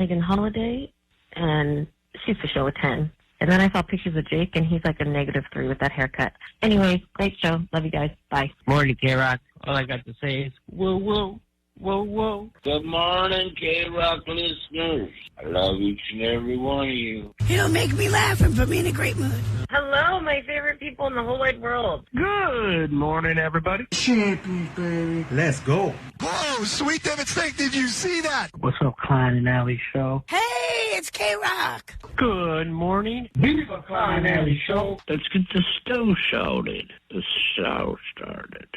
Megan Holiday, and she's the show a 10. And then I saw pictures of Jake, and he's like a -3 with that haircut. Anyway, great show. Love you guys. Bye. Morning, K-Rock. All I got to say is, whoa, whoa, whoa, whoa. Good morning, K-Rock listeners. I love each and every one of you. It'll make me laugh and put me in a great mood. Hello, my favorite people in the whole wide world. Good morning, everybody. Champions, baby. Let's go. Whoa, sweet Devastating, did you see that? What's up, Klein and Alley Show? Hey, it's K-Rock. Good morning. Viva Klein Alley Show. Let's get the show started. The show started.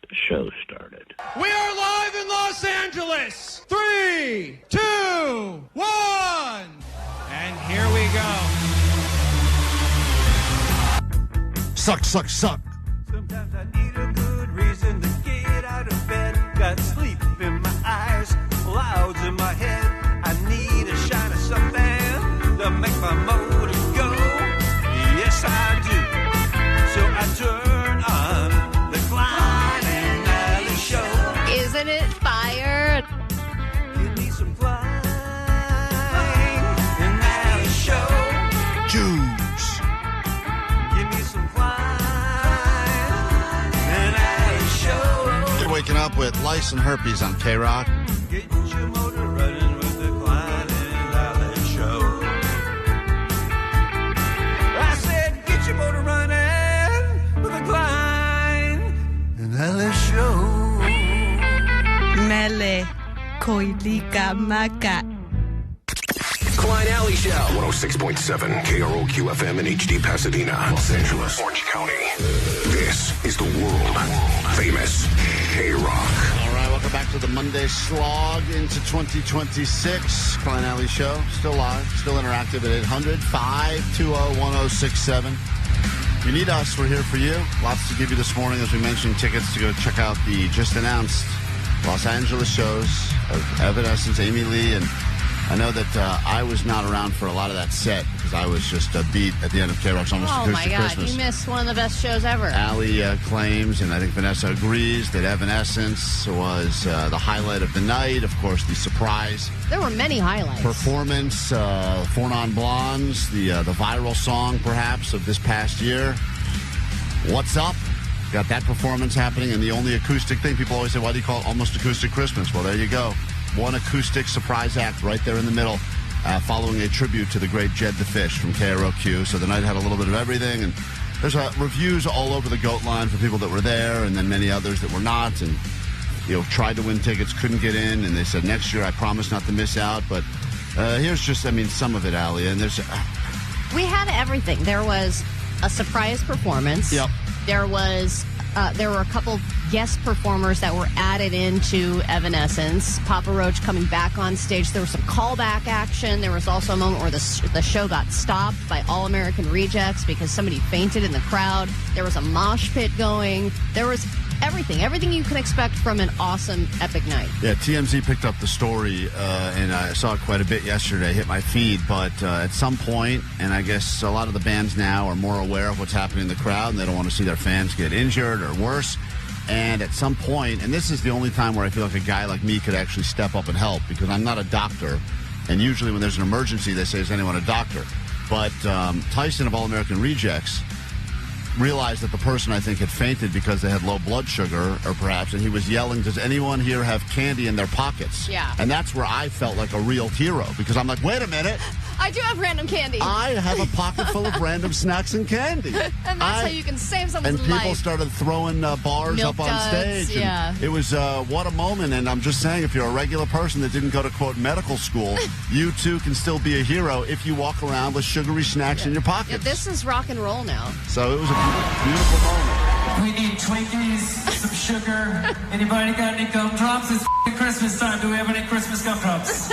The show started. We are live in Los Angeles. 3, 2, 1. And here we go. Suck, suck, suck. Sometimes I need a good reason to get out of bed. Got sleep in my eyes, clouds in my head. I need a shine of something to make my motor go. Yes, I do. So I turn on the Klein and Alley Show. Isn't it fire? Give me some Klein and Alley Show. Juice. Give me some Klein and Alley Show. You're waking up with lice and herpes on K-Rock. Get your motor running with the Klein and Alley Show. I said, get your motor running with the Klein and Alley Show. Mele, koilika maka. Klein Alley Show. 106.7 KROQ FM in HD Pasadena, Los Angeles, Orange County. This is the world famous K-Rock. All right, welcome back to the Monday Slog into 2026. Klein Alley Show, still live, still interactive at 800-520-1067. If you need us, we're here for you. Lots to give you this morning, as we mentioned, tickets to go check out the just announced Los Angeles shows of Evanescence, Amy Lee, and I know that I was not around for a lot of that set because I was just beat at the end of K-Rock's Almost Oh, my Acoustic God. Christmas. You missed one of the best shows ever. Allie claims, and I think Vanessa agrees, that Evanescence was the highlight of the night. Of course, the surprise There were many highlights. performance, Four Non Blondes, the viral song, perhaps, of this past year. What's Up? Got that performance happening, and the only acoustic thing. People always say, why do you call it Almost Acoustic Christmas? Well, there you go. One acoustic surprise act right there in the middle, following a tribute to the great Jed the Fish from KROQ. So the night had a little bit of everything, and there's reviews all over the GOAT line for people that were there, and then many others that were not, and tried to win tickets, couldn't get in, and they said next year I promise not to miss out. But here's just, some of it, Allie, and there's. We had everything. There was a surprise performance. Yep. There were a couple guest performers that were added into Evanescence. Papa Roach coming back on stage. There was some callback action. There was also a moment where the show got stopped by All American Rejects because somebody fainted in the crowd. There was a mosh pit going. There was everything you can expect from an awesome, epic night. Yeah, TMZ picked up the story, and I saw it quite a bit yesterday, hit my feed, but at some point, and I guess a lot of the bands now are more aware of what's happening in the crowd, and they don't want to see their fans get injured or worse, and at some point, and this is the only time where I feel like a guy like me could actually step up and help, because I'm not a doctor, and usually when there's an emergency, they say, is anyone a doctor? But Tyson of All American Rejects realized that the person, I think, had fainted because they had low blood sugar, or perhaps, and he was yelling, does anyone here have candy in their pockets? Yeah. And that's where I felt like a real hero, because I'm like, wait a minute. I do have random candy. I have a pocket full of random snacks and candy. And that's how you can save someone's life. And people started throwing bars Milk up on duds, stage. yeah. And it was, what a moment. And I'm just saying, if you're a regular person that didn't go to, quote, medical school, you too can still be a hero if you walk around with sugary snacks in your pockets. Yeah, this is rock and roll now. So it was a beautiful moment. We need Twinkies, some sugar. Anybody got any gumdrops? It's Christmas time. Do we have any Christmas gumdrops?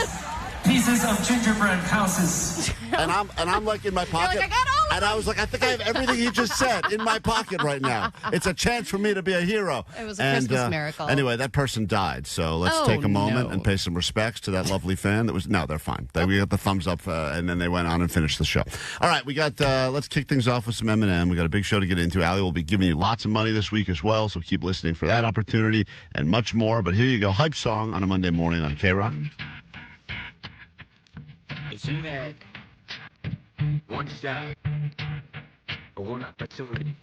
Pieces of gingerbread houses. And I'm like in my pocket. You're like, I got all of and I was like, I think I have everything he just said in my pocket right now. It's a chance for me to be a hero. It was a Christmas miracle. Anyway, that person died. So let's take a moment and pay some respects to that lovely fan. No, they're fine. We got the thumbs up, and then they went on and finished the show. All right, we got. Let's kick things off with some Eminem. We got a big show to get into. Allie will be giving you lots of money this week as well. So keep listening for that opportunity and much more. But here you go, hype song on a Monday morning on KROQ. It's in that one shot or one opportunity.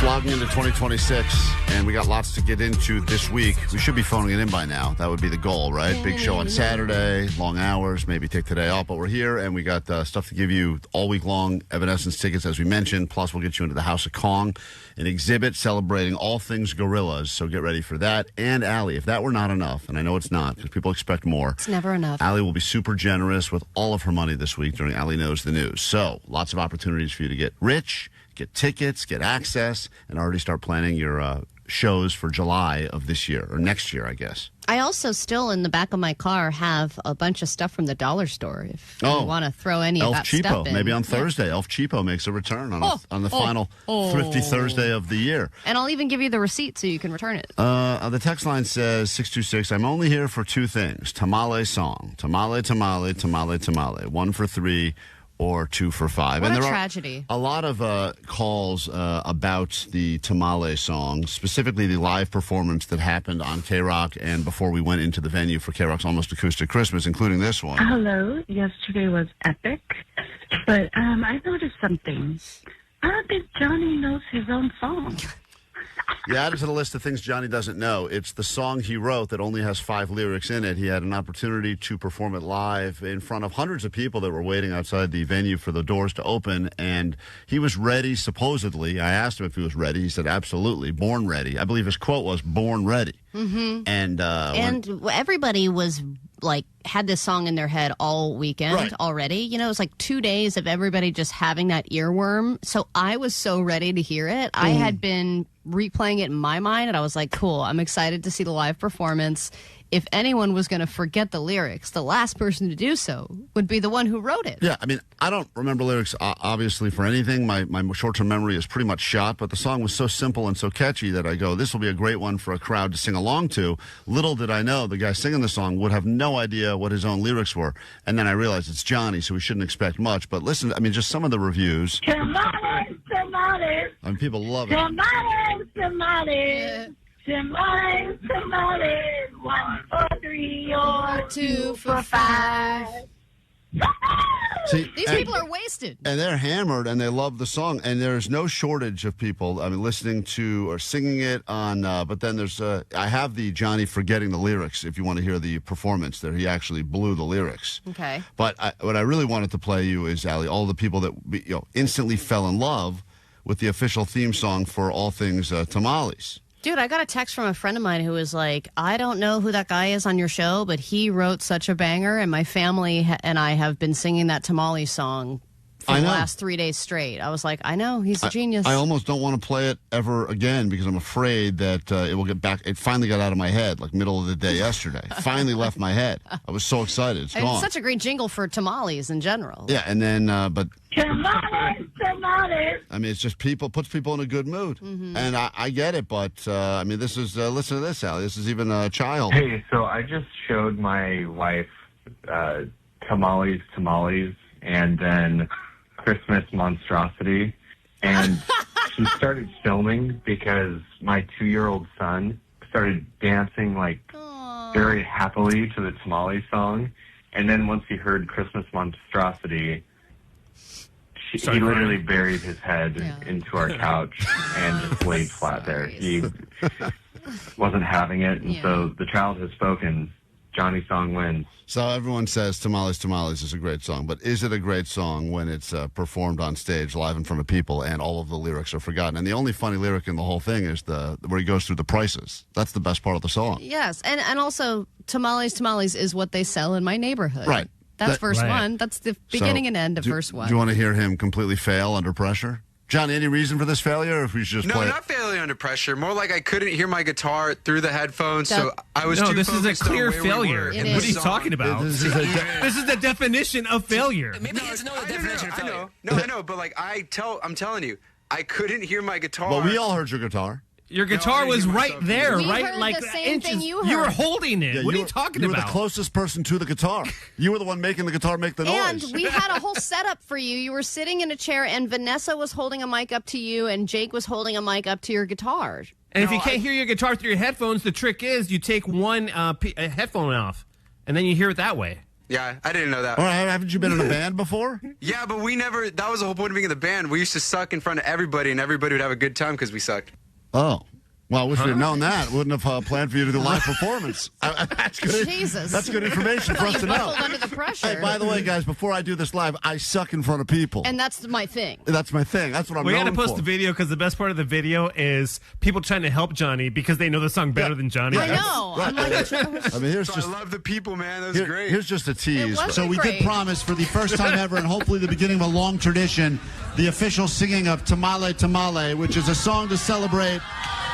Slogging into 2026, and we got lots to get into this week. We should be phoning it in by now. That would be the goal, right? Big show on Saturday, long hours, maybe take today off, but we're here, and we got stuff to give you all week long. Evanescence tickets, as we mentioned, plus we'll get you into the House of Kong, an exhibit celebrating all things gorillas, so get ready for that. And Allie, if that were not enough, and I know it's not, because people expect more. It's never enough. Allie will be super generous with all of her money this week during Allie Knows the News. So, lots of opportunities for you to get rich, get tickets, get access, and already start planning your shows for July of this year, or next year, I guess. I also still, in the back of my car, have a bunch of stuff from the dollar store. If you want to throw any of that Cheapo. stuff in. Maybe on Thursday, Elf Cheapo makes a return on the final Thrifty Thursday of the year. And I'll even give you the receipt so you can return it. The text line says, 626, I'm only here for two things. Tamale song. Tamale, tamale, tamale, tamale. 1 for 3. or 2 for $5. What and a there tragedy. Are a lot of calls about the Tamales song, specifically the live performance that happened on KROQ and before we went into the venue for KROQ's Almost Acoustic Christmas, including this one. Hello. Yesterday was epic, but I noticed something. I don't think Johnny knows his own song. You added to the list of things Johnny doesn't know. It's the song he wrote that only has 5 lyrics in it. He had an opportunity to perform it live in front of hundreds of people that were waiting outside the venue for the doors to open, and he was ready, supposedly. I asked him if he was ready. He said, absolutely, born ready. I believe his quote was, born ready. Mm-hmm. And everybody was like had this song in their head all weekend already. You know, it was like 2 days of everybody just having that earworm. So I was so ready to hear it. I had been replaying it in my mind, and I was like, cool, I'm excited to see the live performance. If anyone was going to forget the lyrics, the last person to do so would be the one who wrote it. Yeah, I mean, I don't remember lyrics, obviously, for anything. My short-term memory is pretty much shot, but the song was so simple and so catchy that I go, this will be a great one for a crowd to sing along to. Little did I know the guy singing the song would have no idea what his own lyrics were. And then I realized it's Johnny, so we shouldn't expect much. But listen, I mean, just some of the reviews. Tamales, tamales. I mean, people love it. Tamales, tamales. Tamales, tamales, 1 for 3 or 2 for 5. See, These people are wasted. And they're hammered, and they love the song. And there's no shortage of people, I mean, listening to or singing it on, but then there's, I have the Johnny forgetting the lyrics, if you want to hear the performance there. He actually blew the lyrics. Okay. But what I really wanted to play you is, Allie, all the people that instantly fell in love with the official theme song for all things Tamales. Dude, I got a text from a friend of mine who was like, I don't know who that guy is on your show, but he wrote such a banger, and my family and I have been singing that Tamale song for the last 3 days straight. I was like, I know, he's a genius. I almost don't want to play it ever again because I'm afraid that it will get back. It finally got out of my head, like middle of the day yesterday. Finally left my head. I was so excited. It's gone. It's such a great jingle for tamales in general. Yeah, and then, but... Tamales, tamales. I mean, it's just puts people in a good mood. Mm-hmm. And I get it, but, I mean, this is, listen to this, Allie. This is even a child. Hey, so I just showed my wife Tamales, and then Christmas Monstrosity, and she started filming because my 2-year-old son started dancing, like, very happily to the Tamale song, and then once he heard Christmas Monstrosity, he literally buried his head into our couch and just laid flat there. He wasn't having it, and so the child has spoken. Johnny's song wins. So everyone says Tamales is a great song, but is it a great song when it's performed on stage live in front of people and all of the lyrics are forgotten? And the only funny lyric in the whole thing is where he goes through the prices. That's the best part of the song. Yes, and also Tamales is what they sell in my neighborhood. Right. That's verse 1. That's the beginning and end of verse 1. Do you want to hear him completely fail under pressure? Johnny, any reason for this failure, or if we should just play it? No, not failure under pressure. More like I couldn't hear my guitar through the headphones, so I was too this is a focused on clear where we failure. were in What the are you song. talking about? This is the definition of failure. Maybe it's not the definition of failure. I know, but like I'm telling you, I couldn't hear my guitar. Well, we all heard your guitar. Your guitar was right there, We right? heard Like the same thing inches. you You were heard. holding it. Yeah, What are you talking You were about? the closest person to the guitar. You were the one making the guitar make the And noise. we had a whole setup for you. You were sitting in a chair, and Vanessa was holding a mic up to you, and Jake was holding a mic up to your guitar. And if you can't hear your guitar through your headphones, the trick is you take one headphone off, and then you hear it that way. Yeah, I didn't know that. All right, haven't you been in a band before? Yeah, but we never. That was the whole point of being in the band. We used to suck in front of everybody, and everybody would have a good time because we sucked. Oh. Well, I wish we'd have known that. Wouldn't have planned for you to do live performance. That's good. Jesus. That's good information for us to know. Buckled under the pressure. Hey, by the way, guys, before I do this live, I suck in front of people. And that's my thing. That's my thing. That's what I'm We known got to post for. the video because the best part of the video is people trying to help Johnny because they know the song better than Johnny. I know. I'm like, I mean, here's just. I love the people, man. That was great. Here's just a tease. So we did promise for the first time ever and hopefully the beginning of a long tradition, the official singing of Tamale Tamale, which is a song to celebrate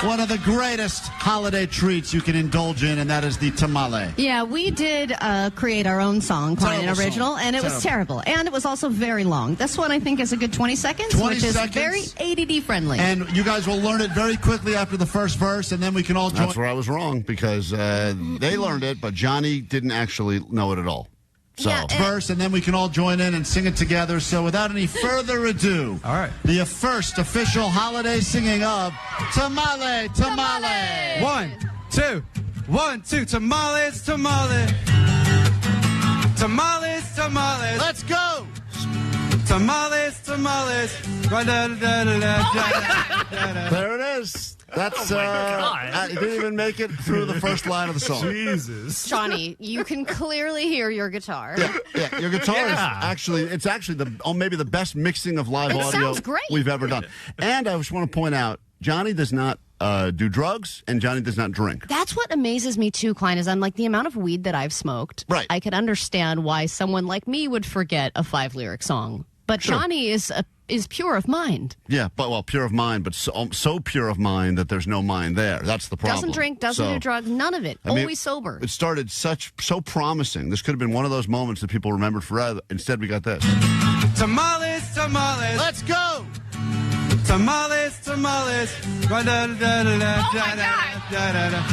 one of the greatest holiday treats you can indulge in, and that is the tamale. Yeah, we did create our own song, Klein and original, and it was terrible. And it was also very long. This one, I think, is a good 20 seconds, 20 which seconds. is very ADD friendly. And you guys will learn it very quickly after the first verse, and then we can all join. That's where I was wrong because they learned it, but Johnny didn't actually know it at all. So verse, and then we can all join in and sing it together. So without any further ado, all right, the first official holiday singing of Tamale, Tamale. 1, 2, 1, 2. Tamales, tamales. Tamales, tamales. Let's go. Tamales, tamales. There it is. That's I didn't even make it through the first line of the song. Jesus, Johnny, you can clearly hear your guitar. Yeah, your guitar is actually maybe the best mixing of live audio sounds great. we've ever done. And I just want to point out, Johnny does not do drugs, and Johnny does not drink. That's what amazes me too, Klein, is unlike the amount of weed that I've smoked. Right. I could understand why someone like me would forget a 5-lyric song. But Sure. Johnny is pure of mind. Yeah, but pure of mind, but so pure of mind that there's no mind there. That's the problem. Doesn't drink, doesn't do drugs, none of it. I mean, Always sober. It started so promising. This could have been one of those moments that people remembered forever. Instead, we got this. Tamales, tamales. Let's go. Tamales, tamales.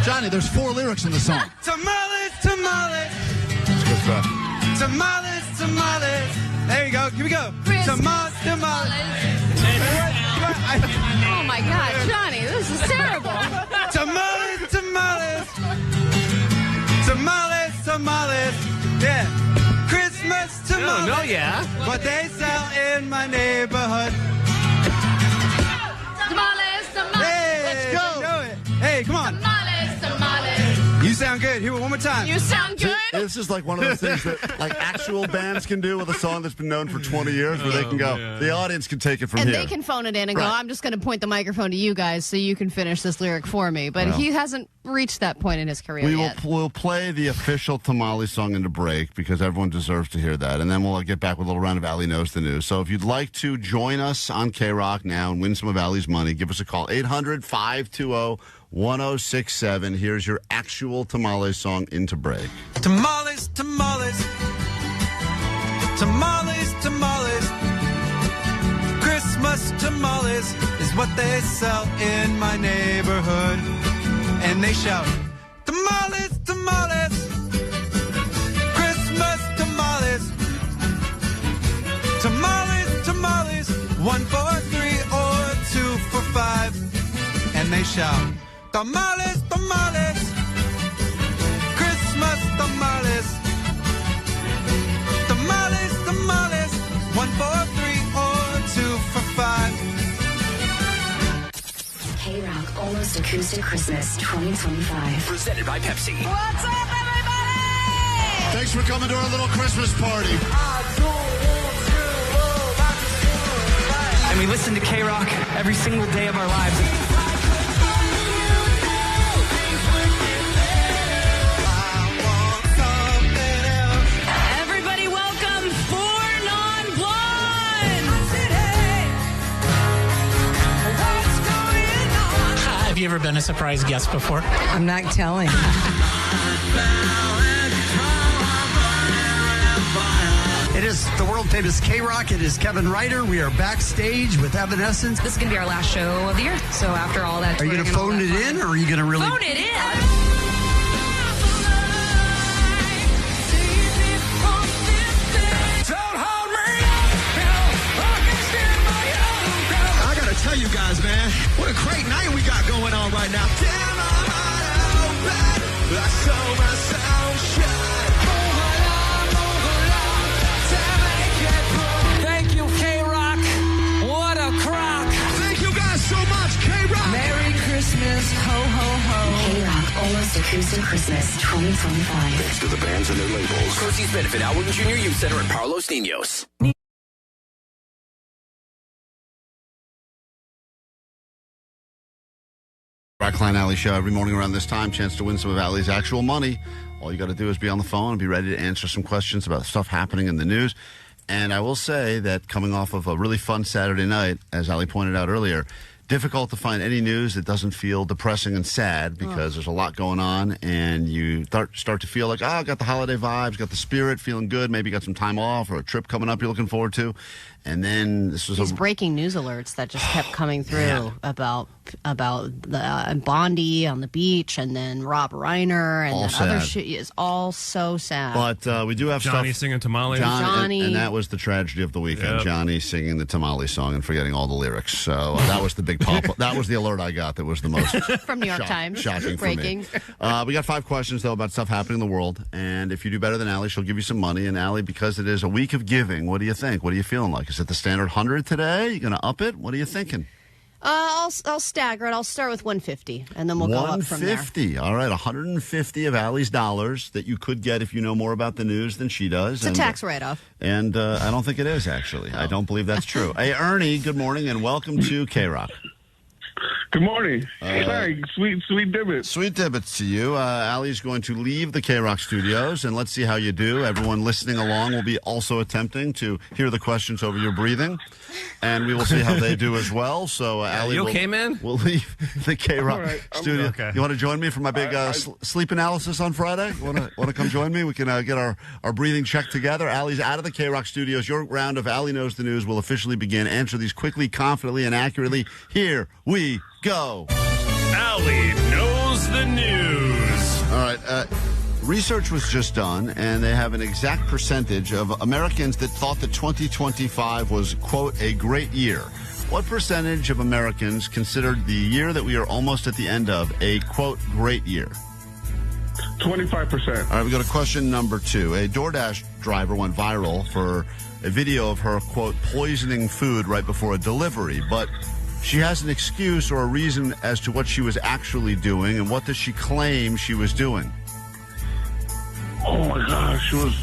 Johnny, there's 4 lyrics in the song. Tamales, tamales. That's good stuff. Tamales, tamales. There you go. Here we go. Tamales, tamales. Oh my God, Johnny, this is terrible. Tamales, tamales. Tamales, tamales. Yeah. Christmas tamales. No, yeah. What they sell in my neighborhood. Tamales, tamales. Hey, Let's go. Do it. Hey, come on. Tamales, tamales. You sound good. Here, one more time. You sound good. See, this is like one of those things that actual bands can do with a song that's been known for 20 years, where they can go, the audience can take it from And here. they can phone it in and go, Right. I'm just going to point the microphone to you guys so you can finish this lyric for me. But Well. he hasn't reached that point in his career yet. We'll play the official Tamale song into break because everyone deserves to hear that. And then we'll get back with a little round of Allie Knows the News. So if you'd like to join us on KROQ now and win some of Allie's money, give us a call, 800-520-1067. Here's your actual Tamale song into break. Tamales, tamales. Tamales, tamales. Christmas tamales is what they sell in my neighborhood. And they shout, tamales, tamales. Christmas tamales. Tamales, tamales. 1 for 3 or 2 for 5. And they shout, tamales, tamales. Christmas tamales. Tamales, tamales. 1 for 3 or 2 for 5. KROQ Almost Acoustic Christmas 2025. Presented by Pepsi. What's up, everybody? Thanks for coming to our little Christmas party. And we listen to KROQ every single day of our lives. Everybody welcome 4 non-blondes. Have you ever been a surprise guest before? I'm not telling. It is the world famous KROQ. It is Kevin Ritter. We are backstage with Evanescence. This is going to be our last show of the year. So after all that, Are you going to phone it in, or are you going to really? Phone it in. I got to tell you guys, man, what a great night we got going on right now. Damn, I'm open. I saw myself shine. Thank you, KROQ. What a crock. Thank you guys so much, KROQ. Merry Christmas, ho, ho, ho. KROQ Almost Acoustic Christmas 2025. Thanks to the bands and their labels. Proceeds benefit Alwyn Junior Youth Center and Parlos Niños. Klein Alley Show every morning around this time. Chance to win some of Allie's actual money. All you got to do is be on the phone and be ready to answer some questions about stuff happening in the news. And I will say that coming off of a really fun Saturday night, as Allie pointed out earlier, difficult to find any news that doesn't feel depressing and sad because there's a lot going on, and you start to feel like, I got the holiday vibes, got the spirit, feeling good, maybe got some time off or a trip coming up you're looking forward to. And then this was These breaking news alerts that just kept coming through about about the Bondi on the beach, and then Rob Reiner, and All then sad. other shit is all so sad. But we do have Johnny stuff. singing Tamales. Johnny. And that was the tragedy of the weekend. Yep. Johnny singing the Tamale song and forgetting all the lyrics. So that was the big pop. That was the alert I got. That was the most From New York Times. shocking Breaking. for me. We got 5 questions though about stuff happening in the world, and if you do better than Allie, she'll give you some money. And Allie, because it is a week of giving, what do you think? What are you feeling like? Is it the standard 100 today? You going to up it? What are you thinking? I'll stagger it. I'll start with 150, and then we'll go up from there. 150. All right, 150 of Allie's dollars that you could get if you know more about the news than she does. It's a tax write-off. And I don't think it is, actually. I don't believe that's true. Hey, Ernie, good morning, and welcome to KROQ. Good morning. Thanks. Sweet divots. Sweet divots to you. Allie's going to leave the KROQ studios, and let's see how you do. Everyone listening along will be also attempting to hear the questions over your breathing, and we will see how they do as well. So, Allie, you okay, man? We'll leave the KROQ right. studio. Okay. You want to join me for my big sleep analysis on Friday? Want to come join me? We can get our breathing checked together. Allie's out of the KROQ studios. Your round of Allie Knows the News will officially begin. Answer these quickly, confidently, and accurately. Here we go. Allie Knows the News. All right. Research was just done, and they have an exact percentage of Americans that thought that 2025 was, quote, a great year. What percentage of Americans considered the year that we are almost at the end of a, quote, great year? 25%. All right, we go to question number 2. A DoorDash driver went viral for a video of her, quote, poisoning food right before a delivery, but she has an excuse or a reason as to what she was actually doing, and what does she claim she was doing? Oh my gosh, she was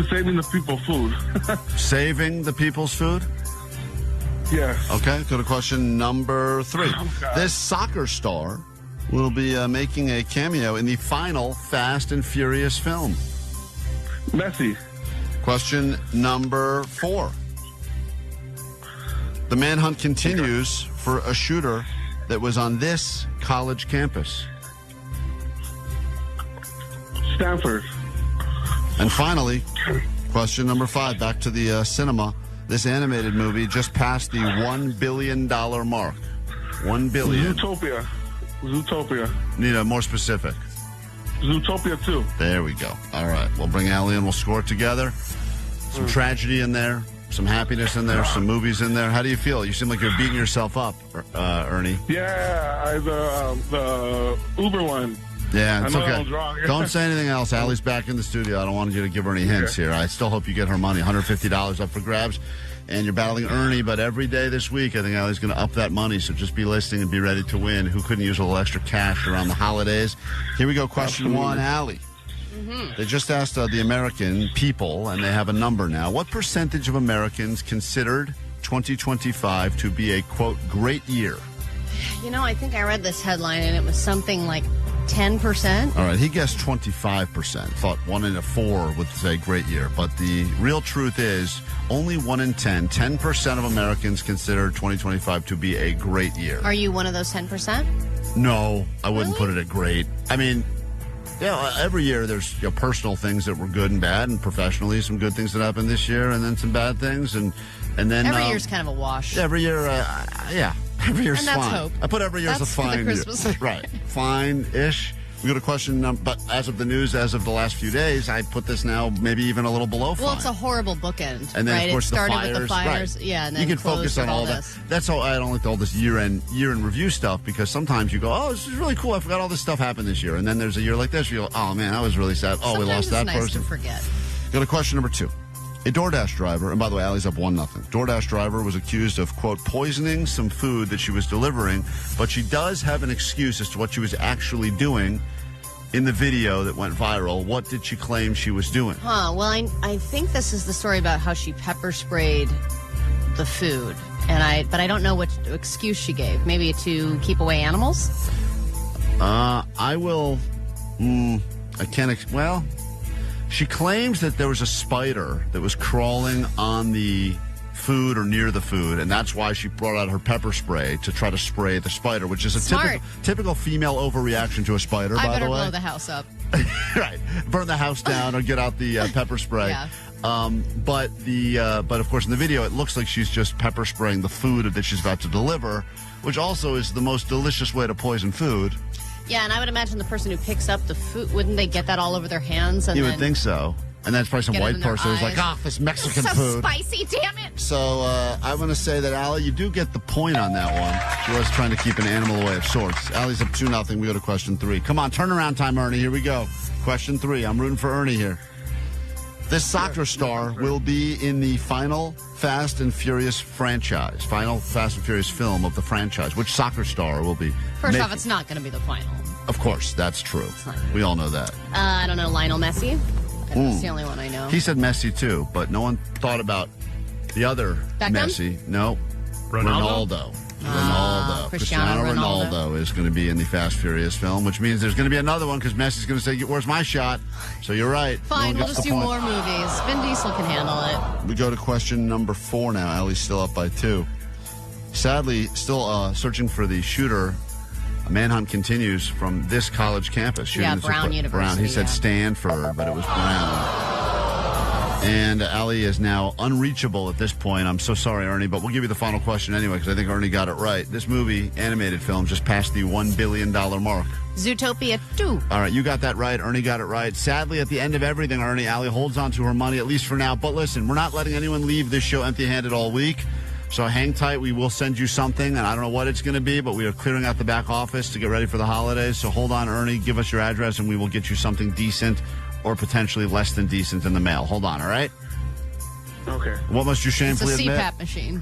saving the people food. Saving the people's food? Yes. Okay, go to question number 3. This soccer star will be making a cameo in the final Fast and Furious film. Messi. Question number 4. The manhunt continues for a shooter that was on this college campus. Stanford. And finally, question number 5, back to the cinema. This animated movie just passed the $1 billion mark. $1 billion. Zootopia. Need a more specific. Zootopia 2. There we go. All right. We'll bring Allie in. We'll score it together. Some tragedy in there. Some happiness in there. Some movies in there. How do you feel? You seem like you're beating yourself up, Ernie. Yeah, the Uber one. Yeah, it's I know okay. I was wrong. Don't say anything else. Allie's back in the studio. I don't want you to give her any hints here. I still hope you get her money. $150 up for grabs. And you're battling Ernie, but every day this week, I think Allie's going to up that money. So just be listening and be ready to win. Who couldn't use a little extra cash around the holidays? Here we go. Question 1, Allie. They just asked the American people, and they have a number now. What percentage of Americans considered 2025 to be a, quote, great year? You know, I think I read this headline, and it was something like 10%. All right, he guessed 25%. Thought 1 in 4 would say great year. But the real truth is only 1 in 10, 10% of Americans consider 2025 to be a great year. Are you one of those 10%? No, I wouldn't put it at great. I mean, every year there's personal things that were good and bad, and professionally some good things that happened this year, and then some bad things, and then Every year's kind of a wash. every year, every year's And that's fine. hope. I put every year as a That's for the fine year. Christmas. Right, fine-ish. We go to question number, but as of the news, as of the last few days, I put this now maybe even a little below fine. Well, it's a horrible bookend, And then, right? of course, it started the fires. with the fires, Right. yeah, and then you can focus closed on with all that. this. That's how I don't like all this year-end review stuff, because sometimes you go, oh, this is really cool. I forgot all this stuff happened this year. And then there's a year like this, you go, oh, man, I was really sad. Oh, we lost that Sometimes it's nice person. to forget. Go to question number 2. A DoorDash driver, and by the way, Allie's up 1-0. DoorDash driver was accused of, quote, poisoning some food that she was delivering, but she does have an excuse as to what she was actually doing in the video that went viral. What did she claim she was doing? Well, I think this is the story about how she pepper sprayed the food, but I don't know what excuse she gave. Maybe to keep away animals? I will. I can't. Well, she claims that there was a spider that was crawling on the food or near the food, and that's why she brought out her pepper spray to try to spray the spider, which is a typical female overreaction to a spider, I by better the way. blow the house up. Right. Burn the house down or get out the pepper spray. Yeah. But of course in the video it looks like she's just pepper spraying the food that she's about to deliver, which also is the most delicious way to poison food. Yeah, and I would imagine the person who picks up the food, wouldn't they get that all over their hands? And You then would think so. And that's probably some get it white in their person who's like, eyes. this Mexican so food. spicy, damn it. So I'm going to say that, Allie, you do get the point on that one. She was trying to keep an animal away of sorts. Allie's up 2-0. We go to question 3. Come on, turnaround time, Ernie. Here we go. Question 3. I'm rooting for Ernie here. This soccer star will be in the final Fast and Furious franchise, final Fast and Furious film of the franchise. Which soccer star will be? First off, it's not going to be the final. Of course, that's true. We all know that. I don't know, Lionel Messi. That's the only one I know. He said Messi, too, but no one thought about the other Beckham? Messi. No. Ronaldo? Ronaldo. Cristiano Ronaldo is going to be in the Fast Furious film, which means there's going to be another one because Messi's going to say, where's my shot? So you're right. Fine, No we'll one just gets do the more point. movies. Vin Diesel can handle it. We go to question number 4 now. Allie's still up by 2. Sadly, still searching for the shooter. A manhunt continues from this college campus. Yeah, Shootings Brown of- University, Brown. He said yeah. Stanford, but it was Brown. And Allie is now unreachable at this point. I'm so sorry, Ernie, but we'll give you the final question anyway because I think Ernie got it right. This movie, animated film, just passed the $1 billion mark. Zootopia 2. All right, you got that right. Ernie got it right. Sadly, at the end of everything, Ernie, Allie holds on to her money, at least for now. But listen, we're not letting anyone leave this show empty-handed all week. So hang tight. We will send you something, and I don't know what it's going to be, but we are clearing out the back office to get ready for the holidays. So hold on, Ernie. Give us your address, and we will get you something decent or potentially less than decent in the mail. Hold on, all right? Okay. What must you It's a shamefully admit? CPAP machine.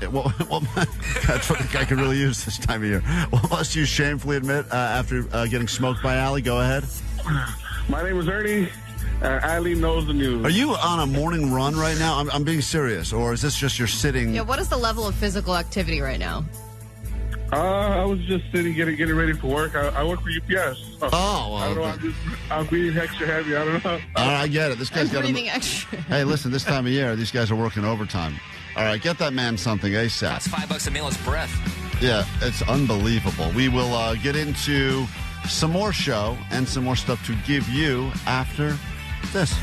That's what the guy could really use this time of year. What must you shamefully admit after getting smoked by Allie? Go ahead. My name is Ernie. Allie knows the news. Are you on a morning run right now? I'm being serious. Or is this just you're sitting? Yeah, what is the level of physical activity right now? I was just sitting, getting ready for work. I work for UPS. Oh, well, I don't know. I'm being extra heavy. I don't know. All right, I get it. This guy's got breathing extra. Hey, listen, this time of year, these guys are working overtime. All right, get that man something ASAP. That's $5 a meal is breath. Yeah, it's unbelievable. We will get into some more show and some more stuff to give you after this.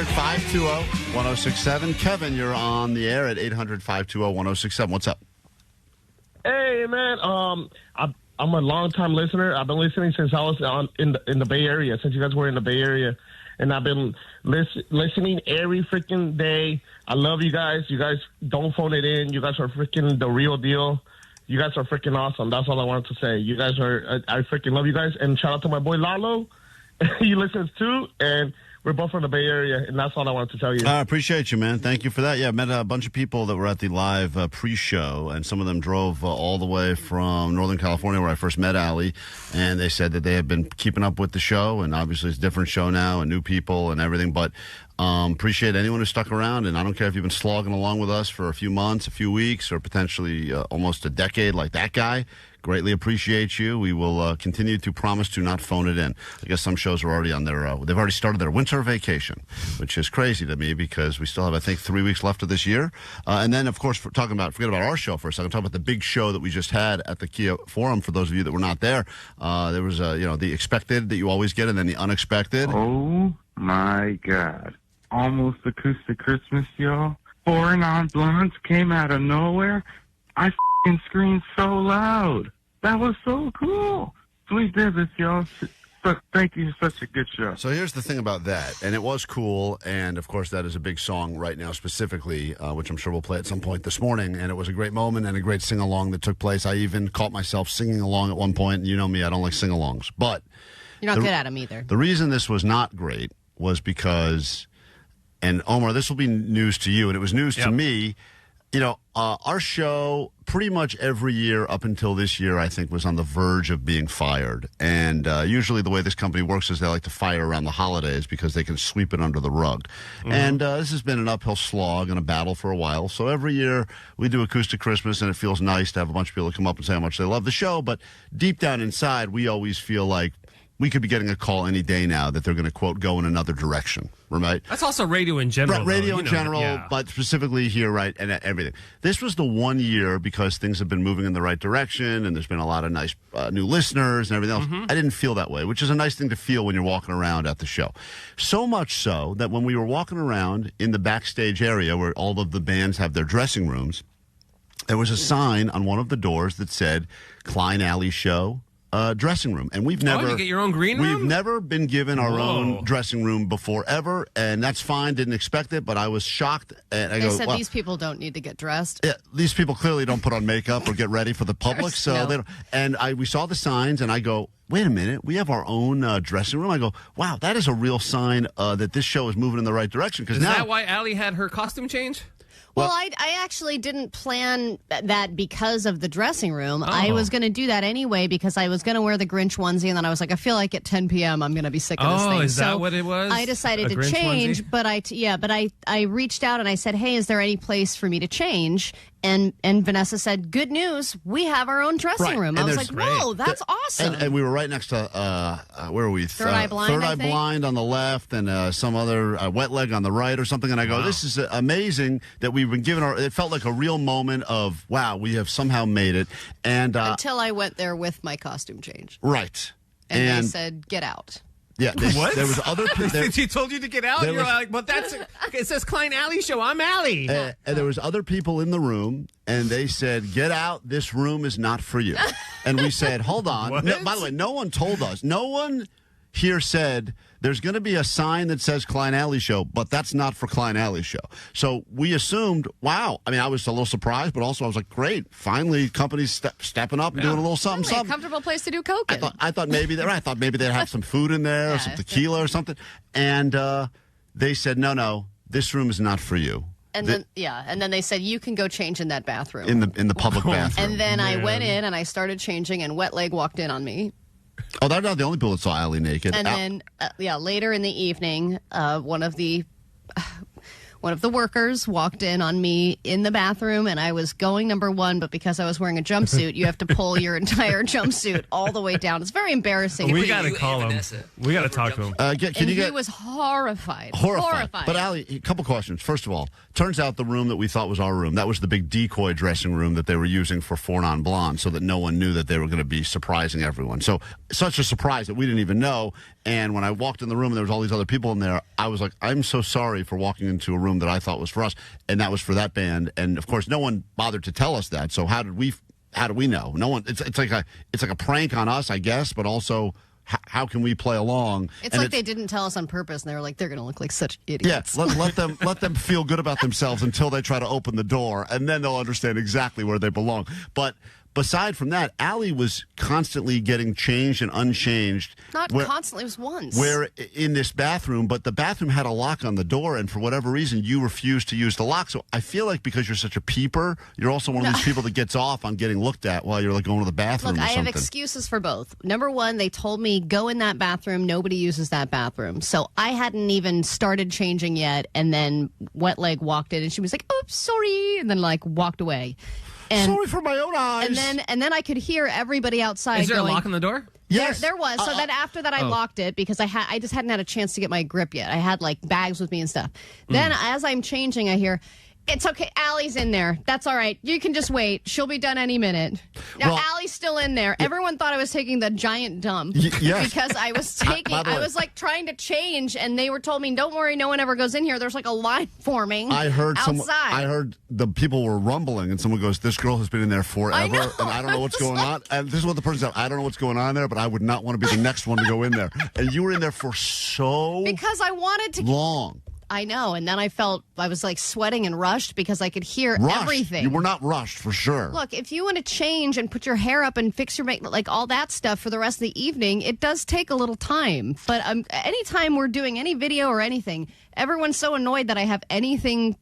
800-520-1067. Kevin, you're on the air at 800-520-1067. What's up? Hey, man. I'm a long-time listener. I've been listening since I was in the Bay Area, since you guys were in the Bay Area. And I've been listening every freaking day. I love you guys. You guys don't phone it in. You guys are freaking the real deal. You guys are freaking awesome. That's all I wanted to say. You guys are, I freaking love you guys. And shout out to my boy Lalo. He listens too. And we're both from the Bay Area. And that's all I wanted to tell you. I appreciate you, man. Thank you for that. Yeah, I met a bunch of people that were at the live pre-show. And some of them drove all the way from Northern California, where I first met Allie. And they said that they have been keeping up with the show. And obviously it's a different show now and new people and everything. But appreciate anyone who stuck around, and I don't care if you've been slogging along with us for a few months, a few weeks, or potentially almost a decade like that guy. Greatly appreciate you. We will continue to promise to not phone it in. I guess some shows are already on their, they've already started their winter vacation, which is crazy to me because we still have, I think, 3 weeks left of this year. And then, of course, forget about our show for a second, talk about the big show that we just had at the Kia Forum. For those of you that were not there, there was, the expected that you always get, and then the unexpected. Oh, my God. Almost acoustic Christmas, y'all. 4 non-blondes came out of nowhere. I f***ing screamed so loud. That was so cool. Sweet business, y'all. Thank you for such a good show. So here's the thing about that, and it was cool, and of course that is a big song right now specifically, which I'm sure we'll play at some point this morning, and it was a great moment and a great sing-along that took place. I even caught myself singing along at one point, and you know me, I don't like sing-alongs. But you're not good at them either. The reason this was not great was because... And, Omar, this will be news to you, and it was news to me. Our show pretty much every year up until this year, I think, was on the verge of being fired. And usually the way this company works is they like to fire around the holidays because they can sweep it under the rug. Mm-hmm. And this has been an uphill slog and a battle for a while. So every year we do Acoustic Christmas, and it feels nice to have a bunch of people come up and say how much they love the show. But deep down inside, we always feel like we could be getting a call any day now that they're going to, quote, go in another direction, right? That's also radio in general. Right, radio in general, but specifically here, right, and everything. This was the one year because things have been moving in the right direction, and there's been a lot of nice new listeners and everything else. Mm-hmm. I didn't feel that way, which is a nice thing to feel when you're walking around at the show. So much so that when we were walking around in the backstage area where all of the bands have their dressing rooms, there was a sign on one of the doors that said, Klein Alley Show. Dressing room, and we've never you get your own green room? We've never been given our own dressing room before ever, and that's fine. Didn't expect it, but I was shocked. And they said these people don't need to get dressed. Yeah, these people clearly don't put on makeup or get ready for the public. So they don't. And we saw the signs, and I go, wait a minute, we have our own dressing room. I go, wow, that is a real sign that this show is moving in the right direction. Is that why Allie had her costume change? Well, I actually didn't plan that because of the dressing room. I was going to do that anyway because I was going to wear the Grinch onesie, and then I was like, I feel like at 10 p.m. I'm going to be sick of this thing. Oh, is that what it was? I decided to Grinch change, onesie? but I reached out and I said, hey, is there any place for me to change? And Vanessa said, good news, we have our own dressing room. I was like, whoa, that's awesome. And we were right next to, where were we? Third Eye Blind, Third Eye Blind on the left and some other Wet Leg on the right or something. And I go, this is amazing that we've been given it felt like a real moment of, wow, we have somehow made it. And until I went there with my costume change. Right. And they said, get out. Yeah, what? There was other people. She told you to get out. You're like, but it says Klein Alley Show. I'm Allie. And there was other people in the room, and they said, "Get out. This room is not for you." And we said, "Hold on." No, by the way, no one told us. No one here said there's going to be a sign that says Klein Alley Show, but that's not for Klein Alley Show. So we assumed, wow. I mean, I was a little surprised, but also I was like, great. Finally, companies stepping up and doing a little something, A comfortable place to do coke in. I thought maybe they'd have some food in there, or some tequila or something. And they said, no, this room is not for you. And then they said, you can go change in that bathroom. In the public bathroom. And then I went in and I started changing, and Wet Leg walked in on me. Oh, they're not the only people that saw Allie naked. And then, later in the evening, one of the one of the workers walked in on me in the bathroom, and I was going number one, but because I was wearing a jumpsuit, you have to pull your entire jumpsuit all the way down. It's very embarrassing. We got to call him. We got to talk to him. He was horrified. Horrified. But, Allie, a couple questions. First of all, turns out the room that we thought was our room, that was the big decoy dressing room that they were using for Four Non-Blondes so that no one knew that they were going to be surprising everyone. So, such a surprise that we didn't even know. And when I walked in the room and there was all these other people in there, I was like, I'm so sorry for walking into a room that I thought was for us, and that was for that band. And, of course, no one bothered to tell us that. So how do we know? No one. It's like a prank on us, I guess, but also how can we play along? It's like they didn't tell us on purpose, and they were like, they're going to look like such idiots. Yeah, let them feel good about themselves until they try to open the door, and then they'll understand exactly where they belong. But beside from that, Allie was constantly getting changed and unchanged. Not constantly, it was once. We're in this bathroom, but the bathroom had a lock on the door, and for whatever reason, you refused to use the lock. So I feel like because you're such a peeper, you're also one of these people that gets off on getting looked at while you're like going to the bathroom Look, or I something. have excuses for both. Number one, they told me, go in that bathroom. Nobody uses that bathroom. So I hadn't even started changing yet, and then Wet Leg walked in, and she was like, oops, sorry, and then like walked away. And, sorry for my own eyes. And then I could hear everybody outside. Is there going, a lock on the door? Yes, there was. So then after that, I locked it because I just hadn't had a chance to get my grip yet. I had like bags with me and stuff. Then as I'm changing, I hear, it's okay, Allie's in there. That's all right. You can just wait. She'll be done any minute. Now, Allie's still in there. Everyone thought I was taking the giant dump because I was taking. I was like trying to change, and they were told me, "Don't worry, no one ever goes in here." There's like a line forming. I heard outside. I heard the people were rumbling, and someone goes, "This girl has been in there forever, and I don't know what's going on." And this is what the person said: "I don't know what's going on there, but I would not want to be the next one to go in there." And you were in there for so because I wanted to long. I know, and then I was like sweating and rushed because I could hear everything. You were not rushed, for sure. Look, if you want to change and put your hair up and fix your makeup, like all that stuff for the rest of the evening, it does take a little time. But anytime we're doing any video or anything, everyone's so annoyed that I have anything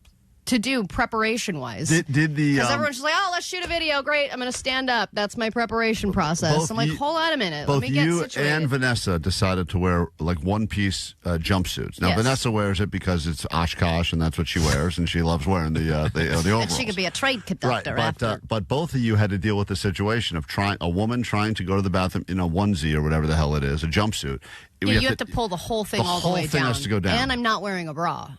to do preparation-wise. Because everyone's just like, oh, let's shoot a video. Great, I'm going to stand up. That's my preparation process. I'm like, hold on a minute. Let me get situated. Both you and Vanessa decided to wear like one-piece jumpsuits. Now, Vanessa wears it because it's Oshkosh, and that's what she wears, and she loves wearing the overalls. And she could be a trade conductor after. But both of you had to deal with the situation of a woman trying to go to the bathroom in a onesie or whatever the hell it is, a jumpsuit. Yeah, you have to pull the whole thing all the way down. The whole thing has to go down. And I'm not wearing a bra.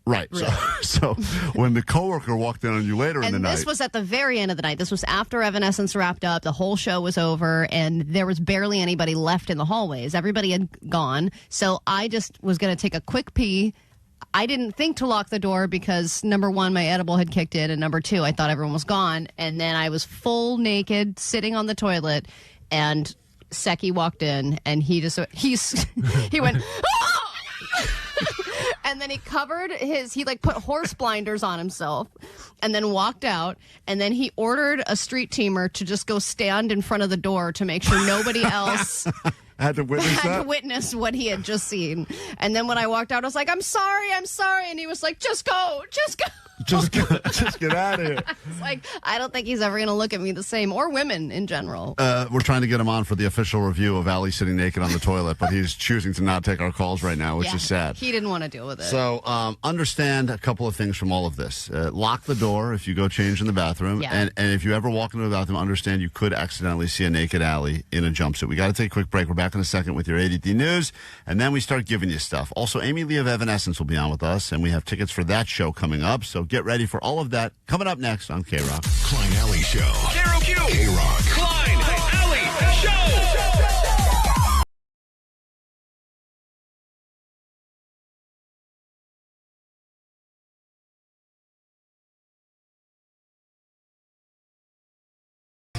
Right. Really? So when the coworker walked in on you later in the night. And this was at the very end of the night. This was after Evanescence wrapped up. The whole show was over, and there was barely anybody left in the hallways. Everybody had gone. So I just was going to take a quick pee. I didn't think to lock the door because, number one, my edible had kicked in, and number two, I thought everyone was gone. And then I was full naked, sitting on the toilet, and Seki walked in, and he went, ah! And then he covered he put horse blinders on himself and then walked out. And then he ordered a street teamer to just go stand in front of the door to make sure nobody else had to witness what he had just seen. And then when I walked out, I was like, I'm sorry. And he was like, just go. Just get out of here. It's like, I don't think he's ever going to look at me the same, or women in general. We're trying to get him on for the official review of Allie sitting naked on the toilet, but he's choosing to not take our calls right now, which is sad. He didn't want to deal with it. So understand a couple of things from all of this. Lock the door if you go change in the bathroom. Yeah. And if you ever walk into the bathroom, understand you could accidentally see a naked Allie in a jumpsuit. We got to take a quick break. We're back in a second with your ADD news, and then we start giving you stuff. Also, Amy Lee of Evanescence will be on with us, and we have tickets for that show coming up. So get ready for all of that coming up next on KROQ. Klein Alley Show. KROQ. KROQ. Klein Alley Show.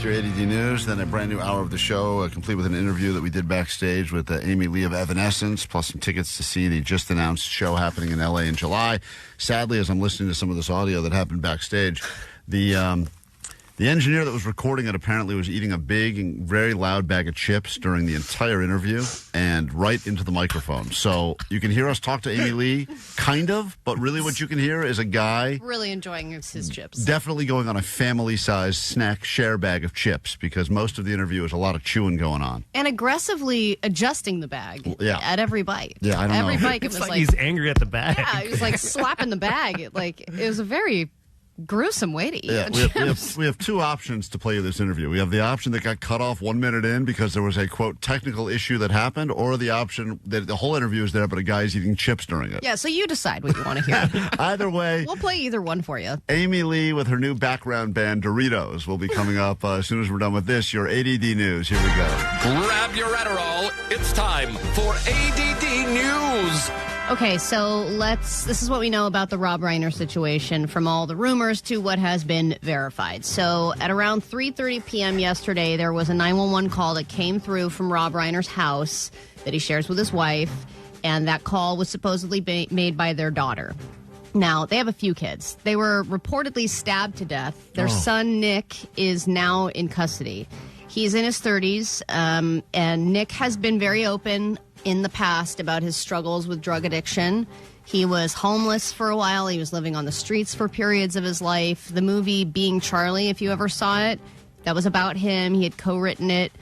Your ADD News, then a brand new hour of the show, complete with an interview that we did backstage with Amy Lee of Evanescence, plus some tickets to see the just announced show happening in LA in July. Sadly, as I'm listening to some of this audio that happened backstage, the The engineer that was recording it apparently was eating a big and very loud bag of chips during the entire interview and right into the microphone. So you can hear us talk to Amy Lee, kind of, but really what you can hear is a guy Really enjoying his chips. definitely going on a family-sized snack share bag of chips because most of the interview is a lot of chewing going on. And aggressively adjusting the bag at every bite. Yeah, I don't know. Every bite, it It's was like he's angry at the bag. Yeah, he was like slapping the bag. It was a very gruesome way to eat. Yeah, we have two options to play you this interview. We have the option that got cut off 1 minute in because there was a, quote, technical issue that happened, or the option that the whole interview is there, but a guy's eating chips during it. Yeah, so you decide what you want to hear. Either way, We'll play either one for you. Amy Lee with her new background band, Doritos, will be coming up as soon as we're done with this. Your ADD news. Here we go. Grab your Adderall. It's time for ADD News. Okay, so this is what we know about the Rob Reiner situation, from all the rumors to what has been verified. So at around 3:30 p.m. yesterday, there was a 911 call that came through from Rob Reiner's house that he shares with his wife, and that call was supposedly made by their daughter. Now, they have a few kids. They were reportedly stabbed to death. Their son, Nick, is now in custody. He's in his 30s, and Nick has been very open in the past about his struggles with drug addiction. He was homeless for a while. He was living on the streets for periods of his life. The movie Being Charlie, if you ever saw it, that was about him. He had co-written it,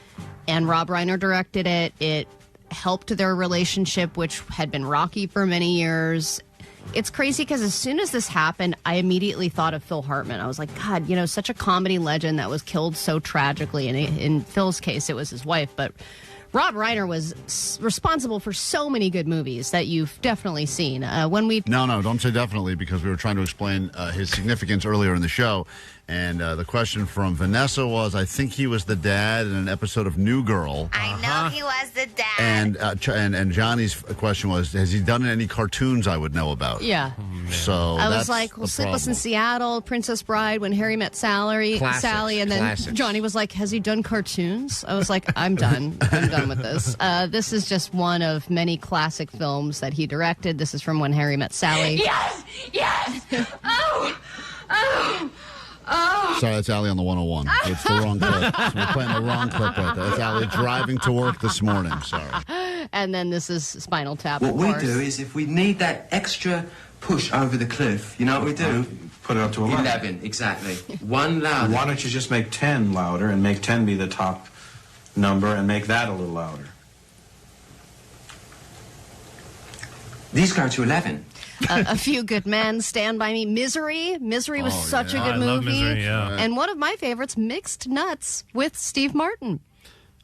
and Rob Reiner directed it. It helped their relationship, which had been rocky for many years. It's crazy because as soon as this happened, I immediately thought of Phil Hartman. I was like, God, such a comedy legend that was killed so tragically. And in Phil's case, it was his wife, but Rob Reiner was responsible for so many good movies that you've definitely seen. No, don't say definitely, because we were trying to explain his significance earlier in the show. And the question from Vanessa was, I think he was the dad in an episode of New Girl. I know he was the dad. And Johnny's question was, has he done any cartoons I would know about? Yeah. So I was that's like, well, the Sleepless problem. in Seattle, Princess Bride, When Harry Met Sally, and then Classics. Johnny was like, has he done cartoons? I was like, I'm done. I'm done with this. This is just one of many classic films that he directed. This is from When Harry Met Sally. Yes! Oh! Sorry, that's Allie on the 101. It's the wrong clip. We're playing the wrong clip right there. That's Allie driving to work this morning. Sorry. And then this is Spinal Tap, What of we course. do is, if we need that extra push over the cliff, you know what we do? Put it up to 11. 11, exactly. One louder. Why don't you just make 10 louder and make 10 be the top number and make that a little louder? These go to 11. A Few Good Men, Stand By Me, Misery. Misery was such a good I movie. love Misery, yeah. And one of my favorites, Mixed Nuts with Steve Martin.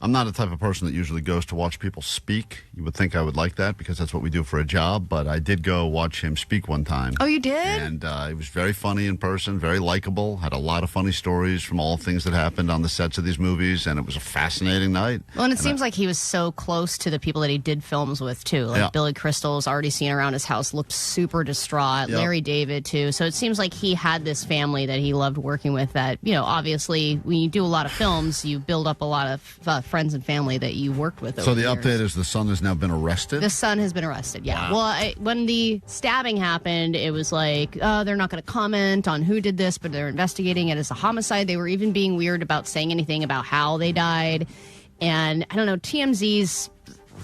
I'm not the type of person that usually goes to watch people speak. You would think I would like that because that's what we do for a job, but I did go watch him speak one time. Oh, you did? And he was very funny in person, very likable, had a lot of funny stories from all things that happened on the sets of these movies, and it was a fascinating night. Well, and it seems like he was so close to the people that he did films with, too. Like Yeah. Billy Crystal's already seen around his house, looked super distraught. Yep. Larry David, too. So it seems like he had this family that he loved working with that, obviously, when you do a lot of films, you build up a lot of friends and family that you worked with over So the years. update is the son has now been arrested? The son has been arrested, yeah. Wow. Well, when the stabbing happened, it was like, they're not going to comment on who did this, but they're investigating it as a homicide. They were even being weird about saying anything about how they died. And, I don't know, TMZ's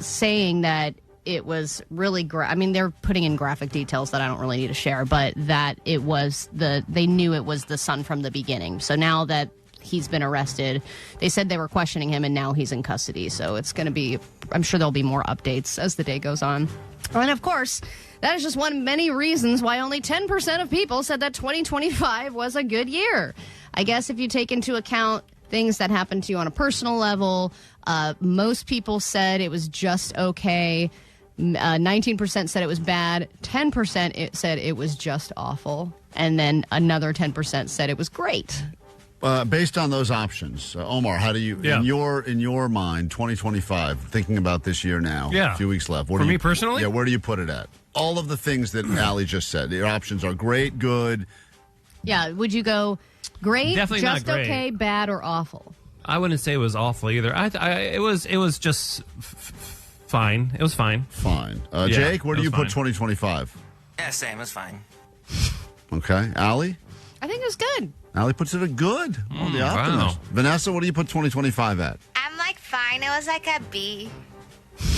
saying that it was really, they're putting in graphic details that I don't really need to share, but that it was they knew it was the son from the beginning. So now that he's been arrested, they said they were questioning him, and now he's in custody. So it's going to be, I'm sure there'll be more updates as the day goes on. And of course, that is just one of many reasons why only 10% of people said that 2025 was a good year. I guess if you take into account things that happened to you on a personal level, most people said it was just okay. 19% said it was bad. 10% said it was just awful. And then another 10% said it was great. Based on those options, Omar, how do you, in your mind, 2025, thinking about this year now, Yeah. a few weeks left. For me personally? Yeah, where do you put it at? All of the things that Allie just said. Your options are great, good. Yeah, would you go great, Definitely not just great. okay, bad, or awful? I wouldn't say it was awful either. It was just fine. It was fine. Fine. Yeah, Jake, where it do was you put fine. 2025? Yeah, same. It's fine. Okay. Allie? I think it was good. Allie puts it at good. Oh, the optimist. Wow. Vanessa, what do you put 2025 at? I'm like fine. It was like a B.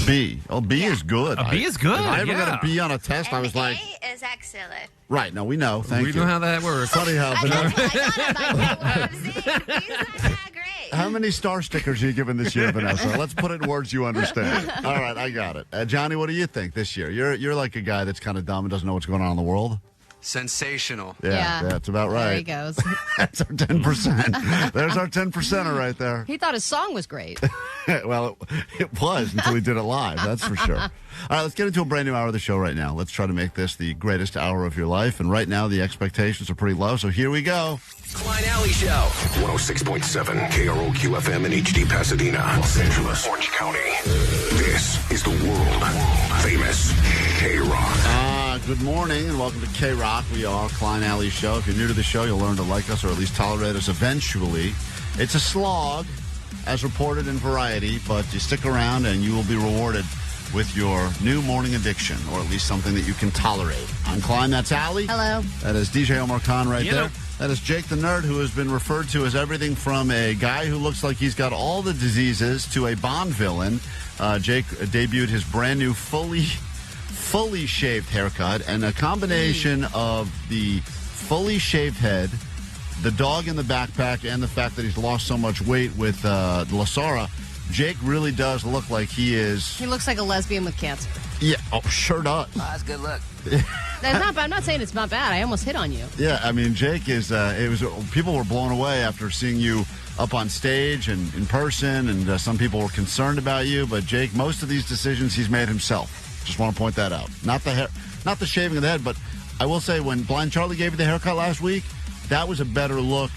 B. Oh, B is good. A B is good, If I ever yeah. got a B on a test, I was like, A is excellent. right, no, we know. Thank you. We know how that works. Funny how I'm saying these are not great. How many star stickers are you giving this year, Vanessa? Let's put it in words you understand. All right, I got it. Johnny, what do you think this year? You're like a guy that's kind of dumb and doesn't know what's going on in the world. Sensational. Yeah, that's about right. There he goes. That's our 10%. There's our 10%er right there. He thought his song was great. Well, it was until we did it live, that's for sure. All right, let's get into a brand new hour of the show right now. Let's try to make this the greatest hour of your life. And right now, the expectations are pretty low, so here we go. Klein Alley Show. 106.7 KROQ FM in HD Pasadena, Los Angeles, Orange County. This is the world famous KROQ. Good morning and welcome to KROQ. We are Klein Alley Show. If you're new to the show, you'll learn to like us or at least tolerate us eventually. It's a slog, as reported in Variety, but you stick around and you will be rewarded with your new morning addiction, or at least something that you can tolerate. I'm Klein, that's Allie. Hello. That is DJ Omar Khan right there. That is Jake the Nerd, who has been referred to as everything from a guy who looks like he's got all the diseases to a Bond villain. Jake debuted his brand new fully shaved haircut, and a combination of the fully shaved head, the dog in the backpack, and the fact that he's lost so much weight with Lasara, Jake really does look like he is... He looks like a lesbian with cancer. Yeah, sure does. Oh, that's a good look. That's not. I'm not saying it's not bad. I almost hit on you. Yeah, I mean, Jake is... people were blown away after seeing you up on stage and in person, and some people were concerned about you, but Jake, most of these decisions he's made himself. Just want to point that out. Not the hair, not the shaving of the head, but I will say when Blind Charlie gave you the haircut last week, that was a better look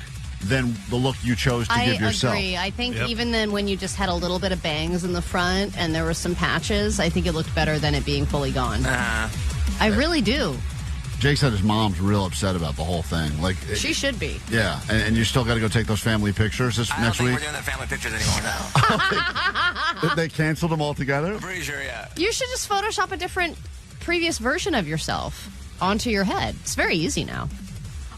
than the look you chose to give yourself. I agree. I think even then when you just had a little bit of bangs in the front and there were some patches, I think it looked better than it being fully gone. I really do. Jake said his mom's real upset about the whole thing. Like she should be. Yeah, and you still got to go take those family pictures next week? I don't think we're doing the family pictures anymore now. They canceled them altogether? I'm pretty sure, yeah. You should just Photoshop a different previous version of yourself onto your head. It's very easy now.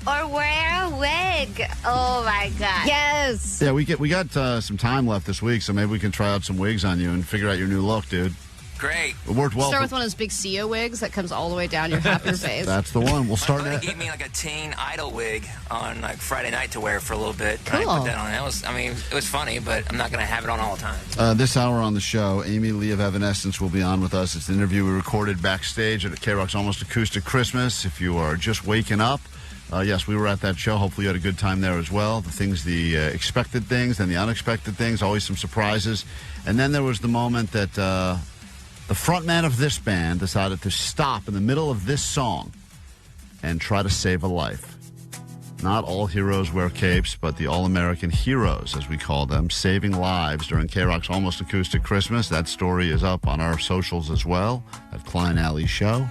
Or wear a wig. Oh, my God. Yes. Yeah, we got some time left this week, so maybe we can try out some wigs on you and figure out your new look, dude. Great. It worked well. Start with one of those big CEO wigs that comes all the way down your half your face. That's the one. We'll start They gave me like a Teen Idol wig on like Friday night to wear for a little bit. Cool. I put that on. It was funny, but I'm not going to have it on all the time. This hour on the show, Amy Lee of Evanescence will be on with us. It's an interview we recorded backstage at KROQ's Almost Acoustic Christmas. If you are just waking up, yes, we were at that show. Hopefully you had a good time there as well. The expected things and the unexpected things, always some surprises. And then there was the moment that the frontman of this band decided to stop in the middle of this song and try to save a life. Not all heroes wear capes, but the all-American heroes, as we call them, saving lives during KROQ's Almost Acoustic Christmas. That story is up on our socials as well at Klein Alley Show.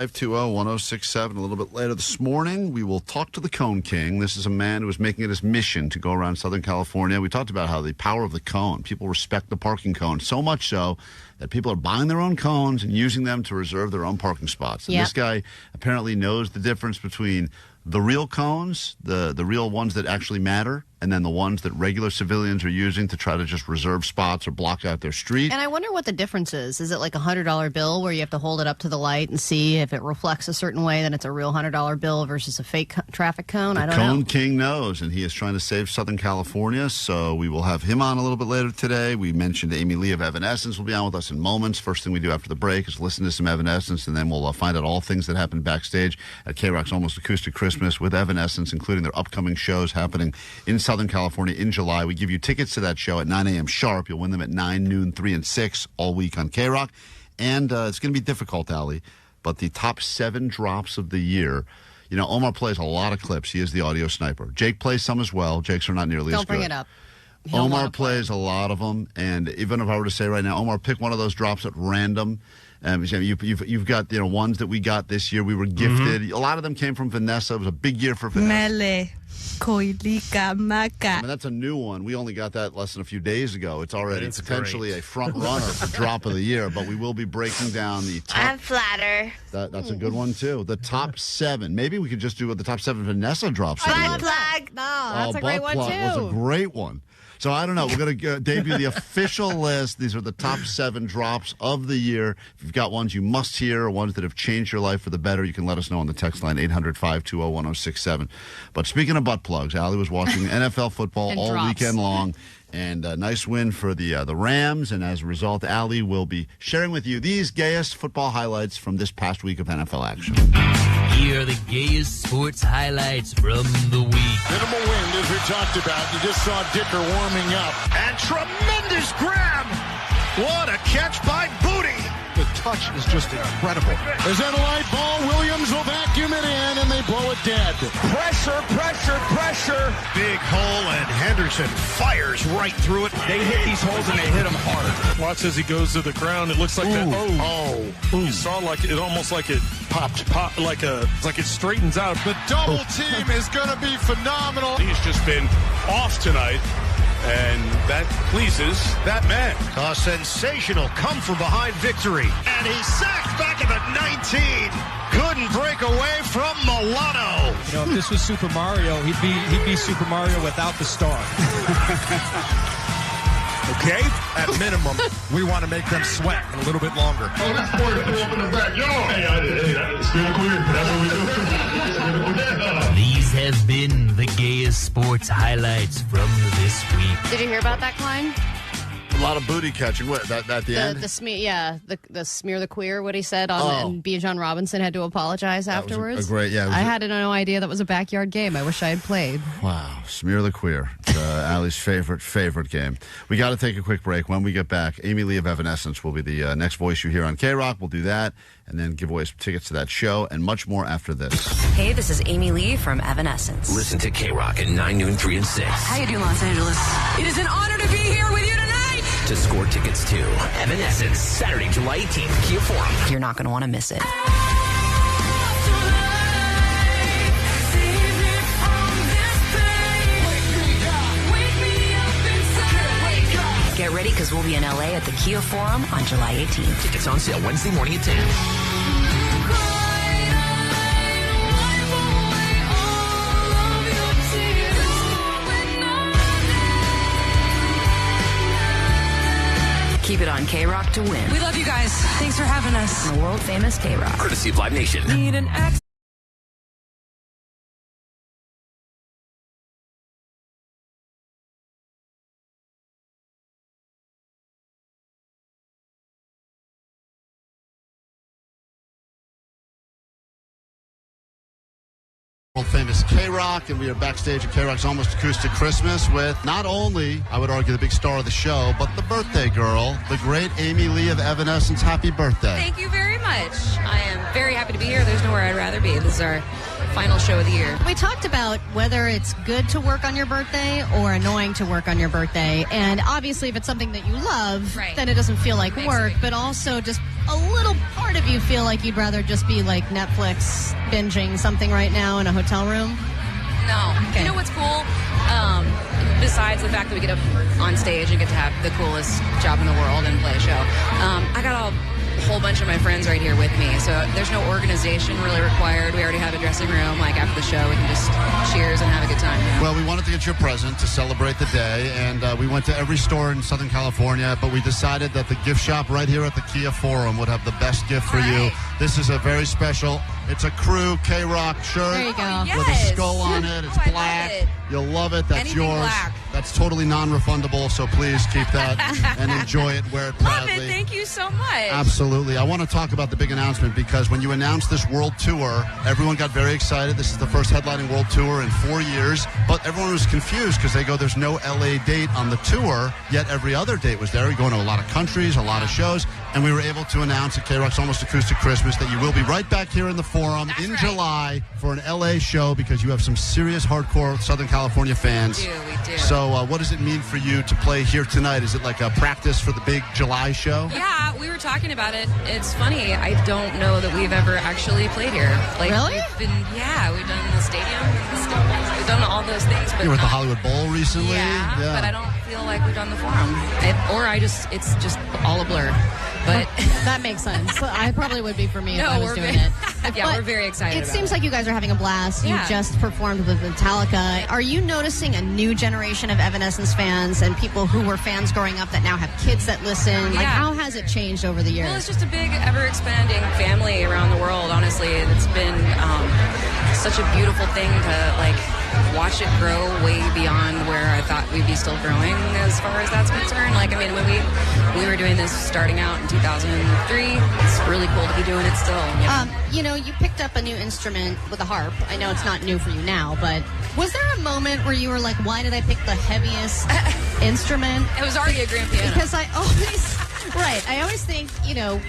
520-1067. A little bit later this morning, we will talk to the Cone King. This is a man who is making it his mission to go around Southern California. We talked about how the power of the cone. People respect the parking cone, so much so that people are buying their own cones and using them to reserve their own parking spots. And this guy apparently knows the difference between the real cones, the real ones that actually matter, and then the ones that regular civilians are using to try to just reserve spots or block out their street. And I wonder what the difference is. Is it like a $100 bill where you have to hold it up to the light and see if it reflects a certain way, then it's a real $100 bill versus a fake traffic cone? I don't know. Cone King knows, and he is trying to save Southern California, so we will have him on a little bit later today. We mentioned Amy Lee of Evanescence will be on with us in moments. First thing we do after the break is listen to some Evanescence, and then we'll find out all things that happened backstage at KROQ's Almost Acoustic Christmas with Evanescence, including their upcoming shows happening in Southern California in July. We give you tickets to that show at 9 a.m. sharp. You'll win them at 9, noon, 3, and 6 all week on KROQ. And it's going to be difficult, Allie, but the top 7 drops of the year. You know, Omar plays a lot of clips. He is the audio sniper. Jake plays some as well. Jake's are not nearly as good. Don't bring it up. Omar plays a lot of them, and even if I were to say right now, Omar, pick one of those drops at random. You've got ones that we got this year. We were gifted. Mm-hmm. A lot of them came from Vanessa. It was a big year for Vanessa. Mele, koilika, maka. I mean, that's a new one. We only got that less than a few days ago. It's already potentially a front runner for drop of the year, but we will be breaking down the top. I'm flatter. That's a good one, too. The top 7. Maybe we could just do the top 7 Vanessa drops of the year. Butt plug. No, that's a great one, too. Was a great one. So I don't know. We're going to debut the official list. These are the top 7 drops of the year. If you've got ones you must hear or ones that have changed your life for the better, you can let us know on the text line 800-520-1067. But speaking of butt plugs, Allie was watching NFL football all weekend long. And a nice win for the Rams. And as a result, Allie will be sharing with you these gayest football highlights from this past week of NFL action. Here are the gayest sports highlights from the week. Minimal wind, as we talked about. You just saw Dicker warming up. And tremendous grab. What a catch by Booty. The touch is just incredible. There's that light ball. Williams will vacuum it in, and they blow it dead. Pressure, pressure, pressure. Big hole, and Henderson fires right through it. They hit these holes, and they hit them hard. Watch as he goes to the ground. It looks like that. You saw almost like it popped, like it straightens out. The double team is going to be phenomenal. He's just been off tonight. And that pleases that man. A sensational come-from-behind victory. And he's sacked back at the 19. Couldn't break away from Milano. You know, if this was Super Mario, he'd be Super Mario without the star. Okay? At minimum, we want to make them sweat a little bit longer. Oh, this boy threw up in the back. Yo! Hey, that's still queer. That's what we do. These have been the gayest sports highlights from this week. Did you hear about that, Klein? A lot of booty catching. What, at the end? The smear the queer, what he said on and Bijan Robinson had to apologize afterwards. A great, I had no idea that was a backyard game. I wish I had played. Wow. Smear the queer. It's Allie's favorite game. We got to take a quick break. When we get back, Amy Lee of Evanescence will be the next voice you hear on KROQ. We'll do that and then give away some tickets to that show and much more after this. Hey, this is Amy Lee from Evanescence. Listen to KROQ at 9, noon, 3, and 6. How you doing, Los Angeles? It is an honor to be here with you tonight. To score tickets to Evanescence, Saturday, July 18th, Kia Forum. You're not going to want to miss it. Get ready because we'll be in LA at the Kia Forum on July 18th. Tickets on sale Wednesday morning at 10. Keep it on KROQ to win. We love you guys. Thanks for having us. On the world famous KROQ. Courtesy of Live Nation. Need an X. World world-famous KROQ, and we are backstage at KROQ's Almost Acoustic Christmas with not only, I would argue, the big star of the show, but the birthday girl, the great Amy Lee of Evanescence. Happy birthday. Thank you very much. I am very happy to be here. There's nowhere I'd rather be. This is our final show of the year. We talked about whether it's good to work on your birthday or annoying to work on your birthday. And obviously, if it's something that you love, then it doesn't feel like work, but also just a little part of you feel like you'd rather just be like Netflix binging something right now in a hotel room? No. Okay. You know what's cool? Besides the fact that we get up on stage and get to have the coolest job in the world and play a show, I got a whole bunch of my friends right here with me, so there's no organization really required. We already have a dressing room. Like after the show, we can just cheers and have a good time. You know? Well, we wanted to get you a present to celebrate the day, and we went to every store in Southern California, but we decided that the gift shop right here at the Kia Forum would have the best gift for you. This is a very special, it's a KROQ KROQ shirt There you go. with a skull on it. It's black. You'll love it. That's Anything yours. black. That's totally non-refundable, so please keep that and enjoy it. Wear it proudly. Love it. Thank you so much. Absolutely. I want to talk about the big announcement because when you announced this world tour, everyone got very excited. This is the first headlining world tour in 4 years, but everyone was confused because they go, there's no LA date on the tour, yet every other date was there. You're going to a lot of countries, a lot of shows, and we were able to announce at KROQ's Almost Acoustic Christmas that you will be right back here in the Forum in July for an LA show because you have some serious hardcore Southern California fans. We do. So what does it mean for you to play here tonight? Is it like a practice for the big July show? Yeah, we were talking about it. It's funny. I don't know that we've ever actually played here. Like, really? We've done the stadium. We've done all those things. But You were at the not- Hollywood Bowl recently? Yeah, but I don't feel like we've done the Forum. It's just all a blur. But that makes sense. I probably would be for me if No, I was we're doing very- it. Yeah, But we're very excited It about seems it. like you guys are having a blast. Yeah. You just performed with Metallica. Are you noticing a new generation of Evanescence fans and people who were fans growing up that now have kids that listen? Like, Yeah. how has it changed over the years? Well, it's just a big, ever-expanding family around the world, honestly. It's been such a beautiful thing to, watch it grow way beyond where I thought we'd be still growing as far as that's concerned. When we were doing this starting out in 2003, it's really cool to be doing it still. You picked up a new instrument with a harp. I know it's not new for you now, but was there a moment where you were like, why did I pick the heaviest instrument? It was already a grand piano. Because I always think,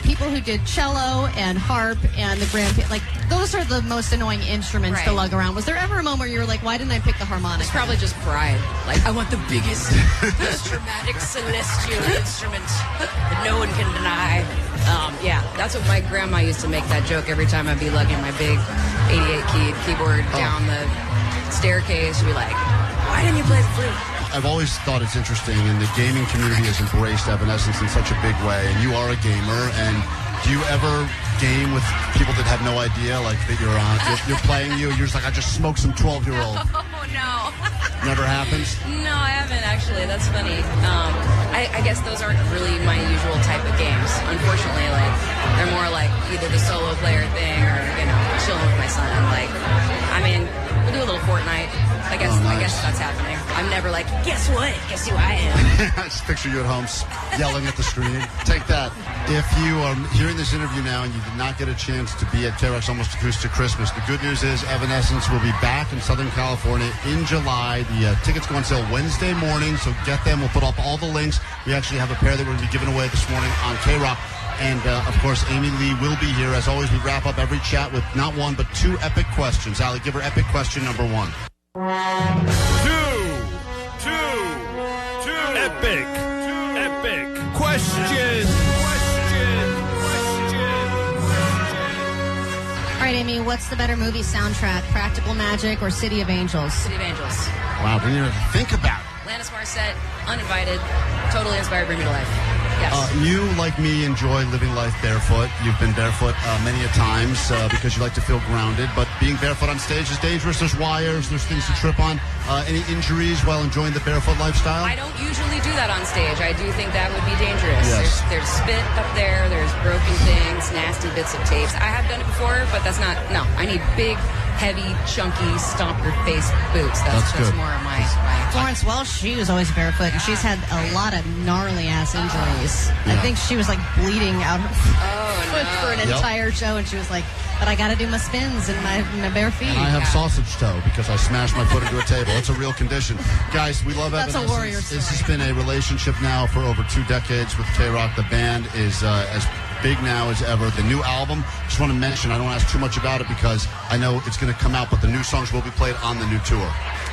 people who did cello and harp and the grand piano, those are the most annoying instruments to Right. lug around. Was there ever a moment where you were like, why didn't I pick the harmonica? It's probably just pride. I want the biggest, most dramatic, celestial instrument that no one can deny. That's what my grandma used to make that joke every time I'd be lugging my big 88-keyed keyboard down the staircase. She'd be like, why didn't you play the flute? I've always thought it's interesting, and the gaming community has embraced Evanescence in such a big way, and you are a gamer, and do you ever game with people that have no idea, that you're playing you're just like, I just smoked some 12-year-old. Oh, no. Never happens? No, I haven't, actually. That's funny. I guess those aren't really my usual type of games. Unfortunately, they're more like either the solo player thing or, chilling with my son. We'll do a little Fortnite. I guess that's happening. I'm never like, guess what? Guess who I am? I just picture you at home yelling at the screen. Take that. If you are hearing this interview now and you did not get a chance to be at KROQ's Almost Acoustic Christmas, the good news is Evanescence will be back in Southern California in July. The tickets go on sale Wednesday morning, so get them. We'll put up all the links. We actually have a pair that we're going to be giving away this morning on KROQ. And, of course, Amy Lee will be here. As always, we wrap up every chat with not one, but two epic questions. Allie, give her epic question number one. Two epic questions. All right, Amy, what's the better movie soundtrack, Practical Magic or City of Angels? City of Angels. Wow, didn't even think about it. Alanis Morissette, Uninvited, totally inspired Bring Me to Life. Yes. You, like me, enjoy living life barefoot. You've been barefoot many a times because you like to feel grounded. But being barefoot on stage is dangerous. There's wires. There's things to trip on. Any injuries while enjoying the barefoot lifestyle? I don't usually do that on stage. I do think that would be dangerous. Yes. There's spit up there. There's broken things, nasty bits of tapes. I have done it before, but that's not. No, I need big, heavy, chunky, stomp your face boots. That's good. more of my Florence Welch, she was always barefoot, and she's had a lot of gnarly ass injuries. I think she was like bleeding out her foot for an entire show, and she was like, but I got to do my spins in my bare feet. And I have sausage toe because I smashed my foot into a table. It's a real condition. Guys, we love That's Evanescence. a warrior story. This has been a relationship now for over 2 decades with KROQ. The band is as big now as ever. The new album, just want to mention, I don't want to ask too much about it because I know it's going to come out, but the new songs will be played on the new tour.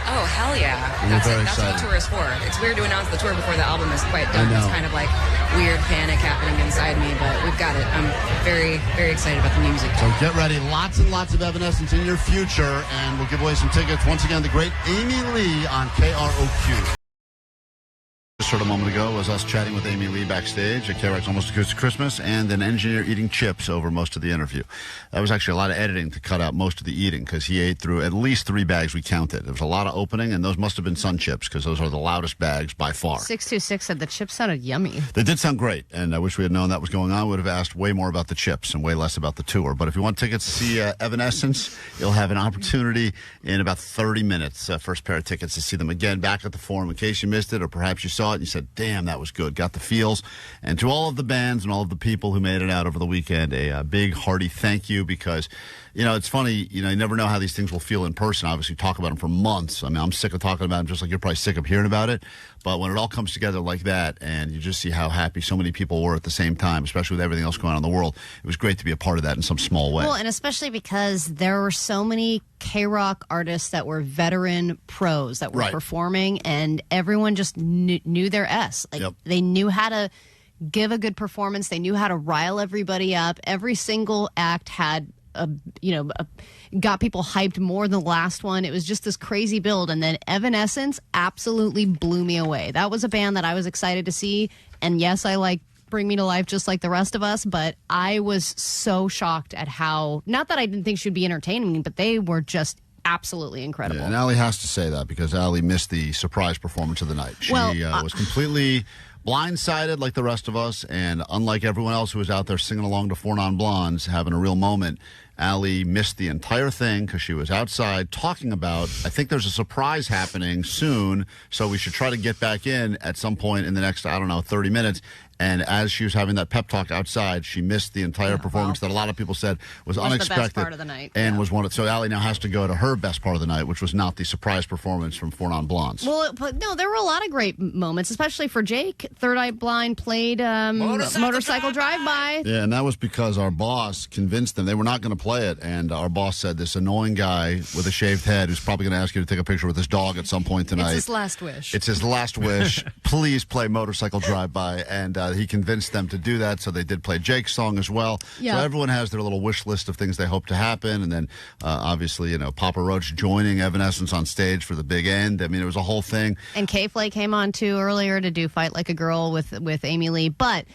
Oh, hell yeah. And That's we're very what the excited. tour is for. It's weird to announce the tour before the album is quite done. I know. It's kind of like weird panic happening inside me, but we've got it. I'm very, very excited about the music. So get ready. Lots and lots of Evanescence in your future, and we'll give away some tickets. Once again, the great Amy Lee on KROQ. Just heard a moment ago was us chatting with Amy Lee backstage at KROQ's Almost Acoustic Christmas, and an engineer eating chips over most of the interview. That was actually a lot of editing to cut out most of the eating because he ate through at least 3 bags we counted. There was a lot of opening, and those must have been Sun Chips because those are the loudest bags by far. 626 said the chips sounded yummy. They did sound great, and I wish we had known that was going on. We would have asked way more about the chips and way less about the tour. But if you want tickets to see Evanescence, you'll have an opportunity in about 30 minutes, first pair of tickets to see them again back at the Forum in case you missed it, or perhaps you saw it and you said, damn, that was good, got the feels. And to all of the bands and all of the people who made it out over the weekend, a big, hearty thank you because, you know, it's funny, you never know how these things will feel in person. Obviously, talk about them for months. I mean, I'm sick of talking about them just like you're probably sick of hearing about it. But when it all comes together like that and you just see how happy so many people were at the same time, especially with everything else going on in the world, it was great to be a part of that in some small way. Well, and especially because there were so many KROQ artists that were veteran pros that were performing, and everyone just knew their S. Like, they knew how to give a good performance. They knew how to rile everybody up. Every single act had got people hyped more than the last one. It was just this crazy build. And then Evanescence absolutely blew me away. That was a band that I was excited to see. And yes, I like Bring Me to Life just like the rest of us, but I was so shocked at how, not that I didn't think she'd be entertaining, but they were just absolutely incredible. Yeah, and Allie has to say that because Allie missed the surprise performance of the night. She was completely blindsided like the rest of us, and unlike everyone else who was out there singing along to Four Non Blondes, having a real moment, Allie missed the entire thing because she was outside talking about, I think there's a surprise happening soon, so we should try to get back in at some point in the next, 30 minutes. And as she was having that pep talk outside, she missed the entire performance that a lot of people said was unexpected. The best part of the night. And was one of, so Allie now has to go to her best part of the night, which was not the surprise performance from Four Non Blondes. Well, but no, there were a lot of great moments, especially for Jake. Third Eye Blind played Motorcycle Drive-By. Yeah, and that was because our boss convinced them they were not going to play it. And our boss said this annoying guy with a shaved head who's probably going to ask you to take a picture with his dog at some point tonight. It's his last wish. It's his last wish. Please play Motorcycle Drive-By. And he convinced them to do that, so they did play Jake's song as well. Yeah. So everyone has their little wish list of things they hope to happen. And then, obviously, Papa Roach joining Evanescence on stage for the big end. I mean, it was a whole thing. And K-Flay came on, too, earlier to do Fight Like a Girl with Amy Lee. But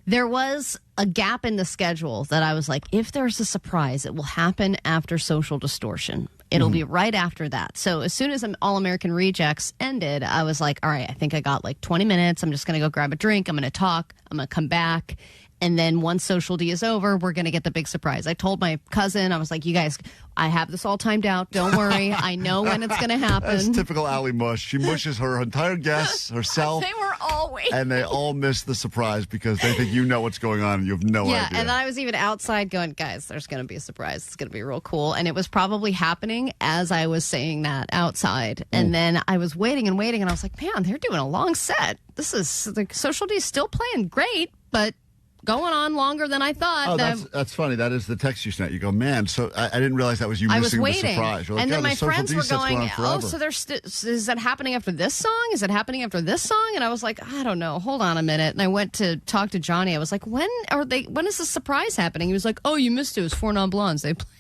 there was a gap in the schedule that I was like, if there's a surprise, it will happen after Social Distortion. It'll be right after that. So as soon as All American Rejects ended, I was like, all right, I think I got like 20 minutes. I'm just going to go grab a drink. I'm going to talk. I'm going to come back. And then once Social D is over, we're going to get the big surprise. I told my cousin, I was like, you guys, I have this all timed out. Don't worry. I know when it's going to happen. That's typical Allie Mush. She mushes her entire guests, herself. They were all waiting. And they all miss the surprise because they think you know what's going on and you have no idea. Yeah, and I was even outside going, guys, there's going to be a surprise. It's going to be real cool. And it was probably happening as I was saying that outside. And then I was waiting, and I was like, man, they're doing a long set. This is, the Social D is still playing great, but going on longer than I thought. Oh, that's funny. That is the text you sent. You go, man, so I didn't realize that was you missing the surprise. You're like, and then my the friends were going, oh, so is that happening after this song? Is it happening after this song? And I was like, I don't know. Hold on a minute. And I went to talk to Johnny. I was like, when is the surprise happening? He was like, oh, you missed it. It was Four Non Blondes. They played.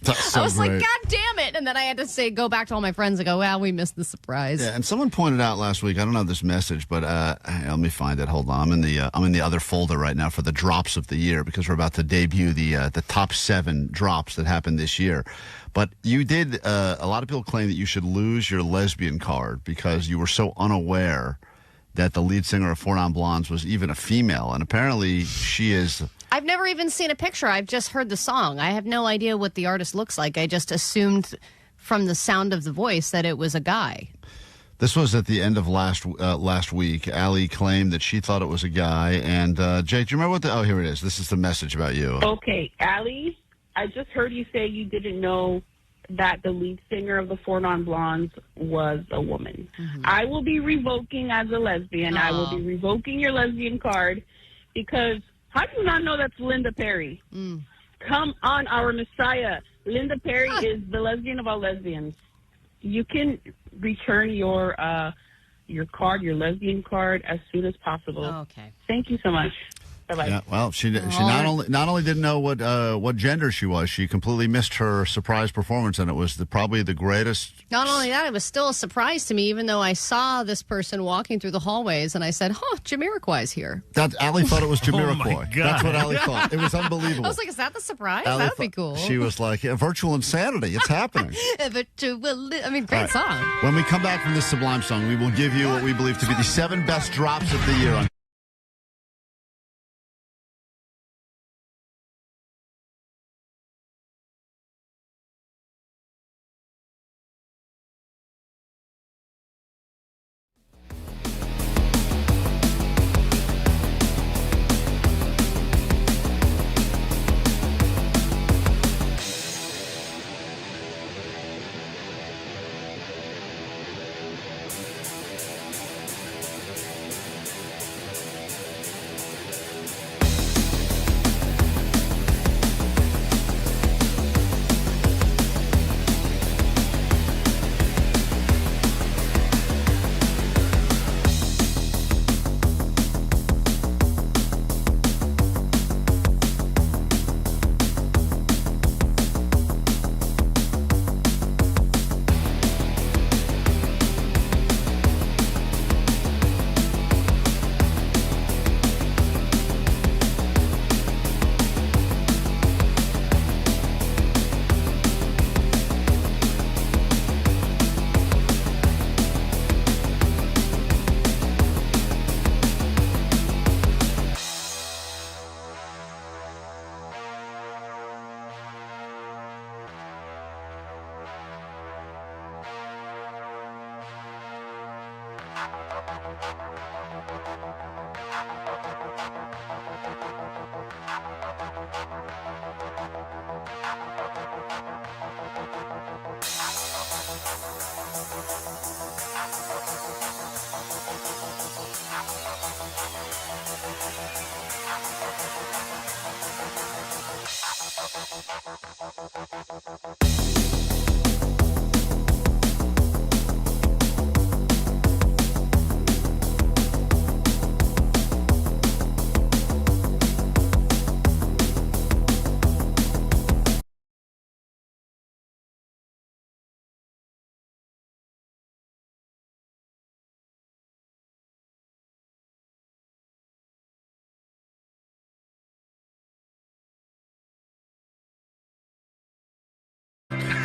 So I was great. like, God damn it. And then I had to go back to all my friends and go, well, we missed the surprise. Yeah, and someone pointed out last week, I don't know this message, but let me find it. Hold on. I'm in the other folder right now for the drops of the year because we're about to debut the top 7 drops that happened this year. But you did, a lot of people claim that you should lose your lesbian card because you were so unaware that the lead singer of Four Non Blondes was even a female. And apparently she is... I've never even seen a picture. I've just heard the song. I have no idea what the artist looks like. I just assumed from the sound of the voice that it was a guy. This was at the end of last week. Allie claimed that she thought it was a guy. And, Jake, do you remember what oh, here it is. This is the message about you. Okay, Allie, I just heard you say you didn't know that the lead singer of the Four Non Blondes was a woman. I will be revoking as a lesbian. I will be revoking your lesbian card because how do you not know that's Linda Perry? Come on, our messiah. Linda Perry is the lesbian of all lesbians. You can return your card, your lesbian card, as soon as possible. Okay. Thank you so much. Bye-bye. Yeah, well, she not only didn't know what gender she was, she completely missed her surprise performance, and it was probably the greatest. Not only that, it was still a surprise to me, even though I saw this person walking through the hallways, and I said, Jamiroquai's here. Allie thought it was Jamiroquai. Oh my God. That's what Allie thought. It was unbelievable. I was like, is that the surprise? Allie That would be cool. She was like, yeah, virtual insanity. It's happening. Great song. When we come back from this sublime song, we will give you what we believe to be the 7 best drops of the year on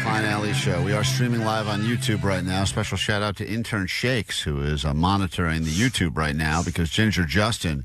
Klein Alley Show. We are streaming live on YouTube right now. Special shout out to intern Shakes, who is monitoring the YouTube right now because Ginger Justin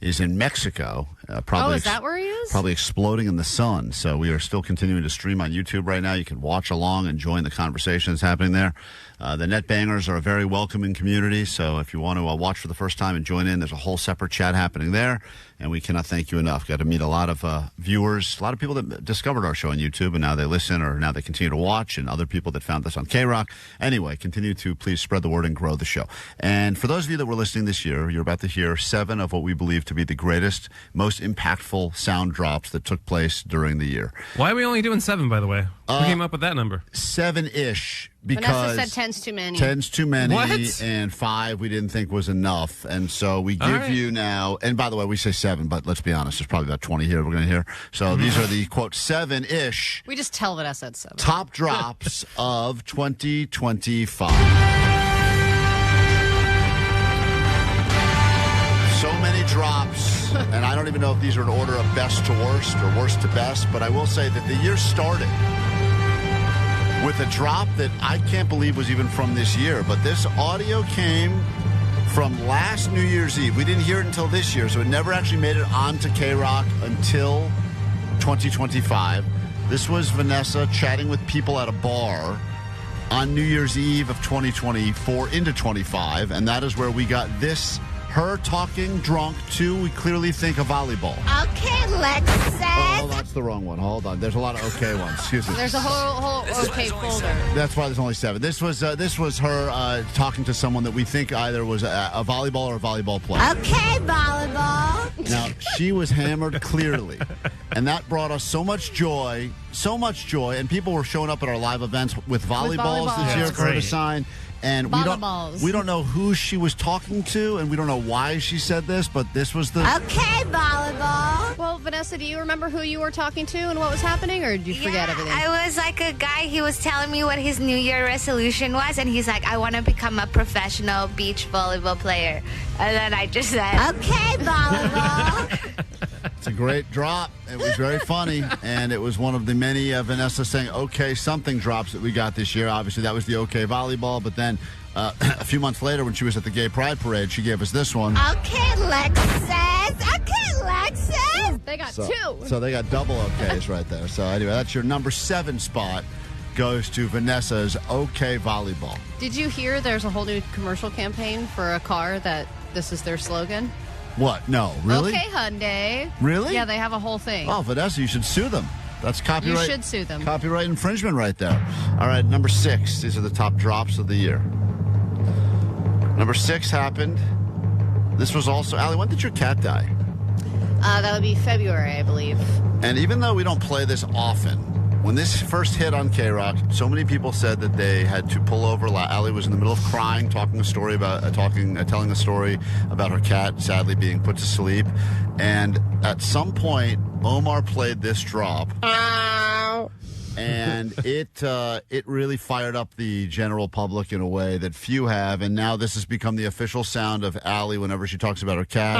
is in Mexico. Probably is that where he is? Probably exploding in the sun. So we are still continuing to stream on YouTube right now. You can watch along and join the conversations happening there. The Net Bangers are a very welcoming community. So if you want to watch for the first time and join in, there's a whole separate chat happening there. And we cannot thank you enough. Got to meet a lot of viewers, a lot of people that discovered our show on YouTube, and now they listen or now they continue to watch, and other people that found us on KROQ. Anyway, continue to please spread the word and grow the show. And for those of you that were listening this year, you're about to hear 7 of what we believe to be the greatest, most impactful sound drops that took place during the year. Why are we only doing 7, by the way? Who came up with that number? 7-ish. Because Vanessa said 10's too many. 10's too many. What? And 5 we didn't think was enough. And so we give you now, and by the way, we say 7, but let's be honest, there's probably about 20 here we're going to hear. So these are the, quote, 7-ish. We just tell Vanessa it's 7. Top drops of 2025. So many drops, and I don't even know if these are in order of best to worst or worst to best, but I will say that the year started with a drop that I can't believe was even from this year, but this audio came from last New Year's Eve. We didn't hear it until this year, so it never actually made it onto KROQ until 2025. This was Vanessa chatting with people at a bar on New Year's Eve of 2024 into 25, and that is where we got this, her talking drunk to, we clearly think, a volleyball. Okay, Lexus. Oh, that's the wrong one. Hold on. There's a lot of okay ones. Excuse me. There's a whole okay folder. That's why there's only 7. This was her talking to someone that we think either was a volleyball or a volleyball player. Okay, volleyball. Now, she was hammered clearly, and that brought us so much joy, and people were showing up at our live events with volleyballs this year for her to sign. And we don't know who she was talking to, and we don't know why she said this, but this was the... Okay, volleyball. Well, Vanessa, do you remember who you were talking to and what was happening, or did you forget everything? I was like a guy, he was telling me what his New Year resolution was, and he's like, I want to become a professional beach volleyball player. And then I just said, okay, volleyball. It's a great drop. It was very funny, and it was one of the many Vanessa saying okay something drops that we got this year. Obviously, that was the okay volleyball, but then a few months later when she was at the Gay Pride Parade, she gave us this one. Okay, Lexus. Okay, Lexus. They got 2. So they got double okays right there. So anyway, that's your number 7 spot. Goes to Vanessa's okay volleyball. Did you hear there's a whole new commercial campaign for a car that this is their slogan? What? No, really? Okay, Hyundai. Really? Yeah, they have a whole thing. Oh, Vanessa, you should sue them. That's copyright. You should sue them. Copyright infringement right there. All right, number 6. These are the top drops of the year. Number 6 happened. This was also... Allie, when did your cat die? That would be February, I believe. And even though we don't play this often, when this first hit on KROQ, so many people said that they had to pull over. Allie was in the middle of crying, telling a story about her cat sadly being put to sleep. And at some point, Omar played this drop. And it really fired up the general public in a way that few have. And now this has become the official sound of Allie whenever she talks about her cat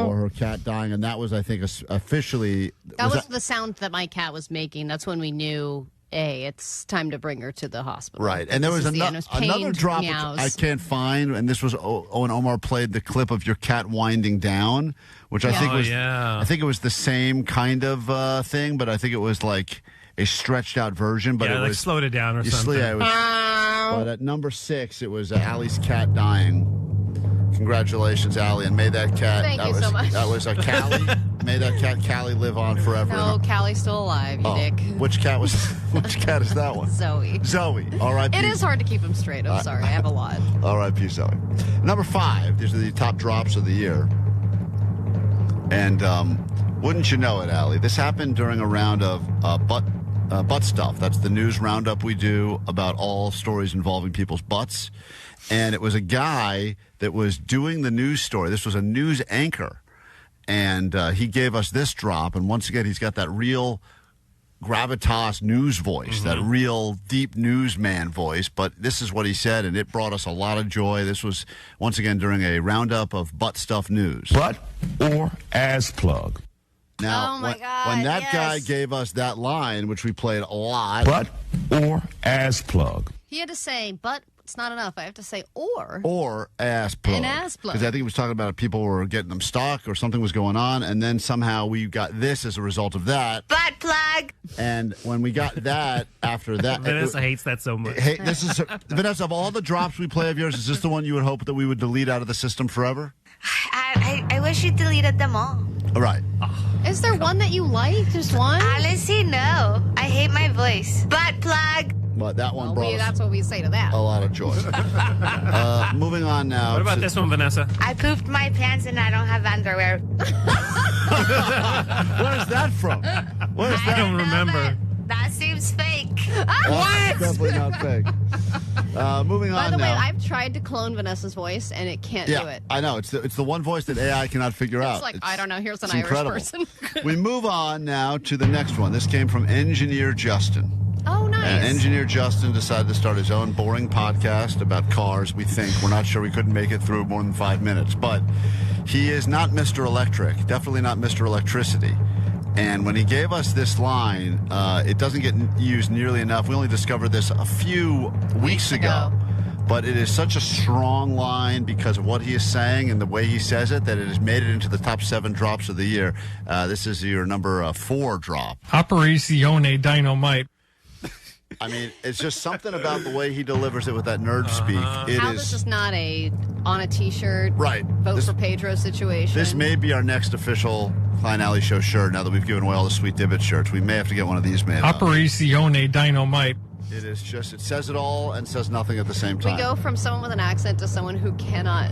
or her cat dying. And that was, I think, officially... That was the sound that my cat was making. That's when we knew, hey, it's time to bring her to the hospital. Right. And there was another drop which I can't find. And this was when Omar played the clip of your cat winding down, which I think was... I think it was the same kind of thing, but I think it was like... a stretched out version, but it was slowed it down or something. But at number 6, it was Allie's cat dying. Congratulations, Allie, and may that cat. Thank you so much. That was a Callie. May that cat Callie live on forever. No, Callie's still alive, you dick. Which cat was? Which cat is that one? Zoe. All right. It is hard to keep him straight. I'm sorry, I have a lot. All right, peace, Zoe. Number 5. These are the top drops of the year, and wouldn't you know it, Allie? This happened during a round of butt stuff. That's the news roundup we do about all stories involving people's butts. And it was a guy that was doing the news story. This was a news anchor. And he gave us this drop. And once again, he's got that real gravitas news voice, that real deep newsman voice. But this is what he said, and it brought us a lot of joy. This was, once again, during a roundup of butt stuff news. Butt or ass plug. Now, when that guy gave us that line, which we played a lot. Butt or ass plug. He had to say, but it's not enough. I have to say, or. Or ass plug. An ass plug. Because I think he was talking about if people were getting them stuck or something was going on, and then somehow we got this as a result of that. Butt plug. And when we got that, after that. Vanessa hates that so much. Hey, this is Vanessa, of all the drops we play of yours, is this the one you would hope that we would delete out of the system forever? I wish you deleted them all. All right. Is there one that you like? Just one? Honestly, no. I hate my voice. Butt plug. But that one brought us that's what we say to that. a lot of joy. Moving on now. What about this one, Vanessa? I pooped my pants and I don't have underwear. Where's that from? I don't remember. That seems fake. What? Definitely not fake. Moving on now. By the way, I've tried to clone Vanessa's voice, and it can't do it. I know. It's the one voice that AI cannot figure out. It's like, I don't know. Here's an it's Irish incredible. person. We move on now to the next one. This came from Engineer Justin. Oh, nice. And Engineer Justin decided to start his own boring podcast about cars, we think. We're not sure we couldn't make it through more than 5 minutes. But he is not Mr. Electric. Definitely not Mr. Electricity. And when he gave us this line, it doesn't get used nearly enough. We only discovered this a few weeks ago. but it is such a strong line because of what he is saying and the way he says it that it has made it into the top 7 drops of the year. This is your number 4 drop. Operazione Dynamite. I mean, it's just something about the way he delivers it with that nerd speak. How this is not on a T-shirt, right? Vote for Pedro situation. This may be our next official Klein Alley Show shirt. Now that we've given away all the Sweet Dibbit shirts, we may have to get one of these made. Operazione Dynamite. It is just, it says it all and says nothing at the same time. We go from someone with an accent to someone who cannot,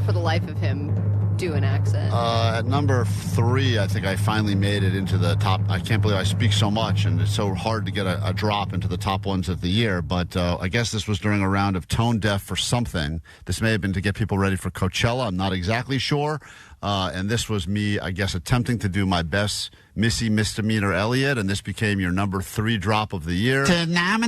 for the life of him, do an accent. At number 3, I think I finally made it into the top. I can't believe I speak so much, and it's so hard to get a drop into the top ones of the year. But I guess this was during a round of Tone Deaf for something. This may have been to get people ready for Coachella. I'm not exactly sure. And this was me, I guess, attempting to do my best Missy Misdemeanor Elliott, and this became your number 3 drop of the year. Come on.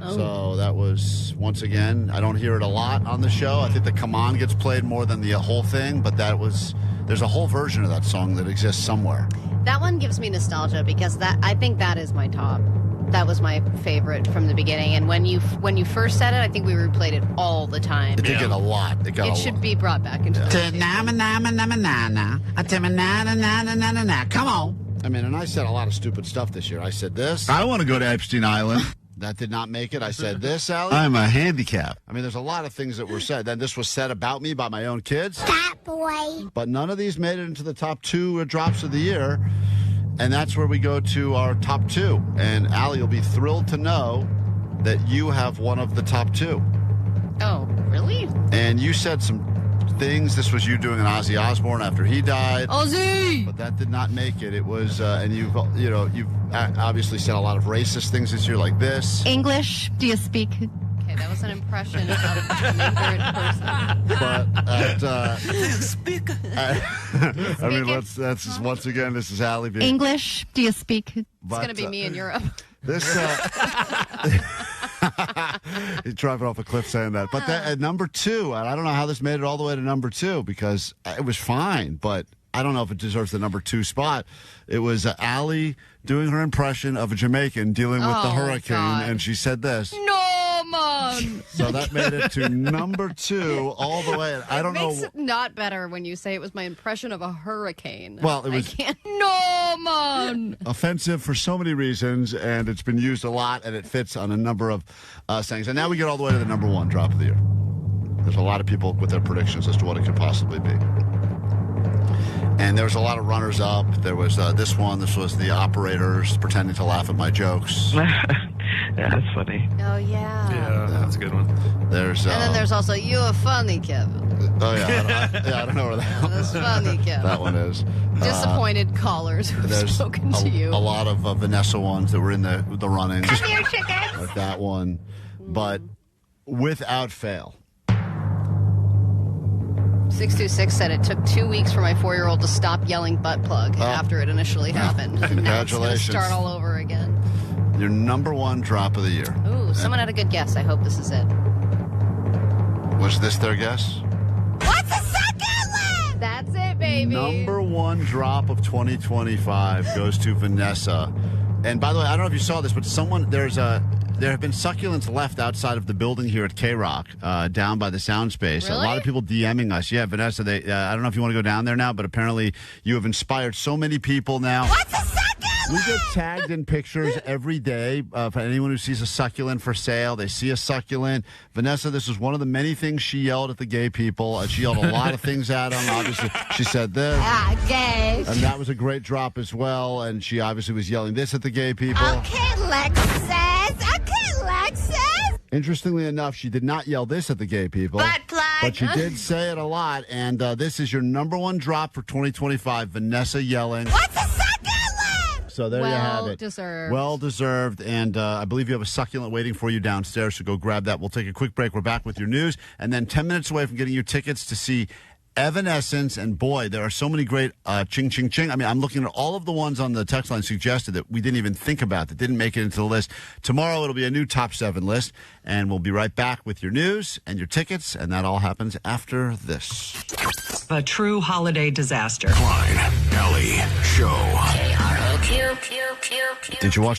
So that was, once again, I don't hear it a lot on the show. I think the Come On gets played more than the whole thing, but there's a whole version of that song that exists somewhere. That one gives me nostalgia because I think that is my top. That was my favorite from the beginning. And when you first said it, I think we replayed it all the time. It did get a lot. It should be brought back into Come on. I mean, and I said a lot of stupid stuff this year. I said this. I want to go to Epstein Island. That did not make it. I said this, Allie. I'm a handicap. I mean, there's a lot of things that were said. Then this was said about me by my own kids. That boy. But none of these made it into the top 2 drops of the year. And that's where we go to our top 2. And Allie, you'll be thrilled to know that you have one of the top 2. Oh, really? And you said some things. This was you doing an Ozzy Osbourne after he died. Ozzy! But that did not make it. It was, and you've obviously said a lot of racist things this year, like this. English, do you speak? Okay, that was an impression of an ignorant person. But I mean, that's once again, this is Allie being English, do you speak? It's But, going to be me in Europe. This he's driving off a cliff saying that. But at number 2, and I don't know how this made it all the way to number 2 because it was fine, but I don't know if it deserves the number 2 spot. It was Allie doing her impression of a Jamaican dealing with the hurricane, and she said this. No, man. So that made it to number 2 all the way. I don't know. It makes it not better when you say it was my impression of a hurricane. Well, it was. I can't. No, man. Offensive for so many reasons, and it's been used a lot, and it fits on a number of things. And now we get all the way to the number 1 drop of the year. There's a lot of people with their predictions as to what it could possibly be. And there was a lot of runners-up. There was this one. This was the operators pretending to laugh at my jokes. Yeah, that's funny. Oh, yeah. Yeah, that's a good one. There's and then there's also, you're funny, Kevin. Oh, yeah. I don't know where that one is. That's funny, Kevin. That one is. Disappointed callers who've spoken to you. A lot of Vanessa ones that were in the running. Come here, chickens. Like that one. But without fail. 626 said it took 2 weeks for my 4-year-old to stop yelling butt plug after it initially happened. Congratulations. Now it's gonna start all over again. Your number 1 drop of the year. Ooh, someone had a good guess. I hope this is it. Was this their guess? What's the second one? That's it, baby. Number 1 drop of 2025 goes to Vanessa. And by the way, I don't know if you saw this, but there have been succulents left outside of the building here at KROQ, down by the sound space. Really? A lot of people DMing us. Yeah, Vanessa, I don't know if you want to go down there now, but apparently you have inspired so many people now. What's the second We get tagged in pictures every day for anyone who sees a succulent for sale. They see a succulent. Vanessa, this is one of the many things she yelled at the gay people. She yelled a lot of things at them. Obviously, she said this. gay. And that was a great drop as well. And she obviously was yelling this at the gay people. Okay, Lexus. Interestingly enough, she did not yell this at the gay people. Butt plug. But she did say it a lot. And this is your number 1 drop for 2025. Vanessa yelling. What's the second one? So there you have it. Well deserved. Well deserved. And I believe you have a succulent waiting for you downstairs, so go grab that. We'll take a quick break. We're back with your news. And then 10 minutes away from getting your tickets to see Evanescence. And boy, there are so many great ching, ching, ching. I mean, I'm looking at all of the ones on the text line suggested that we didn't even think about, that didn't make it into the list. Tomorrow it'll be a new top 7 list. And we'll be right back with your news and your tickets. And that all happens after this. A true holiday disaster. Klein Alley Show. KROQ. Did you watch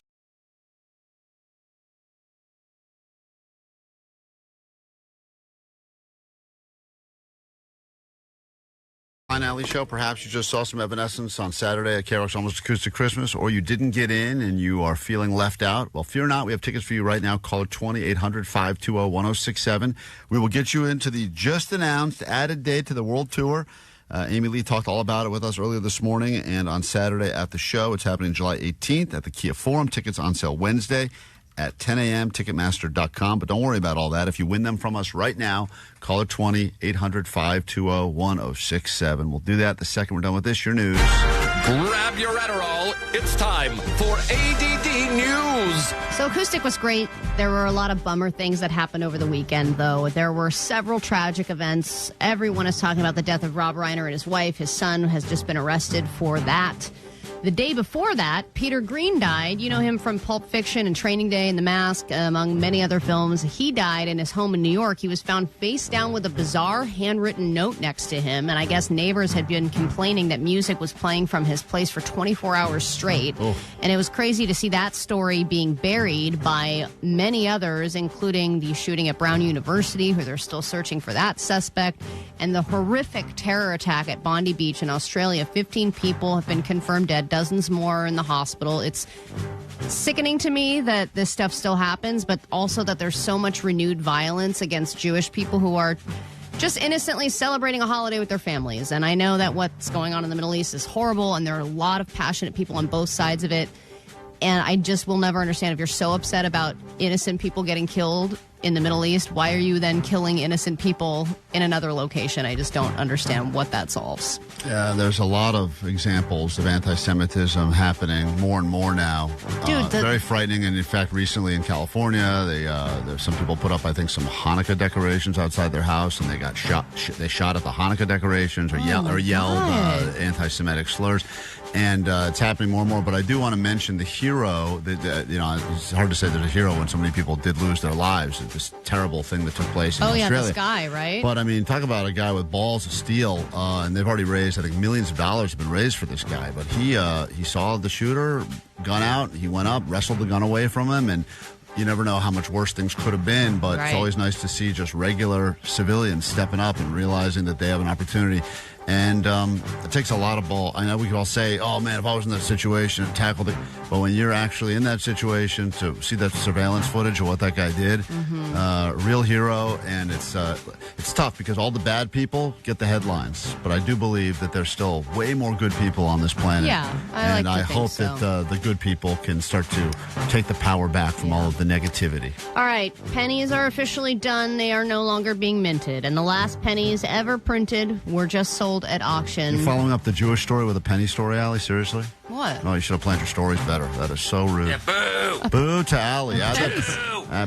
Klein Alley Show. Perhaps you just saw some Evanescence on Saturday at KROQ's Almost Acoustic Christmas, or you didn't get in and you are feeling left out. Well, fear not. We have tickets for you right now. Call 1-800-520-1067. We will get you into the just announced added date to the World Tour. Amy Lee talked all about it with us earlier this morning, and on Saturday at the show. It's happening July 18th at the Kia Forum. Tickets on sale Wednesday at 10 a.m., Ticketmaster.com. But don't worry about all that. If you win them from us right now, call it 1-800-520-1067. We'll do that the second we're done with this. Your news. Grab your Adderall. It's time for ADD News. So Acoustic was great. There were a lot of bummer things that happened over the weekend, though. There were several tragic events. Everyone is talking about the death of Rob Reiner and his wife. His son has just been arrested for that. The day before that, Peter Green died. You know him from Pulp Fiction and Training Day and The Mask, among many other films. He died in his home in New York. He was found face down with a bizarre handwritten note next to him. And I guess neighbors had been complaining that music was playing from his place for 24 hours straight. Oh. And it was crazy to see that story being buried by many others, including the shooting at Brown University, who they're still searching for that suspect, and the horrific terror attack at Bondi Beach in Australia. 15 people have been confirmed dead. Dozens more in the hospital. It's sickening to me that this stuff still happens, but also that there's so much renewed violence against Jewish people who are just innocently celebrating a holiday with their families. And I know that what's going on in the Middle East is horrible, and there are a lot of passionate people on both sides of it. And I just will never understand, if you're so upset about innocent people getting killed in the Middle East, why are you then killing innocent people in another location? I just don't understand what that solves. Yeah, there's a lot of examples of anti-Semitism happening more and more now. Dude, very frightening. And in fact, recently in California, there's some people put up, I think, some Hanukkah decorations outside their house, and they got shot. They shot at the Hanukkah decorations or yelled anti-Semitic slurs. And it's happening more and more. But I do want to mention the hero. It's hard to say there's a hero when so many people did lose their lives. This terrible thing that took place in Australia. Oh, yeah, this guy, right? But, I mean, talk about a guy with balls of steel. And they've already raised, I think, millions of dollars have been raised for this guy. But he saw the shooter, gun out. He went up, wrestled the gun away from him, and you never know how much worse things could have been, but It's always nice to see just regular civilians stepping up and realizing that they have an opportunity. And it takes a lot of ball. I know we could all say, oh, man, if I was in that situation and tackled it. But when you're actually in that situation, to see that surveillance footage of what that guy did, real hero. And it's tough because all the bad people get the headlines. But I do believe that there's still way more good people on this planet. Yeah, I hope that the good people can start to take the power back from all of the negativity. All right, pennies are officially done. They are no longer being minted. And the last pennies ever printed were just sold at auction. You following up the Jewish story with a penny story, Allie? Seriously? What? No, you should have planned your stories better. That is so rude. Yeah, boo! Boo to Allie.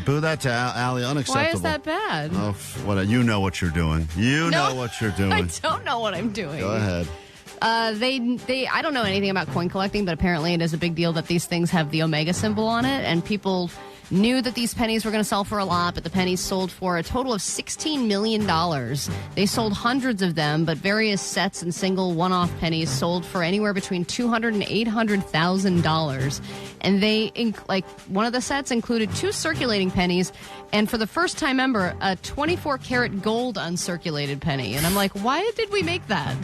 Boo that to Allie. Unacceptable. Why is that bad? Oh, you know what you're doing. You know what you're doing. I don't know what I'm doing. Go ahead. I don't know anything about coin collecting, but apparently it is a big deal that these things have the Omega symbol on it, and people knew that these pennies were going to sell for a lot, but the pennies sold for a total of $16 million. They sold hundreds of them, but various sets and single one-off pennies sold for anywhere between $200,000 and $800,000. And one of the sets included 2 circulating pennies, and for the first time ever, a 24-karat gold uncirculated penny. And I'm like, why did we make that?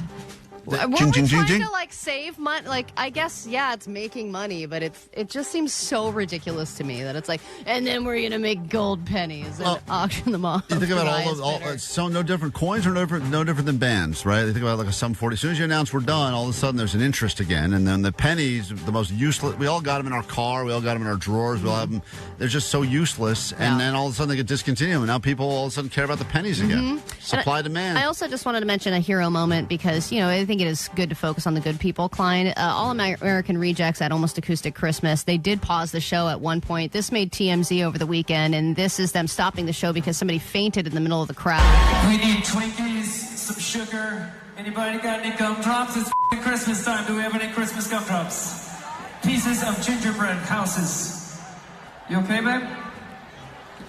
Weren't we trying to save money? I guess, it's making money, but it just seems so ridiculous to me that it's and then we're gonna make gold pennies and auction them off. You think about it's so no different. Coins are no different than bands, right? You think about a sum 40. As soon as you announce we're done, all of a sudden there's an interest again, and then the pennies, the most useless. We all got them in our car, we all got them in our drawers, we all have them. They're just so useless, and then all of a sudden they get discontinued, and now people all of a sudden care about the pennies again. Supply demand. I also just wanted to mention a hero moment because I think it is good to focus on the good people, Klein. All American Rejects at Almost Acoustic Christmas, they did pause the show at one point. This made TMZ over the weekend, and this is them stopping the show because somebody fainted in the middle of the crowd. We need Twinkies, some sugar. Anybody got any gumdrops? It's Christmas time. Do we have any Christmas gumdrops? Pieces of gingerbread houses. You okay, babe?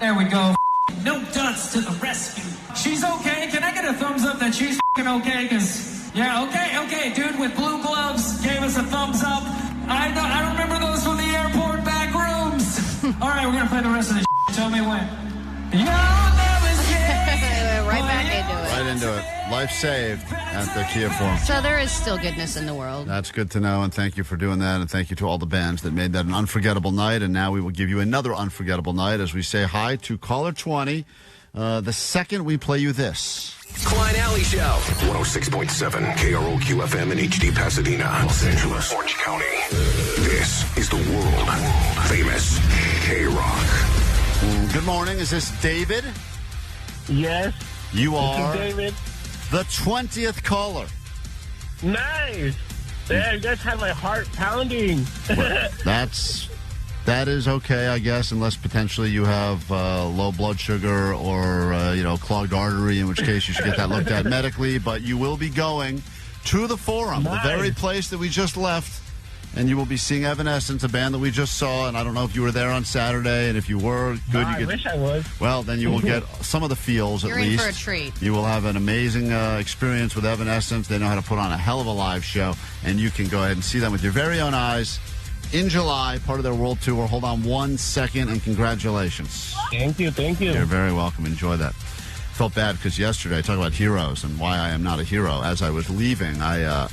There we go. No dunce to the rescue. She's okay. Can I get a thumbs up that she's okay? Because okay, dude with blue gloves gave us a thumbs up. I remember those from the airport back rooms. All right, we're gonna play the rest of the Tell me when. Right back into it. Right into it. Life saved at the Kia Forum. So there is still goodness in the world. That's good to know, and thank you for doing that, and thank you to all the bands that made that an unforgettable night, and now we will give you another unforgettable night as we say hi to caller 20. The second we play you this. Klein Alley Show. 106.7 KROQ FM in HD Pasadena, Los Angeles, Orange County. This is the world famous KROQ. Good morning. Is this David? Yes. You are David. The 20th caller. Nice. Yeah, you guys have my heart pounding. That is okay, I guess, unless potentially you have low blood sugar or, clogged artery, in which case you should get that looked at medically. But you will be going to the Forum, the very place that we just left, and you will be seeing Evanescence, a band that we just saw. And I don't know if you were there on Saturday, and if you were, good. I wish I was. Well, then you will get some of the feels, You're at least. in for a treat. You will have an amazing experience with Evanescence. They know how to put on a hell of a live show, and you can go ahead and see them with your very own eyes. In July, part of their world tour. Hold on 1 second, and congratulations. Thank you. You're very welcome. Enjoy that. Felt bad because yesterday I talked about heroes and why I am not a hero. As I was leaving, I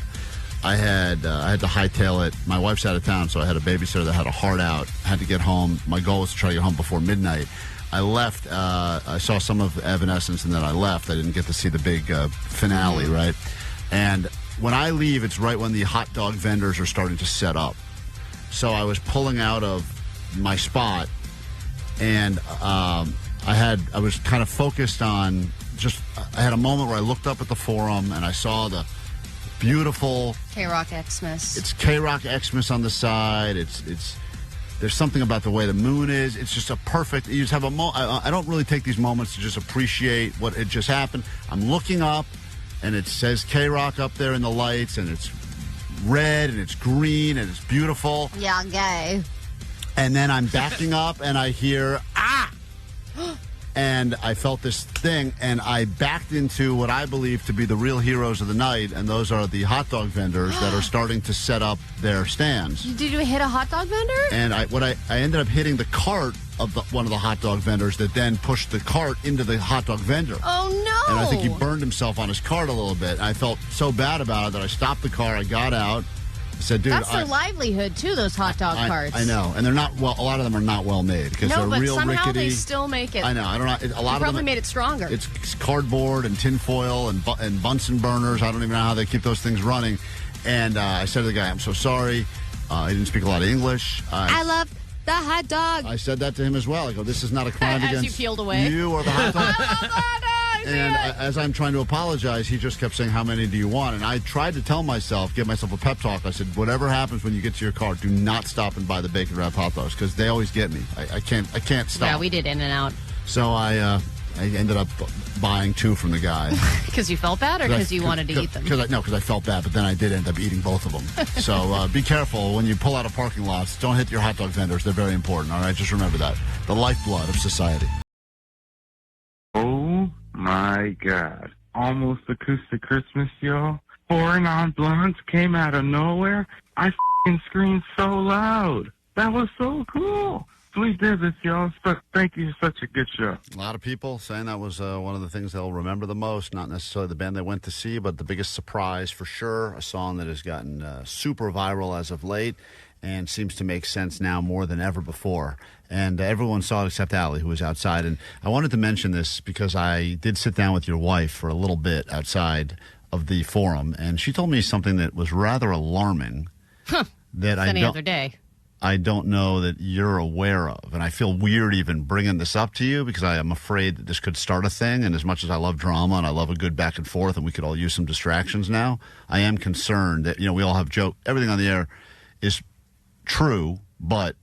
had to hightail it. My wife's out of town, so I had a babysitter that had a heart out. Had to get home. My goal was to try to get home before midnight. I left. I saw some of Evanescence, and then I left. I didn't get to see the big finale, right? And when I leave, it's right when the hot dog vendors are starting to set up. So I was pulling out of my spot, and I was kind of focused on I had a moment where I looked up at the Forum, and I saw the beautiful KROQ Xmas. It's KROQ Xmas on the side. There's something about the way the moon is. It's just a perfect. You just have I don't really take these moments to just appreciate what had just happened. I'm looking up, and it says KROQ up there in the lights, and it's red and it's green and it's beautiful. Yeah, gay. And then I'm backing up and I hear and I felt this thing, and I backed into what I believe to be the real heroes of the night, and those are the hot dog vendors that are starting to set up their stands. Did you hit a hot dog vendor? And I ended up hitting the cart of one of the hot dog vendors that then pushed the cart into the hot dog vendor. Oh, no. And I think he burned himself on his cart a little bit. And I felt so bad about it that I stopped the car. I got out. I said, dude, that's their livelihood, too, those hot dog carts. I know. And they're not, well, a lot of them are not well made because they're real somehow rickety. They still make it. I know. I don't know. A lot of them probably made it stronger. It's cardboard and tinfoil and Bunsen burners. I don't even know how they keep those things running. And I said to the guy, I'm so sorry. He didn't speak a lot of English. I love the hot dog. I said that to him as well. I go, this is not a crime As against you peeled away. you or the hot dog. I love hot dogs. And as I'm trying to apologize, he just kept saying, how many do you want? And I tried to tell myself, give myself a pep talk. I said, whatever happens when you get to your car, do not stop and buy the bacon wrapped hot dogs because they always get me. I can't stop. Yeah, we did In-N-Out. So I ended up buying 2 from the guy. Because you felt bad or because you wanted to eat them? Because I felt bad, but then I did end up eating both of them. So be careful when you pull out of parking lots. Don't hit your hot dog vendors. They're very important, all right? Just remember that. The lifeblood of society. Oh, my God. Almost Acoustic Christmas, y'all. 4 non-blondes came out of nowhere. I f***ing screamed so loud. That was so cool. Sweet divots, y'all. Thank you for such a good show. A lot of people saying that was one of the things they'll remember the most. Not necessarily the band they went to see, but the biggest surprise for sure. A song that has gotten super viral as of late and seems to make sense now more than ever before. And everyone saw it except Allie, who was outside. And I wanted to mention this because I did sit down with your wife for a little bit outside of the Forum, and she told me something that was rather alarming. That any other day. I don't know that you're aware of. And I feel weird even bringing this up to you because I am afraid that this could start a thing. And as much as I love drama and I love a good back and forth and we could all use some distractions now, I am concerned that, we all have joke. Everything on the air is true, but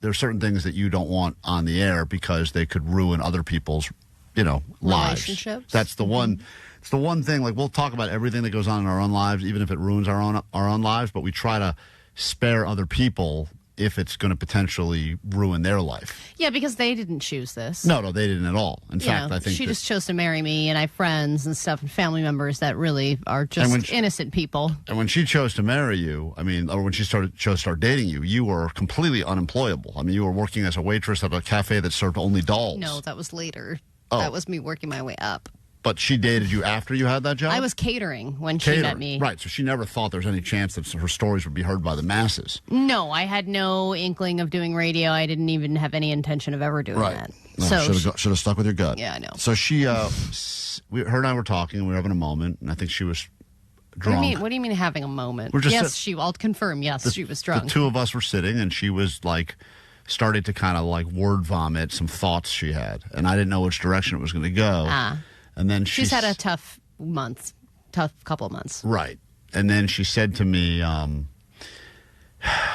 there are certain things that you don't want on the air because they could ruin other people's, lives. Relationships. That's the one. It's the one thing. Like, we'll talk about everything that goes on in our own lives, even if it ruins our own lives. But we try to spare other people if it's going to potentially ruin their life. Yeah, because they didn't choose this. No, they didn't at all. In fact, I think she just chose to marry me, and I have friends and stuff and family members that really are just innocent people. And when she chose to marry you, or when she chose to start dating you, you were completely unemployable. You were working as a waitress at a cafe that served only dolls. No, that was later. Oh. That was me working my way up. But she dated you after you had that job? I was catering when she met me. Right, so she never thought there was any chance that her stories would be heard by the masses. No, I had no inkling of doing radio. I didn't even have any intention of ever doing that. No, So should have stuck with your gut. Yeah, I know. So she, her and I were talking, and we were having a moment, and I think she was drunk. What do you mean having a moment? We're just I'll confirm. Yes, she was drunk. The two of us were sitting, and she was started to kind of word vomit some thoughts she had, and I didn't know which direction it was going to go. And then she's had a tough couple months. Right. And then she said to me,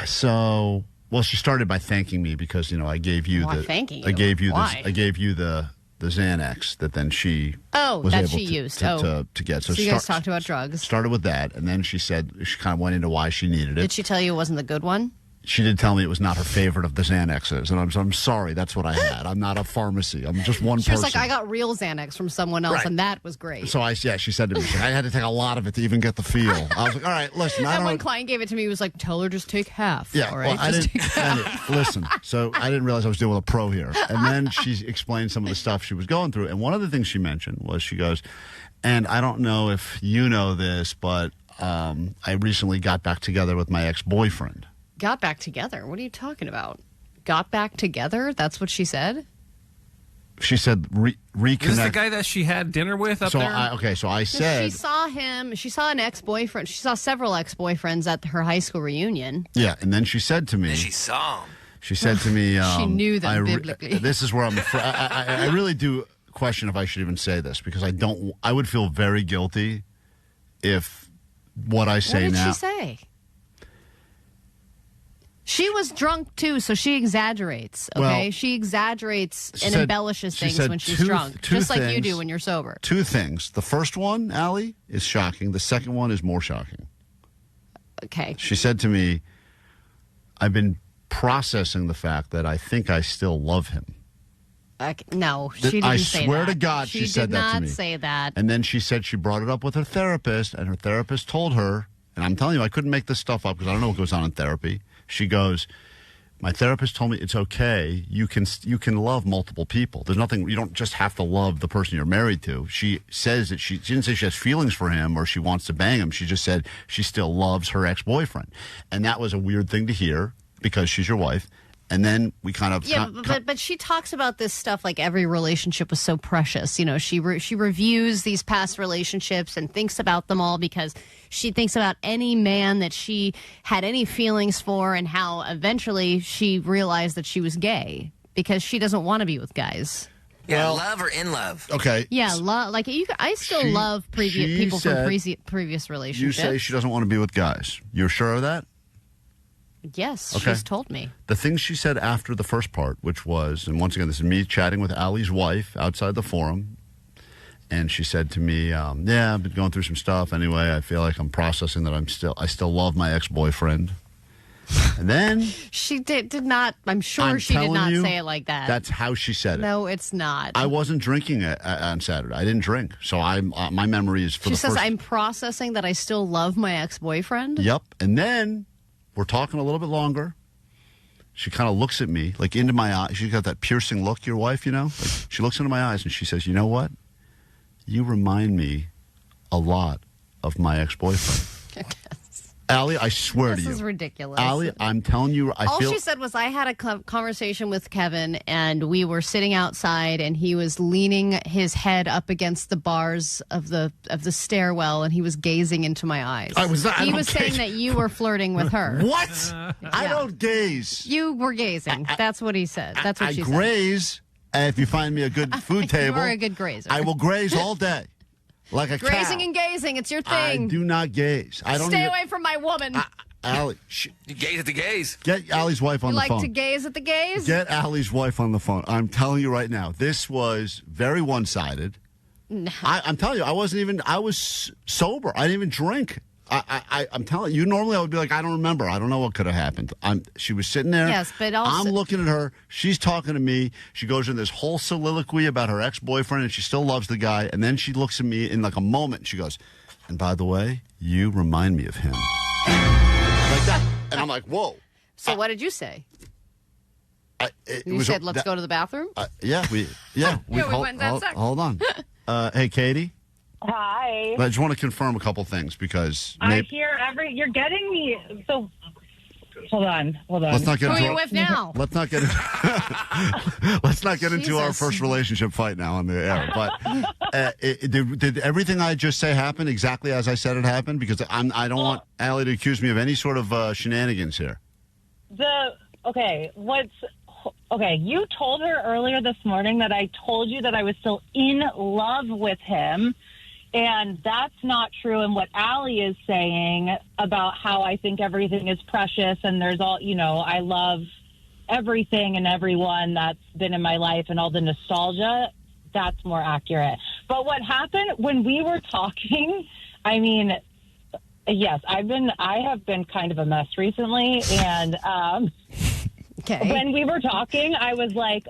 she started by thanking me because, I gave you thanking you? I gave you Why? I gave you the Xanax that then she was that able she to, used to get. So you guys talked about drugs. Started with that, and then she said she kind of went into why she needed it. Did she tell you it wasn't the good one? She did tell me it was not her favorite of the Xanaxes, and I'm sorry, that's what I had. I'm not a pharmacy. I'm just one person. She was like, I got real Xanax from someone else, and that was great. So she said to me, I had to take a lot of it to even get the feel. I was like, all right, listen. And when Klein gave it to me, he was like, tell her just take half. Yeah, all right? I didn't listen. So I didn't realize I was dealing with a pro here. And then she explained some of the stuff she was going through. And one of the things she mentioned was she goes, and I don't know if you know this, but I recently got back together with my ex-boyfriend. Got back together? What are you talking about? Got back together? That's what she said? She said reconnect. Is this the guy that she had dinner with up there? So I said... She saw him. She saw an ex-boyfriend. She saw several ex-boyfriends at her high school reunion. Yeah, and then she said to me... And she saw him. She said to me... she knew them biblically. This is where I really do question if I should even say this, because I would feel very guilty if what I say now... What did she say? She was drunk, too, so she exaggerates, okay? Well, she exaggerates and embellishes things when she's drunk, just like you do when you're sober. Two things. The first one, Allie, is shocking. The second one is more shocking. Okay. She said to me, I've been processing the fact that I think I still love him. No, she didn't say that. I swear to God she said that to me. She did not say that. And then she said she brought it up with her therapist, and her therapist told her, and I'm telling you, I couldn't make this stuff up because I don't know what goes on in therapy. She goes, my therapist told me it's okay. You can love multiple people. There's nothing, you don't just have to love the person you're married to. She says that she didn't say she has feelings for him or she wants to bang him. She just said she still loves her ex-boyfriend. And that was a weird thing to hear because she's your wife. And then we kind of... Yeah, but she talks about this stuff like every relationship was so precious. She reviews these past relationships and thinks about them all because she thinks about any man that she had any feelings for and how eventually she realized that she was gay because she doesn't want to be with guys. Yeah, love or in love? Okay. Yeah, I still love people from previous relationships. You say she doesn't want to be with guys. You're sure of that? Yes, okay. She's told me. The thing she said after the first part, which was, and once again, this is me chatting with Allie's wife outside the forum, and she said to me, I've been going through some stuff anyway. I feel like I'm processing that I still love my ex-boyfriend. And then... she did not, I'm sure she did not say it like that. That's how she said it. No, it's not. I wasn't drinking on Saturday. I didn't drink. So my memory is for She says, I'm processing that I still love my ex-boyfriend? Yep. And then... we're talking a little bit longer. She kind of looks at me, like into my eyes. She's got that piercing look, your wife, Like, she looks into my eyes and she says, you know what? You remind me a lot of my ex-boyfriend. Allie, I swear to you. This is ridiculous. Allie, I'm telling you, All she said was I had a conversation with Kevin, and we were sitting outside, and he was leaning his head up against the bars of the stairwell, and he was gazing into my eyes. He was saying that you were flirting with her. What? I don't gaze. You were gazing. That's what he said. That's what she said. I graze, and if you find me a good food table. You are a good grazer. I will graze all day. Like a grazing cow. and gazing, it's your thing. I do not gaze. I don't Stay away from my woman. Allie, you gaze at the gaze. Get Allie's wife on the phone. You like to gaze at the gaze? Get Allie's wife on the phone. I'm telling you right now, this was very one-sided. No. I'm telling you, I was sober. I didn't even drink. I'm telling you, normally I would be like, I don't remember. I don't know what could have happened. She was sitting there. Yes, but also... I'm looking at her. She's talking to me. She goes in this whole soliloquy about her ex-boyfriend, and she still loves the guy. And then she looks at me in like a moment. She goes, and by the way, you remind me of him. Like that. And I'm like, whoa. So what did you say? You said, let's go to the bathroom? We went that second. Hold on. Hey, Katie. Hi. I just want to confirm a couple things because I hear you're getting me. So, hold on. Let's not get Who are into you with now? Let's not get into our first relationship fight now on the air. But did everything I just say happen exactly as I said it happened? Because I don't want Allie to accuse me of any sort of shenanigans here. You told her earlier this morning that I told you that I was still in love with him. And that's not true. And what Allie is saying about how I think everything is precious and there's all, I love everything and everyone that's been in my life and all the nostalgia, that's more accurate. But what happened when we were talking, I mean, yes, I have been kind of a mess recently. And when we were talking, I was like,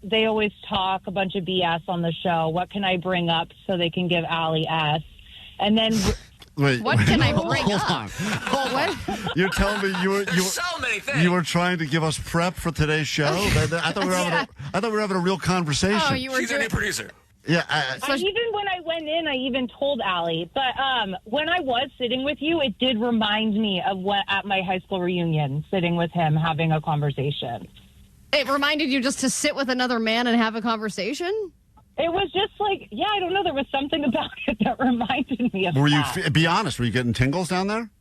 they always talk a bunch of BS on the show. What can I bring up so they can give Allie S? And then... What can I bring hold up? On. Hold on. You're telling me you were trying to give us prep for today's show? I thought we were having a real conversation. Oh, you were She's a new producer. Yeah. Even when I went in, I even told Allie. But when I was sitting with you, it did remind me of what at my high school reunion, sitting with him, having a conversation. It reminded you just to sit with another man and have a conversation? It was just like, I don't know. There was something about it that reminded me of that. Be honest, were you getting tingles down there?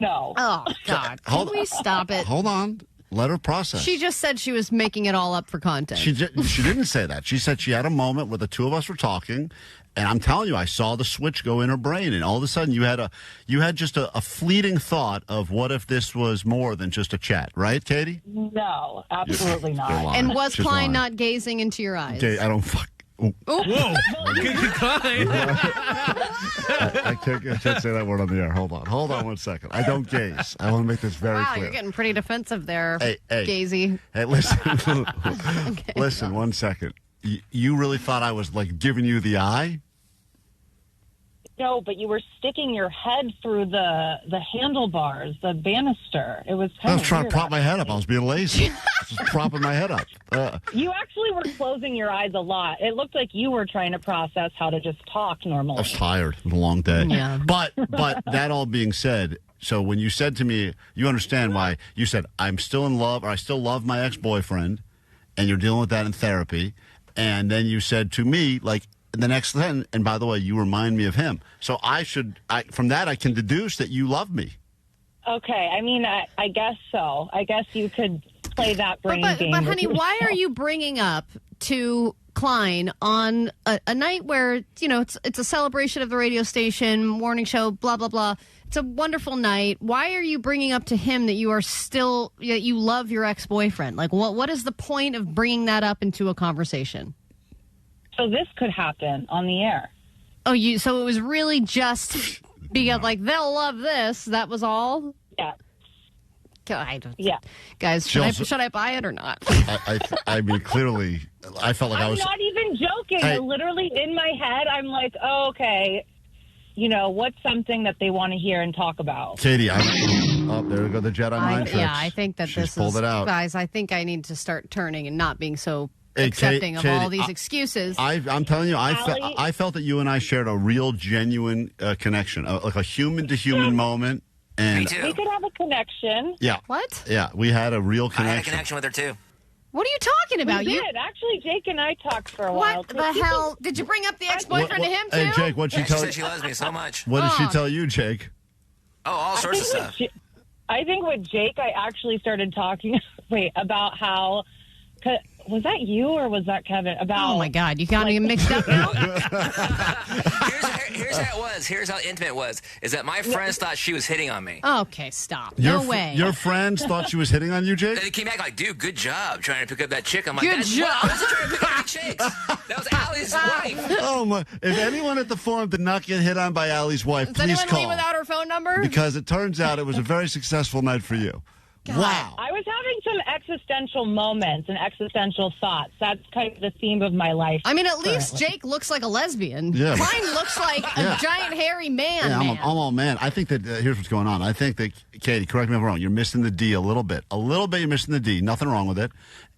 No. Oh, God. Can we stop it? Hold on. Let her process. She just said she was making it all up for content. She didn't say that. She said she had a moment where the two of us were talking, and I'm telling you, I saw the switch go in her brain, and all of a sudden you had just a fleeting thought of what if this was more than just a chat, right, Katie? No, absolutely not. And was She's Klein lying. not gazing into your eyes? Okay, I don't fuck. Ooh. Whoa. Klein. I can't say that word on the air. Hold on 1 second. I don't gaze. I want to make this very wow, clear. You're getting pretty defensive there, hey, Gazy. Hey, listen. Okay. Listen, 1 second. You really thought I was, giving you the eye? No, but you were sticking your head through the handlebars, the banister. It was kind I of was trying to weird, prop my head up. I was being lazy. Just propping my head up. You actually were closing your eyes a lot. It looked like you were trying to process how to just talk normally. I was tired. It was a long day. Yeah. But that all being said, so when you said to me, you understand why you said, I'm still in love, or I still love my ex-boyfriend, and you're dealing with that in therapy. And then you said to me, the next thing, and by the way, you remind me of him. So from that, I can deduce that you love me. Okay. I mean, I guess so. I guess you could play that brain game. But honey, why are you bringing up to Klein on a night where, it's a celebration of the radio station, morning show, blah, blah, blah. It's a wonderful night. Why are you bringing up to him that you love your ex-boyfriend? What is the point of bringing that up into a conversation? So this could happen on the air. Oh, so it was really just because, they'll love this. That was all? Yeah. Yeah. Guys, should I buy it or not? I mean, clearly, I felt like I was... I'm not even joking. Hey. Literally, in my head, I'm like, oh, okay, what's something that they want to hear and talk about? Katie, there we go, the Jedi mind tricks. Yeah, I think that She's pulled it out. Guys, I think I need to start turning and not being so accepting of all these excuses. I'm telling you, I felt that you and I shared a real, genuine connection, like a human-to-human moment. And Me too. We could have a connection. Yeah. What? Yeah, we had a real I connection. had a connection with her too. What are you talking about? We did. Actually, Jake and I talked for a while. What the hell? Did you bring up the ex-boyfriend to him, too? Hey, Jake, what'd she tell She you? said she loves me so much. What did she tell you, Jake? Oh, all sorts of stuff. I think with Jake, I actually started talking, about how... Was that you or was that Kevin? About oh, my God. You got me mixed up now? Here's how it was. Here's how intimate it was. Is that my friends thought she was hitting on me. Okay, stop. No way. Your friends thought she was hitting on you, Jake? They came back like, dude, good job trying to pick up that chick. I'm like, good job. I wasn't trying to pick up any chicks. That was Allie's wife. Oh, my. If anyone at the forum did not get hit on by Allie's wife, Does please anyone call. leave without her phone number? Because it turns out it was a very successful night for you. Wow. I was having some existential moments and existential thoughts. That's kind of the theme of my life. I mean, at least currently. Jake looks like a lesbian. Yeah, but- Klein looks like a giant hairy man. Yeah, man. I'm all man. I think that here's what's going on. I think that, Katie, correct me if I'm wrong, you're missing the D a little bit. A little bit you're missing the D. Nothing wrong with it.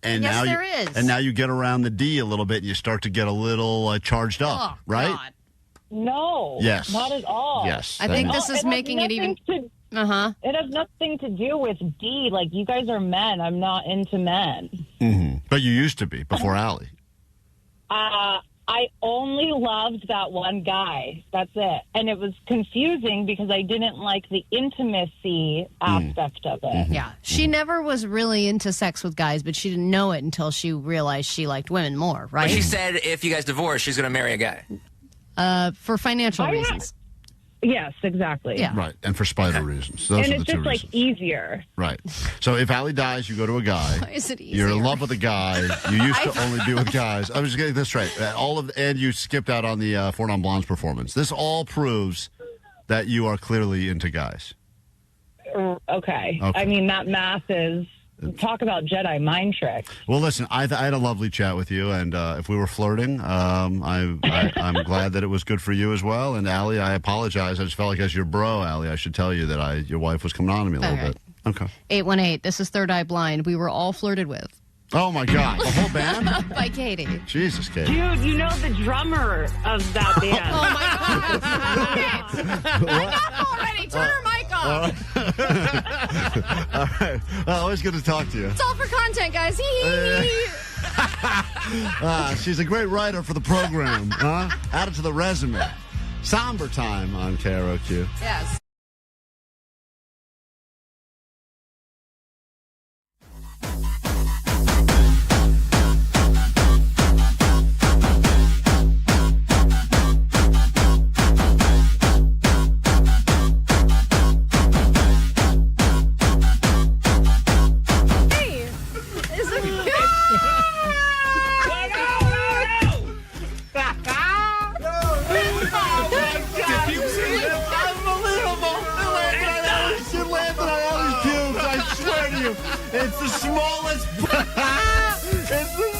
And Yes, now there is. And now you get around the D a little bit and you start to get a little charged up, Oh, right? God. No. Yes. Not at all. Yes. I think No, this is has making it even. nothing It has nothing to do with D. Like, you guys are men. I'm not into men. Mm-hmm. But you used to be before Allie. I only loved that one guy. That's it. And it was confusing because I didn't like the intimacy aspect of it. Yeah. She never was really into sex with guys, but she didn't know it until she realized she liked women more, right? But she said if you guys divorce, she's going to marry a guy. For financial reasons. Yes, exactly. Yeah. Right. And for spider reasons. Those And are the it's two just like reasons. easier. Right. So if Allie dies, you go to a guy. Why is it You're in easier? love with a guy. You used to only be with guys. I was getting this straight. And you skipped out on the Four Non Blondes performance. This all proves that you are clearly into guys. Okay. I mean, that math is, talk about Jedi mind tricks. Well, listen, I had a lovely chat with you, and if we were flirting, I'm glad that it was good for you as well. And Allie, I apologize. I just felt like as your bro, Allie, I should tell you that your wife was coming on to me a little bit. Okay. 818. This is Third Eye Blind. We were all flirted with. Oh my God, the whole band? By Katie. Jesus, Katie. Dude, you know the drummer of that band. Oh my God. Enough already. Turn her mic off. All right. Well, always good to talk to you. It's all for content, guys. She's a great writer for the program. Huh? Add it to the resume. Somber time on KROQ. Yes. It's the smallest. It's the.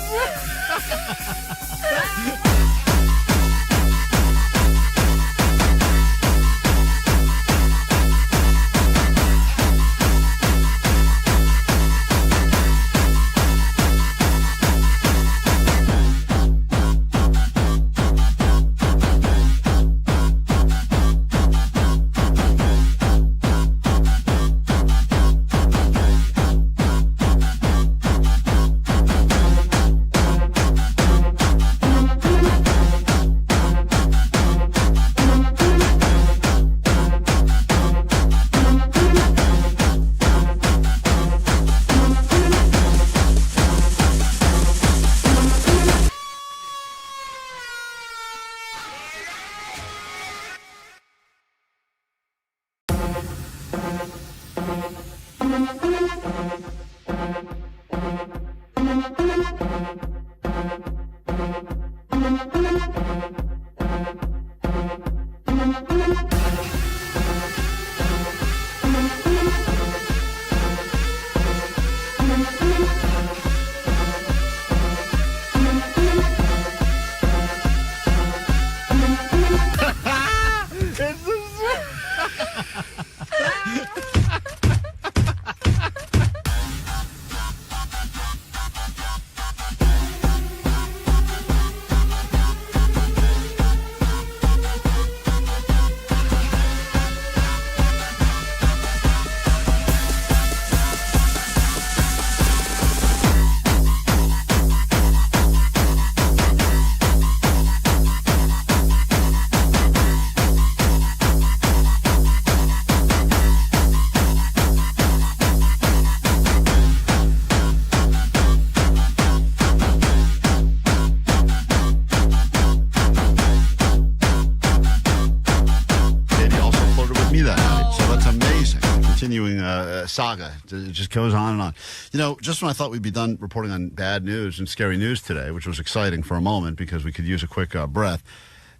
Saga. It just goes on and on. You know, just when I thought we'd be done reporting on bad news and scary news today, which was exciting for a moment because we could use a quick breath,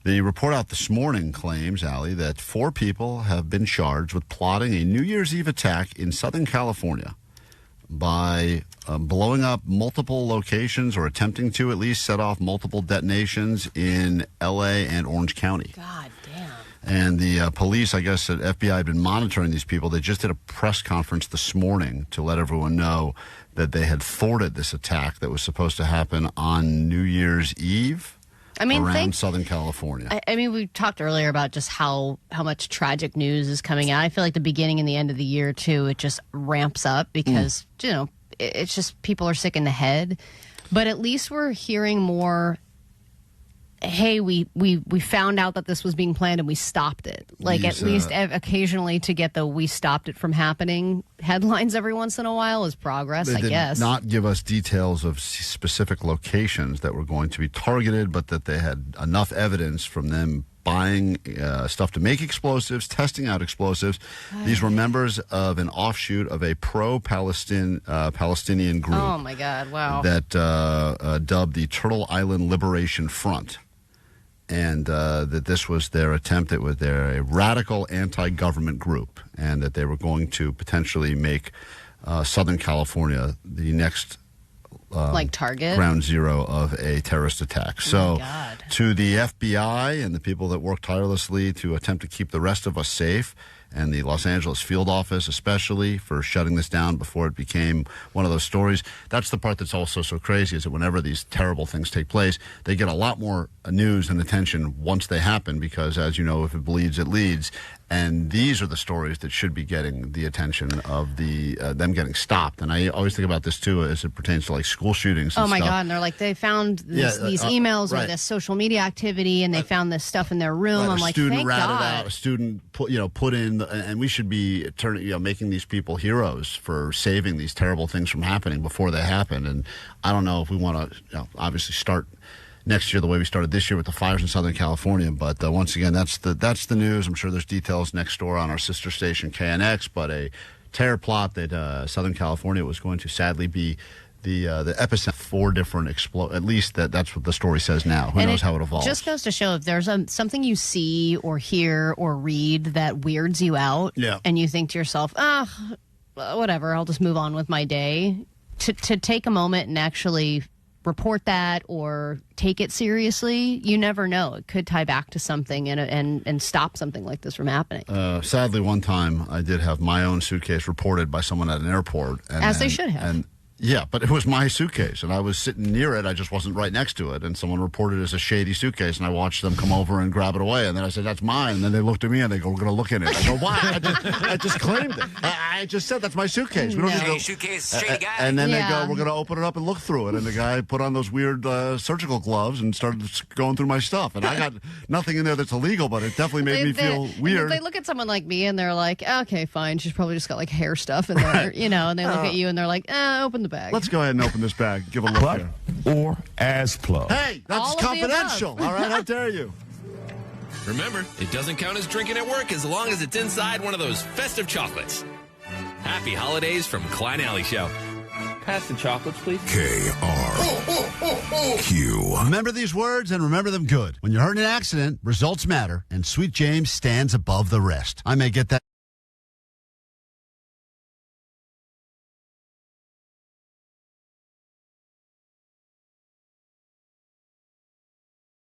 the report out this morning claims, Allie, that 4 people have been charged with plotting a New Year's Eve attack in Southern California. by blowing up multiple locations, or attempting to at least set off multiple detonations in L.A. and Orange County. God damn. And the police, I guess, at FBI had been monitoring these people. They just did a press conference this morning to let everyone know that they had thwarted this attack that was supposed to happen on New Year's Eve. Around Southern California. I mean, we talked earlier about just how much tragic news is coming out. I feel like the beginning and the end of the year, too, it just ramps up because, it's just people are sick in the head. But at least we're hearing more, hey, we found out that this was being planned and we stopped it. Like, at least occasionally to get the "we stopped it from happening" headlines every once in a while is progress, I guess. They did not give us details of specific locations that were going to be targeted, but that they had enough evidence from them buying stuff to make explosives, testing out explosives. These were members of an offshoot of a pro-Palestinian group. Oh, my God, wow. That dubbed the Turtle Island Liberation Front. And that this was their attempt at, they're a radical anti-government group, and that they were going to potentially make Southern California the next target, ground zero of a terrorist attack. So to the FBI and the people that work tirelessly to attempt to keep the rest of us safe, and the Los Angeles field office especially for shutting this down before it became one of those stories. That's the part that's also so crazy, is that whenever these terrible things take place, they get a lot more news and attention once they happen, because, as you know, if it bleeds, it leads. And these are the stories that should be getting the attention of the them getting stopped. And I always think about this, too, as it pertains to, like, school shootings and Oh, my stuff. God. And they're like, they found these emails or this social media activity, and they found this stuff in their room. I'm like, thank God. A student put in, and we should be making these people heroes for saving these terrible things from happening before they happen. And I don't know if we want to, obviously start next year the way we started this year with the fires in Southern California. But once again, that's the news. I'm sure there's details next door on our sister station KNX. But a terror plot that Southern California was going to sadly be the epicenter. 4 different at least that's what the story says now. Who knows how it evolves? Just goes to show, if there's something you see or hear or read that weirds you out, and you think to yourself, whatever, I'll just move on with my day, to take a moment and actually report that or take it seriously, you never know. It could tie back to something and stop something like this from happening. Sadly, one time I did have my own suitcase reported by someone at an airport. They should have. Yeah, but it was my suitcase, and I was sitting near it. I just wasn't right next to it, and someone reported it as a shady suitcase, and I watched them come over and grab it away, and then I said, that's mine, and then they looked at me, and they go, we're going to look in it. I go, why? I just claimed it. I just said, that's my suitcase. We don't need to go. Suitcase, shady guy. And then they go, we're going to open it up and look through it, and the guy put on those weird surgical gloves and started going through my stuff, and I got nothing in there that's illegal, but it definitely made me feel weird. They look at someone like me, and they're like, okay, fine, she's probably just got like hair stuff in there, and they look at you, and they're like, open the bag. Let's go ahead and open this bag. Give a look here. Or as plug. Hey, that's confidential. All right, how dare you? Remember, it doesn't count as drinking at work as long as it's inside one of those festive chocolates. Happy holidays from Klein Alley Show. Pass the chocolates, please. KROQ. Remember these words and remember them good. When you're hurt in an accident, results matter, and Sweet James stands above the rest. I may get that.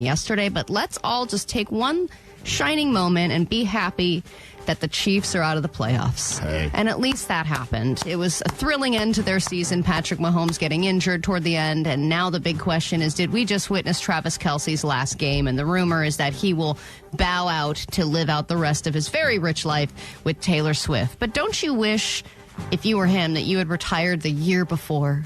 Yesterday, but let's all just take one shining moment and be happy that the Chiefs are out of the playoffs. Hey. And at least that happened. It was a thrilling end to their season, Patrick Mahomes getting injured toward the end, and now the big question is, did we just witness Travis Kelce's last game? And the rumor is that he will bow out to live out the rest of his very rich life with Taylor Swift. But don't you wish, if you were him, that you had retired the year before?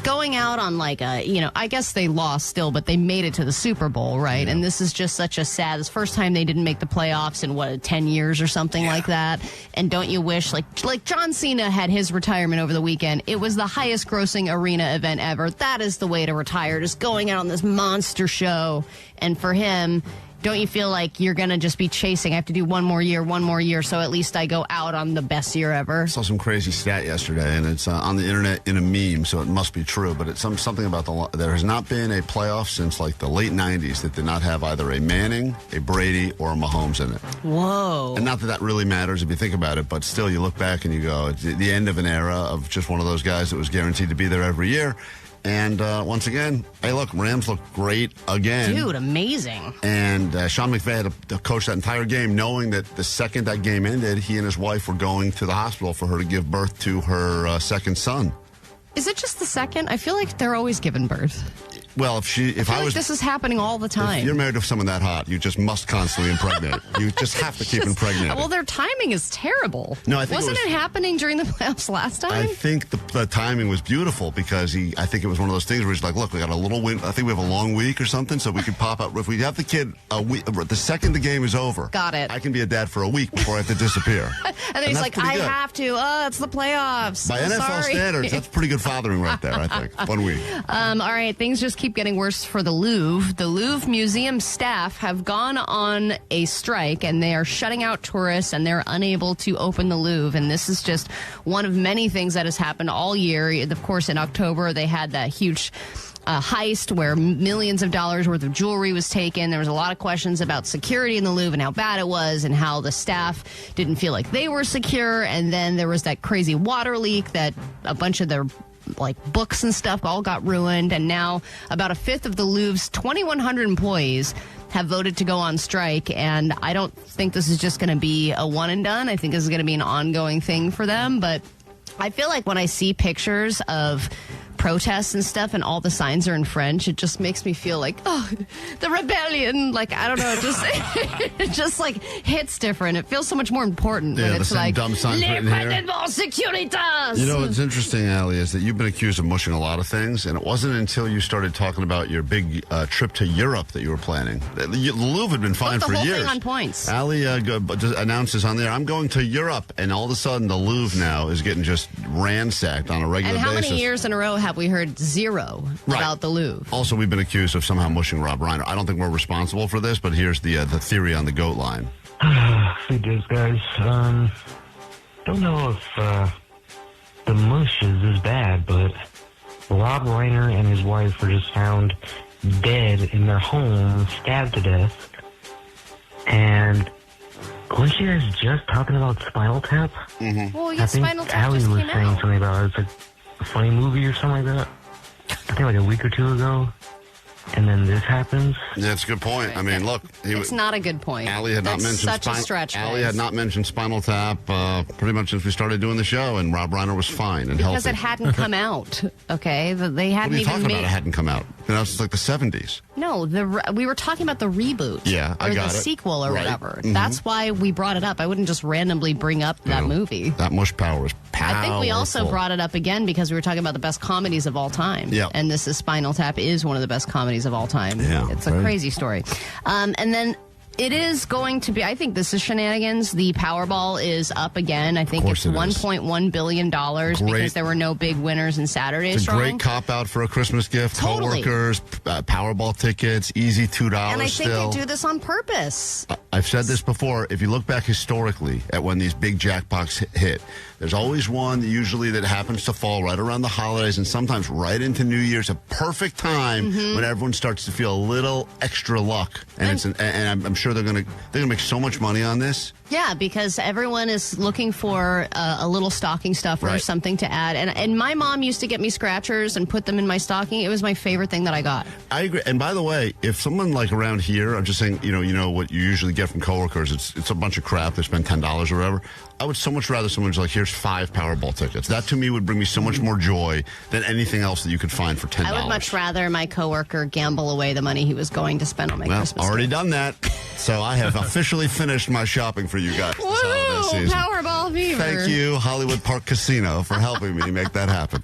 Going out on like I guess they lost still, but they made it to the Super Bowl, right? Yeah. And this is just such a sad, it's the first time they didn't make the playoffs in 10 years or something like that. And don't you wish, like John Cena had his retirement over the weekend. It was the highest grossing arena event ever. That is the way to retire, just going out on this monster show. And for him, don't you feel like you're going to just be chasing? I have to do one more year, so at least I go out on the best year ever. I saw some crazy stat yesterday, and it's on the internet in a meme, so it must be true, but it's something about there has not been a playoff since like the late 90s that did not have either a Manning, a Brady, or a Mahomes in it. Whoa. And not that that really matters if you think about it, but still you look back and you go, it's the end of an era of just one of those guys that was guaranteed to be there every year. And once again, hey, look, Rams look great again. Dude, amazing. And Sean McVay had to coach that entire game knowing that the second that game ended, he and his wife were going to the hospital for her to give birth to her second son. Is it just the second? I feel like they're always giving birth. Well, if I was, this is happening all the time. If you're married to someone that hot, you just must constantly impregnate. You just have to keep impregnating. Well, their timing is terrible. No, I think wasn't it happening during the playoffs last time? I think the timing was beautiful because I think it was one of those things where he's like, look, we got a little win. I think we have a long week or something, so we could pop out. If we have the kid a week, the second the game is over, got it. I can be a dad for a week before I have to disappear. and then he's like, I have to. Oh, it's the playoffs. By NFL standards, that's pretty good fathering right there, I think. 1 week. All right, things just keep getting worse for the Louvre. The Louvre Museum staff have gone on a strike, and they are shutting out tourists, and they're unable to open the Louvre. And this is just one of many things that has happened all year. Of course, in October, they had that huge heist where millions of dollars worth of jewelry was taken. There was a lot of questions about security in the Louvre and how bad it was and how the staff didn't feel like they were secure. And then there was that crazy water leak that a bunch of their books and stuff all got ruined, and now about a fifth of the Louvre's 2,100 employees have voted to go on strike, and I don't think this is just going to be a one and done. I think this is going to be an ongoing thing for them, but I feel like when I see pictures of protests and stuff and all the signs are in French, it just makes me feel like, oh, the rebellion. Like, I don't know, it just like hits different. It feels so much more important when it's like, dumb signs written here. Securitas. You know what's interesting, Allie, is that you've been accused of mushing a lot of things, and it wasn't until you started talking about your big trip to Europe that you were planning. The Louvre had been fine for years. The whole thing on points. Allie announces on there, I'm going to Europe, and all of a sudden the Louvre now is getting just ransacked on a regular basis. And how many years in a row have we heard zero about the Louvre? Also, we've been accused of somehow mushing Rob Reiner. I don't think we're responsible for this, but here's the theory on the GOAT line. Hey, guys. Don't know if the mush is as bad, but Rob Reiner and his wife were just found dead in their home, stabbed to death. And weren't you guys just talking about Spinal Tap? Mm-hmm. Well, yeah, I think Spinal Tap Allie just was came saying out. something about it. It's like a funny movie or something like that. I think like a week or two ago. And then this happens. Yeah, that's a good point. I mean, look. It's not a good point. Allie had not mentioned such a stretch. Allie had not mentioned Spinal Tap pretty much since we started doing the show, and Rob Reiner was fine and because healthy. it hadn't come out, okay? They hadn't What are you even talking about? It hadn't come out. You know, it's like the 70s. No, we were talking about the reboot. Yeah, I got the it. sequel or Right. whatever. Mhm. That's why we brought it up. I wouldn't just randomly bring up that movie. That mush power was powerful. I think we also brought it up again because we were talking about the best comedies of all time. Yep. And this is Spinal Tap is one of the best comedies of all time. Yeah, it's a crazy story. And then it is going to be, I think this is shenanigans. The Powerball is up again. I think it's $1.1 billion because there were no big winners in Saturday's It's a great cop-out for a Christmas gift. Totally. Coworkers, Powerball tickets, easy $2 And I think still. they do this on purpose. I've said this before. If you look back historically at when these big jackpots hit, there's always one usually that happens to fall right around the holidays and sometimes right into New Year's, a perfect time when everyone starts to feel a little extra luck. And I'm sure they're gonna make so much money on this. Yeah, because everyone is looking for a little stocking stuffer or something to add. And my mom used to get me scratchers and put them in my stocking. It was my favorite thing that I got. I agree. And by the way, if someone like around here, I'm just saying, you know what you usually get from coworkers, it's a bunch of crap. They spend $10 or whatever. I would so much rather someone who's like, here's 5 Powerball tickets. That to me would bring me so much more joy than anything else that you could find for $10. I would much rather my coworker gamble away the money he was going to spend on my Christmas already gift. done that. So I have officially finished my shopping for you guys this holiday season. Powerball fever. Thank you, Hollywood Park Casino, for helping me make that happen.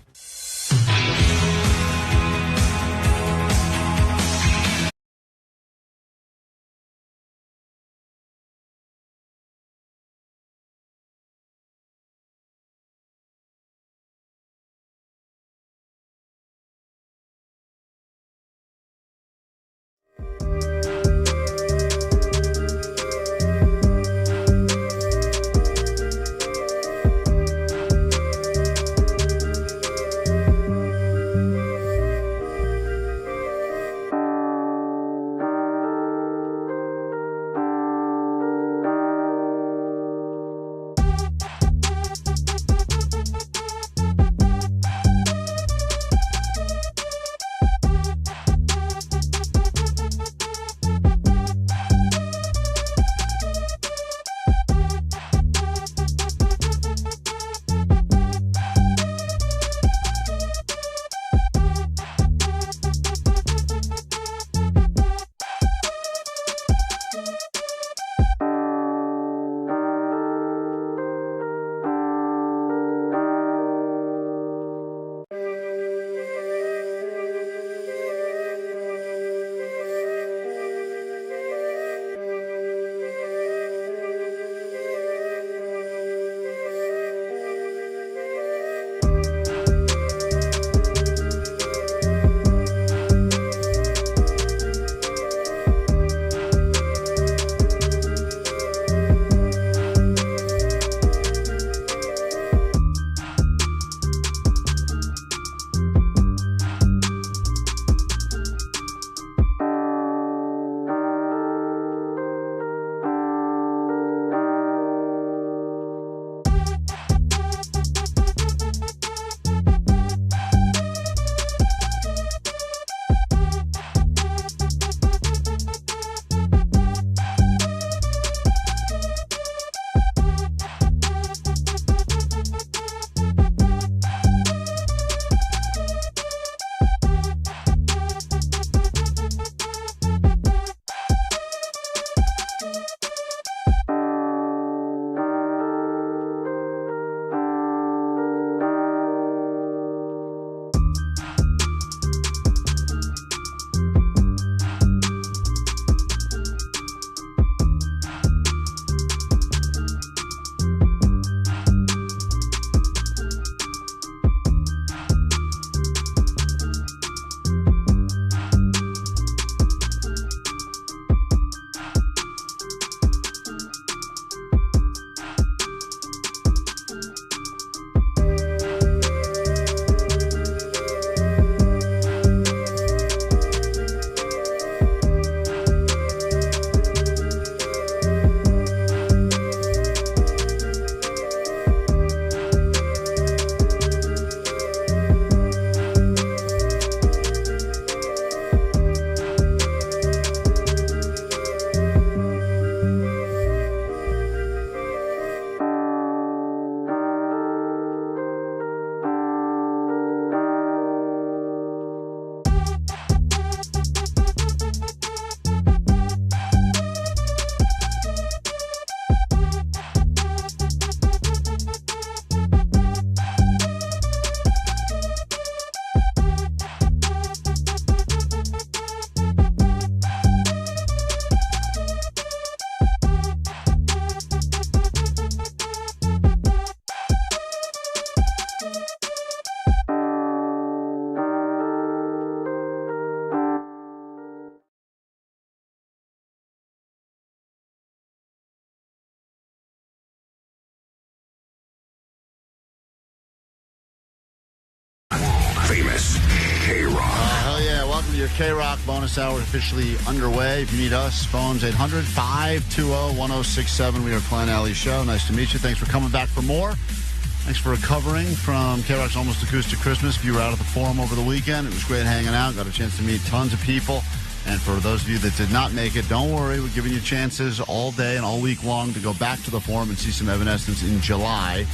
KROQ bonus hour officially underway. If you need us, phones 800-520-1067. We are Klein Alley Show. Nice to meet you. Thanks for coming back for more. Thanks for recovering from KROQ's Almost Acoustic Christmas. If you were out at the Forum over the weekend, it was great hanging out. Got a chance to meet tons of people. And for those of you that did not make it, don't worry. We're giving you chances all day and all week long to go back to the Forum and see some Evanescence in July.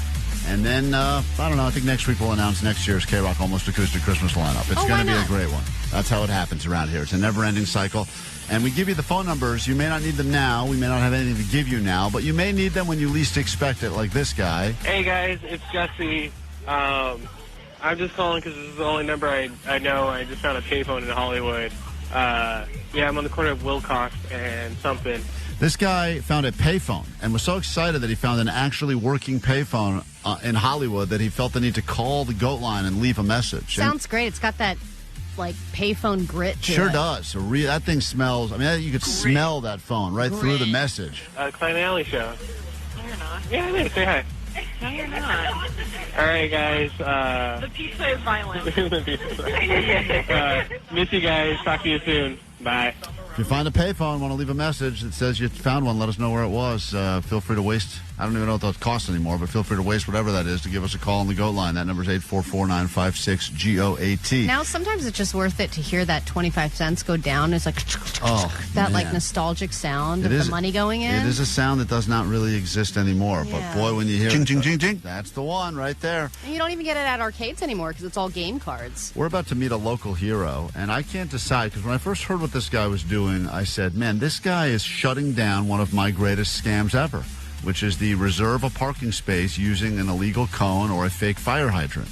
And then, I don't know, I think next week we'll announce next year's KROQ Almost Acoustic Christmas lineup. It's going to be a great one. That's how it happens around here. It's a never-ending cycle. And we give you the phone numbers. You may not need them now. We may not have anything to give you now, but you may need them when you least expect it, like this guy. Hey, guys, it's Jesse. I'm just calling because this is the only number I know. I just found a payphone in Hollywood. I'm on the corner of Wilcox and something. This guy found a payphone and was so excited that he found an actually working payphone in Hollywood that he felt the need to call the goat line and leave a message. Sounds great. It's got that, like, payphone grit to Sure it. does. That thing smells. I mean, you could smell that phone right through the message. Klein Alley Show. No, you're not. Yeah, I did. Say hi. No, you're not. All right, guys. The pizza is violent. Miss you guys. Talk to you soon. Bye. If you find a payphone, want to leave a message that says you found one, let us know where it was. Feel free to waste. I don't even know what those cost anymore, but feel free to waste whatever that is to give us a call on the GOAT line. That number is 844-956-GOAT. Now, sometimes it's just worth it to hear that 25 cents go down. It's like that like nostalgic sound of the money going in. It is a sound that does not really exist anymore. Yeah. But boy, when you hear ching, ching, ching, ching, that's the one right there. And you don't even get it at arcades anymore because it's all game cards. We're about to meet a local hero, and I can't decide because when I first heard what this guy was doing, I said, man, this guy is shutting down one of my greatest scams ever, which is the reserve a parking space using an illegal cone or a fake fire hydrant.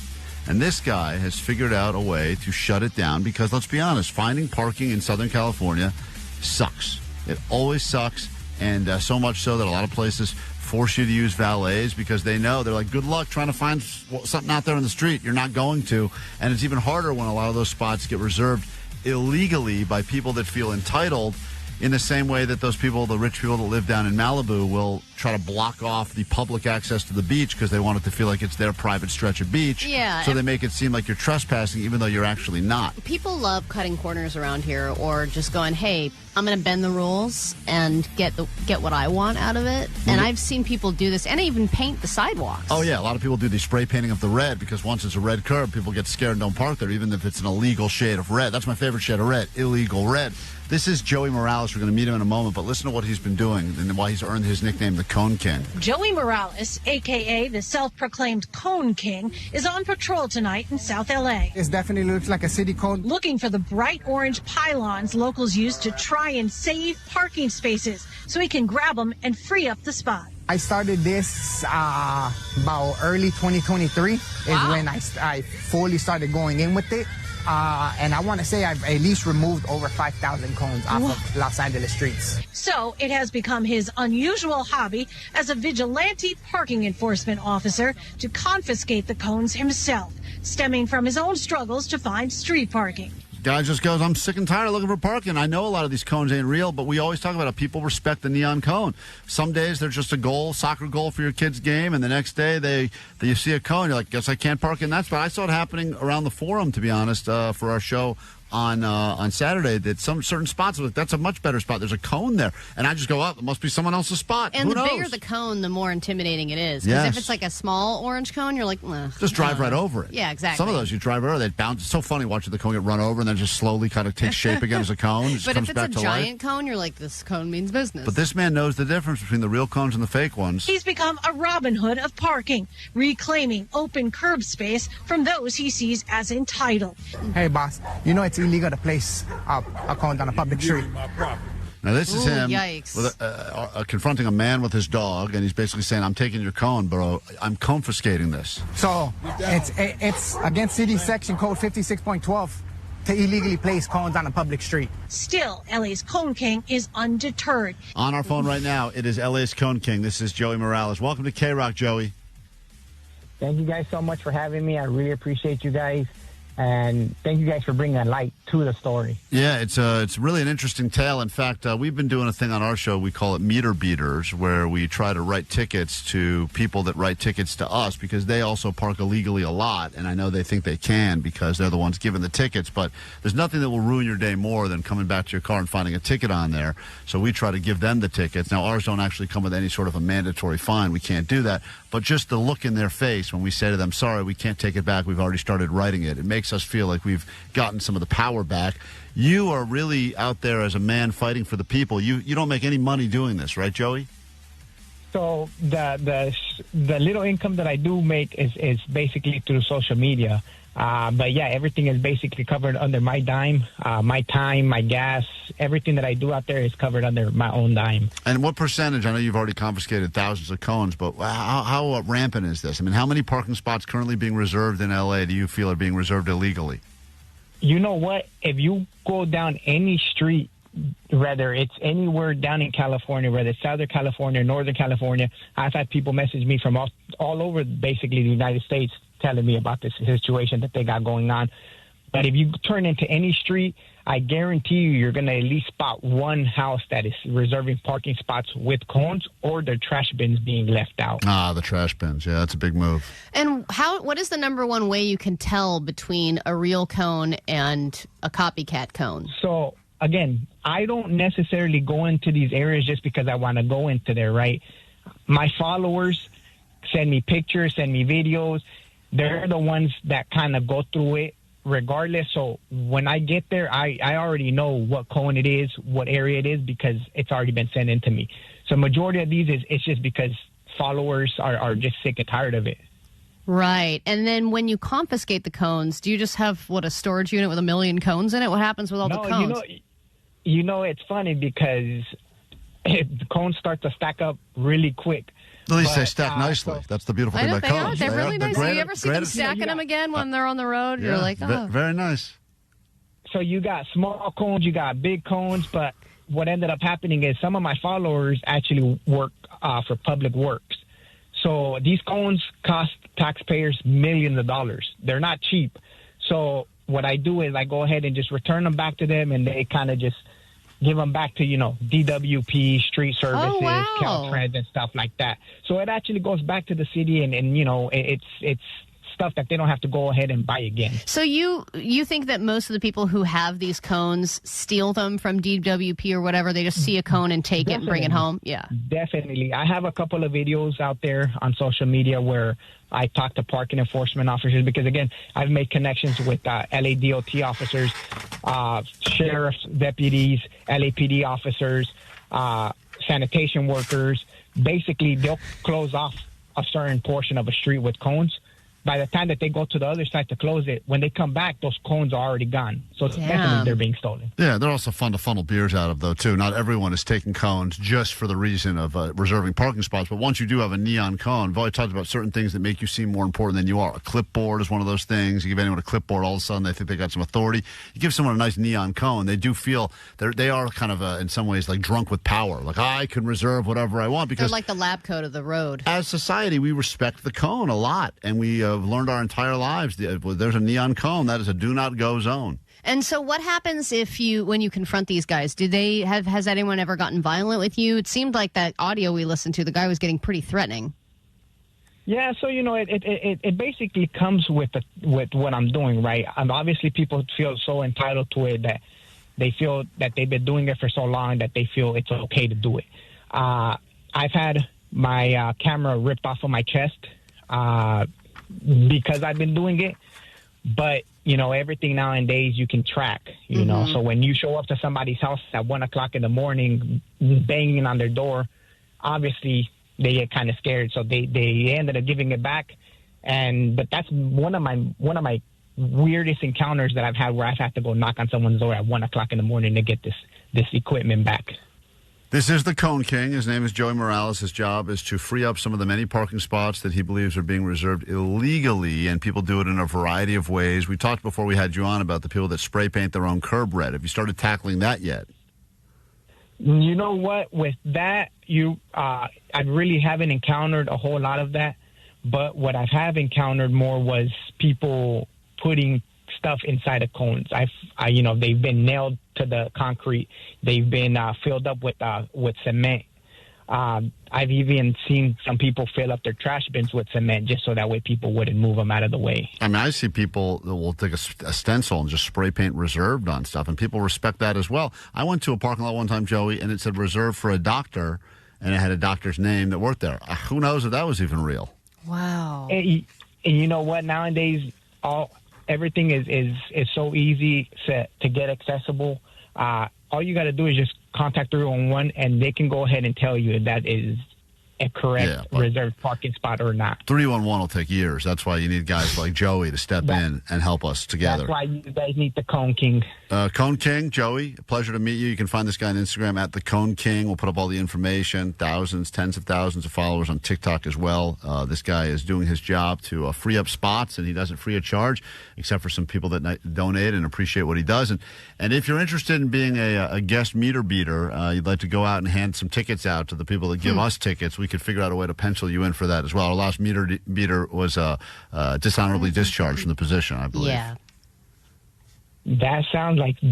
And this guy has figured out a way to shut it down because, let's be honest, finding parking in Southern California sucks. It always sucks, and so much so that a lot of places force you to use valets because they know, they're like, good luck trying to find something out there in the street. You're not going to. And it's even harder when a lot of those spots get reserved illegally by people that feel entitled, in the same way that those people, the rich people that live down in Malibu, will try to block off the public access to the beach because they want it to feel like it's their private stretch of beach. Yeah. So they make it seem like you're trespassing even though you're actually not. People love cutting corners around here or just going, hey, I'm going to bend the rules and get what I want out of it. And I've seen people do this and even paint the sidewalks. Oh, yeah. A lot of people do the spray painting of the red because once it's a red curb, people get scared and don't park there, even if it's an illegal shade of red. That's my favorite shade of red, illegal red. This is Joey Morales. We're going to meet him in a moment, but listen to what he's been doing and why he's earned his nickname, the Cone King. Joey Morales, a.k.a. the self-proclaimed Cone King, is on patrol tonight in South L.A. It definitely looks like a city cone. Looking for the bright orange pylons locals use to try and save parking spaces so he can grab them and free up the spot. I started this about early 2023 is when I fully started going in with it. And I want to say I've at least removed over 5,000 cones off of Los Angeles streets. So it has become his unusual hobby as a vigilante parking enforcement officer to confiscate the cones himself, stemming from his own struggles to find street parking. Guy just goes, I'm sick and tired of looking for parking. I know a lot of these cones ain't real, but we always talk about how people respect the neon cone. Some days they're just a goal, soccer goal for your kid's game, and the next day you see a cone, you're like, guess I can't park in that spot. I saw it happening around the Forum, to be honest, for our show on Saturday, that some certain spots, like, that's a much better spot. There's a cone there. And I just go, it must be someone else's spot. And Who the knows? bigger the cone, the more intimidating it is. Because if it's like a small orange cone, you're like, just drive right over it. Yeah, exactly. Some of those you drive over, they bounce. It's so funny watching the cone get run over and then just slowly kind of takes shape again as a cone. It just but comes if it's back a to giant life. cone, you're like, this cone means business. But this man knows the difference between the real cones and the fake ones. He's become a Robin Hood of parking, reclaiming open curb space from those he sees as entitled. Hey, boss, you know it's illegal to place a cone on a public street. Now, this is him yikes. with confronting a man with his dog, and he's basically saying, I'm taking your cone, bro. I'm confiscating this. So it's against city section code 56.12 to illegally place cones on a public street. Still, LA's Cone King is undeterred. On our phone right now, it is LA's Cone King. This is Joey Morales. Welcome to KROQ, Joey. Thank you guys so much for having me. I really appreciate you guys. And thank you guys for bringing that light to the story. Yeah, it's really an interesting tale. In fact, we've been doing a thing on our show. We call it Meter Beaters, where we try to write tickets to people that write tickets to us because they also park illegally a lot. And I know they think they can because they're the ones giving the tickets. But there's nothing that will ruin your day more than coming back to your car and finding a ticket on there. So we try to give them the tickets. Now, ours don't actually come with any sort of a mandatory fine. We can't do that. But just the look in their face when we say to them, sorry, we can't take it back. We've already started writing it. It makes us feel like we've gotten some of the power back. You are really out there as a man fighting for the people. You don't make any money doing this, right, Joey? So the little income that I do make is basically through social media. But yeah, everything is basically covered under my dime. My time, my gas, everything that I do out there is covered under my own dime. And what percentage? I know you've already confiscated thousands of cones, but how rampant is this? I mean, how many parking spots currently being reserved in L.A. do you feel are being reserved illegally? You know what? If you go down any street, whether it's anywhere down in California, whether it's Southern California, Northern California, I've had people message me from all over basically the United States telling me about this situation that they got going on. But if you turn into any street, I guarantee you're going to at least spot one house that is reserving parking spots with cones or their trash bins being left out. The trash bins. Yeah, that's a big move. And what is the number one way you can tell between a real cone and a copycat cone? So, again, I don't necessarily go into these areas just because I want to go into there, right? My followers send me pictures, send me videos. They're the ones that kind of go through it regardless. So when I get there, I already know what cone it is, what area it is, because it's already been sent in to me. So majority of these it's just because followers are just sick and tired of it. Right. And then when you confiscate the cones, do you just have, a storage unit with 1 million cones in it? What happens with all the cones? You know, it's funny because the cones start to stack up really quick. At least they stack nicely. That's the beautiful thing about cones. They're really nice. Do you ever see them stacking them again when they're on the road? Yeah, you're like, oh. Very nice. So you got small cones, you got big cones, but what ended up happening is some of my followers actually work for public works. So these cones cost taxpayers millions of dollars. They're not cheap. So what I do is I go ahead and just return them back to them, and they kind of just give them back to, DWP, street services, Caltrans, and stuff like that. So it actually goes back to the city, and it's stuff that they don't have to go ahead and buy again. So you think that most of the people who have these cones steal them from DWP or whatever? They just see a cone and take it and bring it home? Yeah. Definitely. I have a couple of videos out there on social media where I talk to parking enforcement officers because, again, I've made connections with LADOT officers, sheriff's deputies, LAPD officers, sanitation workers. Basically, they'll close off a certain portion of a street with cones. By the time that they go to the other side to close it, when they come back, those cones are already gone. So definitely they're being stolen. Yeah, they're also fun to funnel beers out of, though, too. Not everyone is taking cones just for the reason of reserving parking spots. But once you do have a neon cone, I've always talked about certain things that make you seem more important than you are. A clipboard is one of those things. You give anyone a clipboard, all of a sudden they think they got some authority. You give someone a nice neon cone, they do feel they are kind of, in some ways, like drunk with power. Like, I can reserve whatever I want. Because they're like the lab coat of the road. As society, we respect the cone a lot. And we learned our entire lives. There's a neon cone. That is a do not go zone. And so what happens when you confront these guys? Has anyone ever gotten violent with you? It seemed like that audio we listened to, the guy was getting pretty threatening. Yeah, so, it basically comes with what I'm doing, right? Obviously, people feel so entitled to it that they feel that they've been doing it for so long that they feel it's okay to do it. I've had my camera ripped off of my chest because I've been doing it. But, everything nowadays you can track, you know. So when you show up to somebody's house at 1 o'clock in the morning, banging on their door, obviously they get kind of scared. So they ended up giving it back. But that's one of my weirdest encounters that I've had where I've had to go knock on someone's door at 1 o'clock in the morning to get this equipment back. This is the Cone King. His name is Joey Morales. His job is to free up some of the many parking spots that he believes are being reserved illegally, and people do it in a variety of ways. We talked before we had you on about the people that spray paint their own curb red. Have you started tackling that yet? You know what? With that, I really haven't encountered a whole lot of that. But what I have encountered more was people putting stuff inside the cones. They've been nailed to the concrete. They've been filled up with cement. I've even seen some people fill up their trash bins with cement just so that way people wouldn't move them out of the way. I mean, I see people that will take a stencil and just spray paint reserved on stuff, and people respect that as well. I went to a parking lot one time, Joey, and it said reserved for a doctor, and it had a doctor's name that worked there. Who knows if that was even real? Wow. And you know what? Nowadays, everything is so easy to get accessible. All you got to do is just contact 311, and they can go ahead and tell you if that is a correct reserved parking spot or not. 311 will take years. That's why you need guys like Joey to step in and help us together. That's why you guys need the Cone King. Cone King, Joey, a pleasure to meet you. You can find this guy on Instagram at the Cone King. We'll put up all the information. Thousands, tens of thousands of followers on TikTok as well. This guy is doing his job to free up spots, and he does it free of charge, except for some people that donate and appreciate what he does. And if you're interested in being a guest meter beater, you'd like to go out and hand some tickets out to the people that give us tickets, we could figure out a way to pencil you in for that as well. Our last meter beater was dishonorably discharged from the position, I believe. Yeah. That sounds like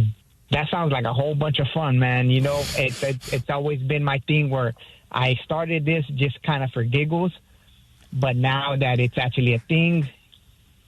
a whole bunch of fun, man. You know, it's always been my thing where I started this just kind of for giggles, but now that it's actually a thing,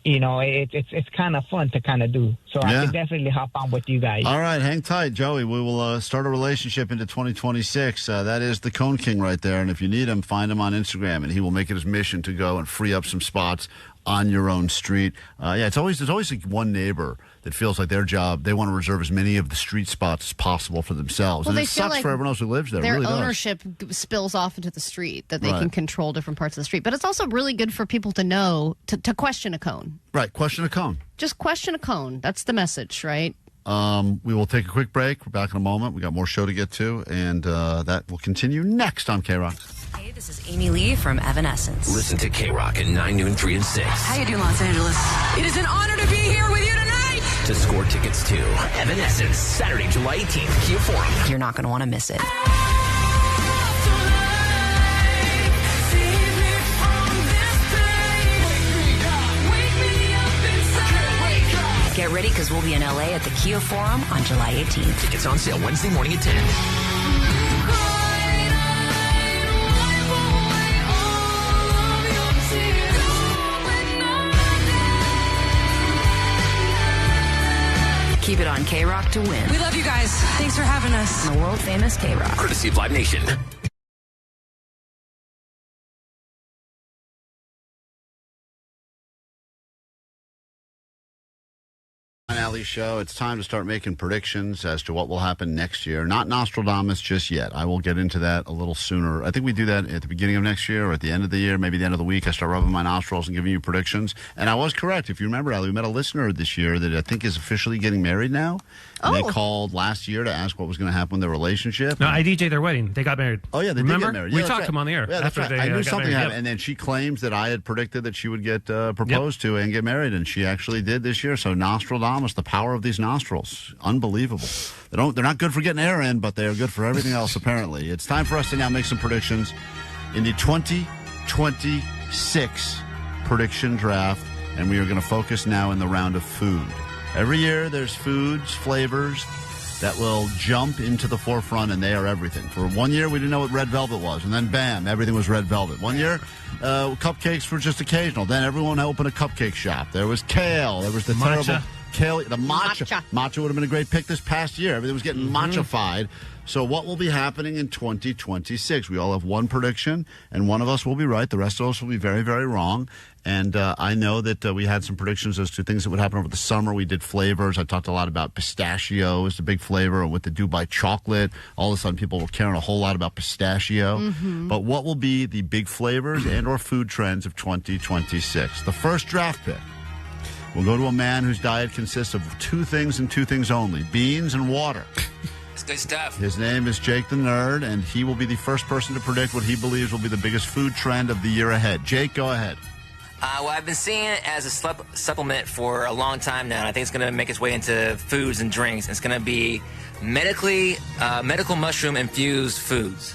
you know, it's kind of fun to kind of do. So I can definitely hop on with you guys. All right, hang tight, Joey. We will start a relationship into 2026. That is the Cone King right there. And if you need him, find him on Instagram, and he will make it his mission to go and free up some spots on your own street. There's always like one neighbor that feels like their job, they want to reserve as many of the street spots as possible for themselves. Well, and it sucks like for everyone else who lives there. Their it really ownership spills off into the street, that they can control different parts of the street. But it's also really good for people to know to question a cone. Right, question a cone. Just question a cone. That's the message, right? We will take a quick break. We're back in a moment. We got more show to get to, and that will continue next on KROQ. Hey, this is Amy Lee from Evanescence. Listen to KROQ at 9, noon, 3, and 6. How you doing, Los Angeles? It is an honor to be here with you tonight. To score tickets to Evanescence, Saturday, July 18th, Kia Forum. You're not going to want to miss it. Get ready, because we'll be in LA at the Kia Forum on July 18th. Tickets on sale Wednesday morning at 10. Keep it on KROQ to win. We love you guys. Thanks for having us. On the world famous KROQ. Courtesy of Live Nation. Alley Show. It's time to start making predictions as to what will happen next year. Not Nostradamus just yet. I will get into that a little sooner. I think we do that at the beginning of next year or at the end of the year, maybe the end of the week. I start rubbing my nostrils and giving you predictions. And I was correct. If you remember, Allie, we met a listener this year that I think is officially getting married now. And they called last year to ask what was going to happen with their relationship. No, I DJ'd their wedding. They got married. Oh, yeah, they Remember? did get married. We Yeah, talked right. to them on the air. Yeah, that's after right. they I knew got something married. happened. Yep. And then she claims that I had predicted that she would get proposed to and get married, and she actually did this year. So Nostradamus, the power of these nostrils, unbelievable. They're not good for getting air in, but they are good for everything else, apparently. It's time for us to now make some predictions in the 2026 prediction draft, and we are going to focus now in the round of food. Every year there's foods, flavors that will jump into the forefront, and they are everything. For 1 year, we didn't know what red velvet was, and then bam, everything was red velvet. 1 year, cupcakes were just occasional. Then everyone opened a cupcake shop. There was kale. There was the terrible kale, the matcha. Matcha would have been a great pick this past year. Everything was getting matcha-fied. So what will be happening in 2026? We all have one prediction, and one of us will be right. The rest of us will be very, very wrong. And I know that we had some predictions as to things that would happen over the summer. We did flavors. I talked a lot about pistachio is the big flavor with the Dubai chocolate. All of a sudden, people were caring a whole lot about pistachio. Mm-hmm. But what will be the big flavors and or food trends of 2026? The first draft pick. We'll go to a man whose diet consists of two things and two things only, beans and water. It's good stuff. His name is Jake the Nerd, and he will be the first person to predict what he believes will be the biggest food trend of the year ahead. Jake, go ahead. Well, I've been seeing it as a supplement for a long time now, and I think it's going to make its way into foods and drinks. It's going to be medical mushroom-infused foods.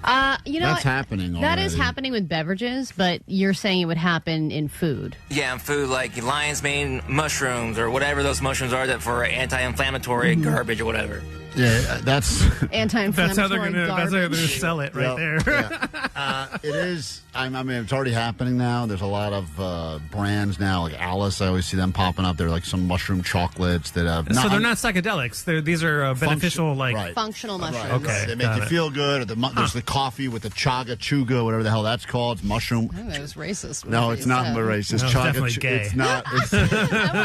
That's happening already. That is happening with beverages, but you're saying it would happen in food. Yeah, in food, like lion's mane mushrooms or whatever those mushrooms are that for anti-inflammatory garbage or whatever. Yeah, that's anti-inflammatory. That's how they're going to sell it right there. It is. I mean, it's already happening now. There's a lot of brands now, like Alice. I always see them popping up. They're like some mushroom chocolates that have. So they're not psychedelics. These are beneficial, functional mushrooms. Right. Okay, they make you feel good. Or there's the coffee with the chaga chuga, whatever the hell that's called. It's mushroom. Oh, that was racist. No, it's not racist. No, chaga definitely gay. It's not. I want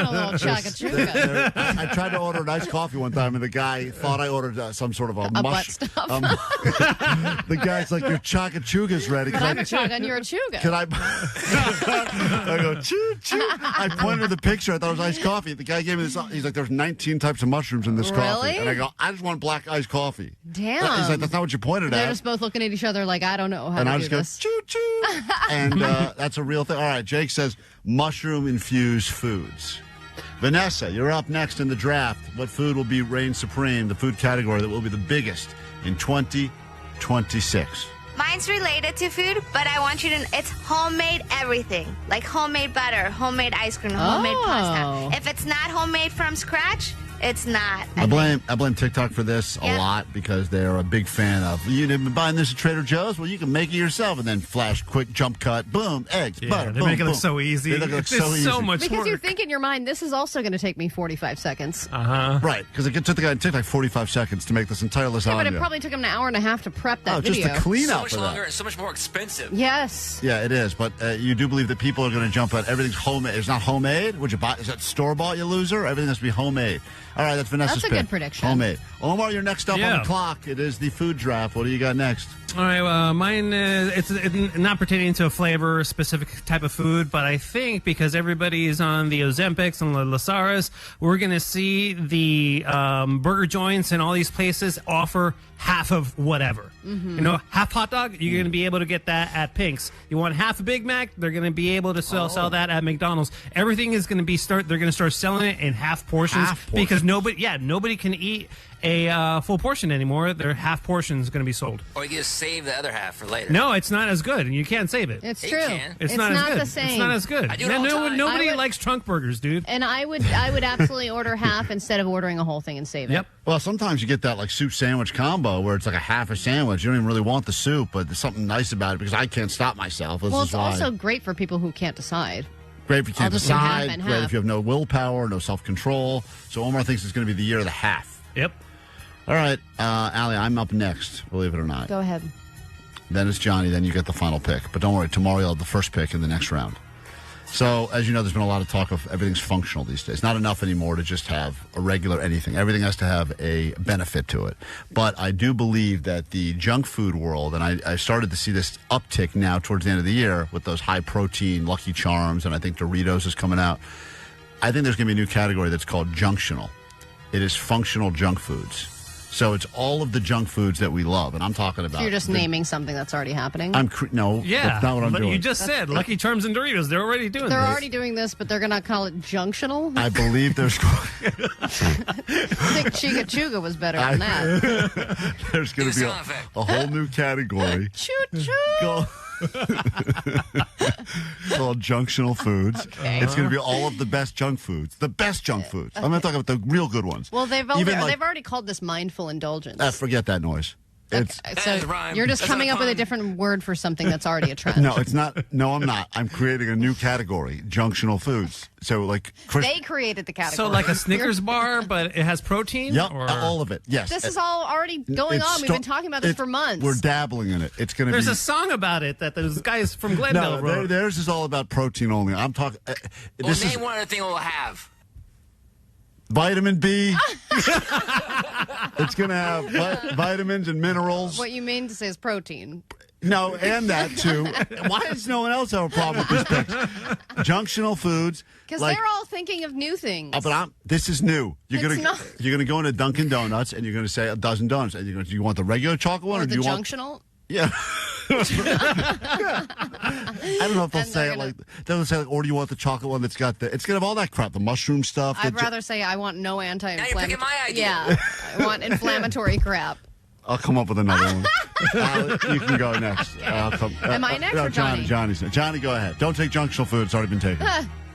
a little chaga chuga. I tried to order a nice coffee one time, and the guy thought I ordered some sort of a butt stuff. The guy's like, "Your chaga chuga's ready." But I'm a chaga and you're a chuga. Can I? I go choo choo. I pointed to the picture. I thought it was iced coffee. The guy gave me this. He's like, "There's 19 types of mushrooms in this coffee," and I go, "I just want black iced coffee." Damn. He's like, "That's not what you pointed They're at." just both looking at each other like, I don't know how and to I do just this. go choo choo, and that's a real thing. All right, Jake says mushroom infused foods. Vanessa, you're up next in the draft. What food will be reign supreme? The food category that will be the biggest in 2026. Mine's related to food, but I want you to. It's homemade everything, like homemade butter, homemade ice cream, homemade pasta. If it's not homemade from scratch, it's not. I blame TikTok for this a lot because they're a big fan of. You've been buying this at Trader Joe's? Well, you can make it yourself, and then flash, quick jump cut, boom, eggs, butter. They boom, make it look boom. so easy. They look so much because work. you think in your mind, this is also going to take me 45 seconds. Right, because it took the guy it took like 45 seconds to make this entire lasagna. Yeah, but it probably took him an hour and a half to prep that video. Just the clean so up much for longer, that. so much more expensive. Yes. Yeah, it is. But you do believe that people are going to jump at everything's homemade. It's not homemade. Would you buy? Is that store bought? You loser. Everything has to be homemade. All right, that's Vanessa's That's a pick. good prediction. Homemade. Omar, you're next up on the clock. It is the food draft. What do you got next? All right, mine it's not pertaining to a flavor or specific type of food, but I think because everybody is on the Ozempics and the Lasaras, we're going to see the burger joints and all these places offer half of whatever. Mm-hmm. You know, half hot dog, you're going to be able to get that at Pink's. You want half a Big Mac, they're going to be able to sell that at McDonald's. Everything is going to be they're going to start selling it in half portions because nobody can eat a full portion anymore. Their half portion is going to be sold. Or you can just save the other half for later. No, it's not as good, and you can't save it. It's You true. can. It's not as good. the same. It's not as good. I do it all the time. Nobody I would- likes trunk burgers, dude. And I would absolutely order half instead of ordering a whole thing and save it. Yep. Well, sometimes you get that like soup sandwich combo where it's like a half a sandwich. You don't even really want the soup, but there's something nice about it because I can't stop myself. This Well, is it's why. also great for people who can't decide. Great if you can't I'll just do half decide. and Great half. if you have no willpower, no self-control. So Omar thinks it's going to be the year of the half. Yep. All right, Allie, I'm up next, believe it or not. Go ahead. Then it's Johnny, then you get the final pick. But don't worry, tomorrow you'll have the first pick in the next round. So, as you know, there's been a lot of talk of everything's functional these days. Not enough anymore to just have a regular anything. Everything has to have a benefit to it. But I do believe that the junk food world, and I started to see this uptick now towards the end of the year with those high-protein Lucky Charms, and I think Doritos is coming out. I think there's going to be a new category that's called junctional. It is functional junk foods. So it's all of the junk foods that we love, and I'm talking about. So you're just naming something that's already happening? No, Yeah. that's not what I'm doing. You just said Lucky Charms and Doritos. They're already doing They're this. already doing this, but they're going to call it junctional? I believe there's. I think Chiga Chuga was better than that. There's going to be a whole new category. Choo-choo. Called junctional foods. Okay. It's going to be all of the best junk foods. The best junk foods. I'm not talking about the real good ones. Well, they've Even already called this mindful indulgence. forget that noise. It's So you're just coming up with a different word for something that's already a trend. No, it's not. No, I'm not. I'm creating a new category, junctional foods. So, like, They created the category. So like a Snickers bar, but it has protein? Yep, Or... all of it. Yes. This is all already going It's on. We've been talking about this for months. We're dabbling in it. It's going to be. There's a song about it that those guys from Glendale no, wrote. theirs is all about protein only. I'm talking. Well, name one other thing we'll have. Vitamin B. It's going to have vitamins and minerals. What you mean to say is protein. No, and that too. Why does no one else have a problem with these picks? Junctional foods. Because like, they're all thinking of new things. but this is new. You're It's gonna not. you're gonna go into Dunkin' Donuts and you're gonna say a dozen donuts and you're gonna. Do you want the regular chocolate one Or or the do you junctional? want? Yeah. I don't know if they'll say it like they'll say, or do you want the chocolate one that's got the? It's gonna have all that crap, the mushroom stuff. I'd rather say I want no anti-inflammatory. Now you're picking my idea. Yeah, I want inflammatory crap. I'll come up with another one. You can go next. Am I next or Johnny? Johnny's next. Johnny, go ahead. Don't take junctional food. It's already been taken.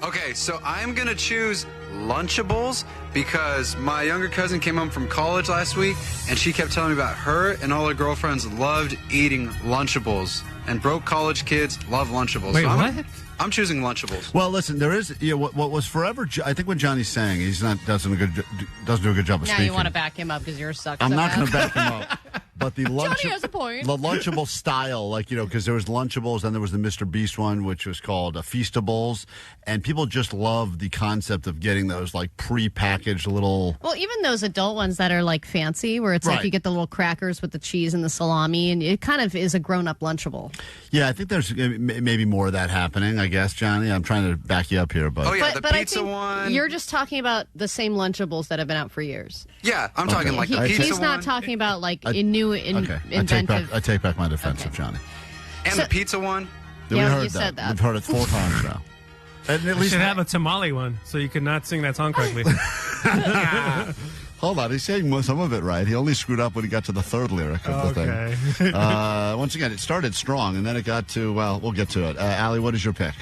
Okay, so I'm going to choose Lunchables because my younger cousin came home from college last week, and she kept telling me about her and all her girlfriends loved eating Lunchables. And broke college kids love Lunchables. Wait, so what? I'm choosing Lunchables. Well, listen, there is what was forever. I think what Johnny's saying, he's not doesn't do a good job of Now speaking. you want to back him up because you're sucks. I'm not going to back him up. But the Johnny has a point. The Lunchable style, like, because there was Lunchables, then there was the Mr. Beast one, which was called Feastables, and people just love the concept of getting those like pre-packaged little. Well, even those adult ones that are like fancy, where it's like you get the little crackers with the cheese and the salami, and it kind of is a grown-up Lunchable. Yeah, I think there's maybe more of that happening. I guess, Johnny, I'm trying to back you up here, but the pizza I think one. You're just talking about the same Lunchables that have been out for years. Yeah, I'm talking like the pizza one. He's not talking about like inventive. I take back my defense of Johnny. And the pizza one. We heard you said that. We've heard it 4 times now. And at least should have a tamale one, so you could not sing that song correctly. Hold on, he's saying some of it right. He only screwed up when he got to the third lyric of the thing. Once again, it started strong, and then it got to, well, we'll get to it. Allie, what is your pick?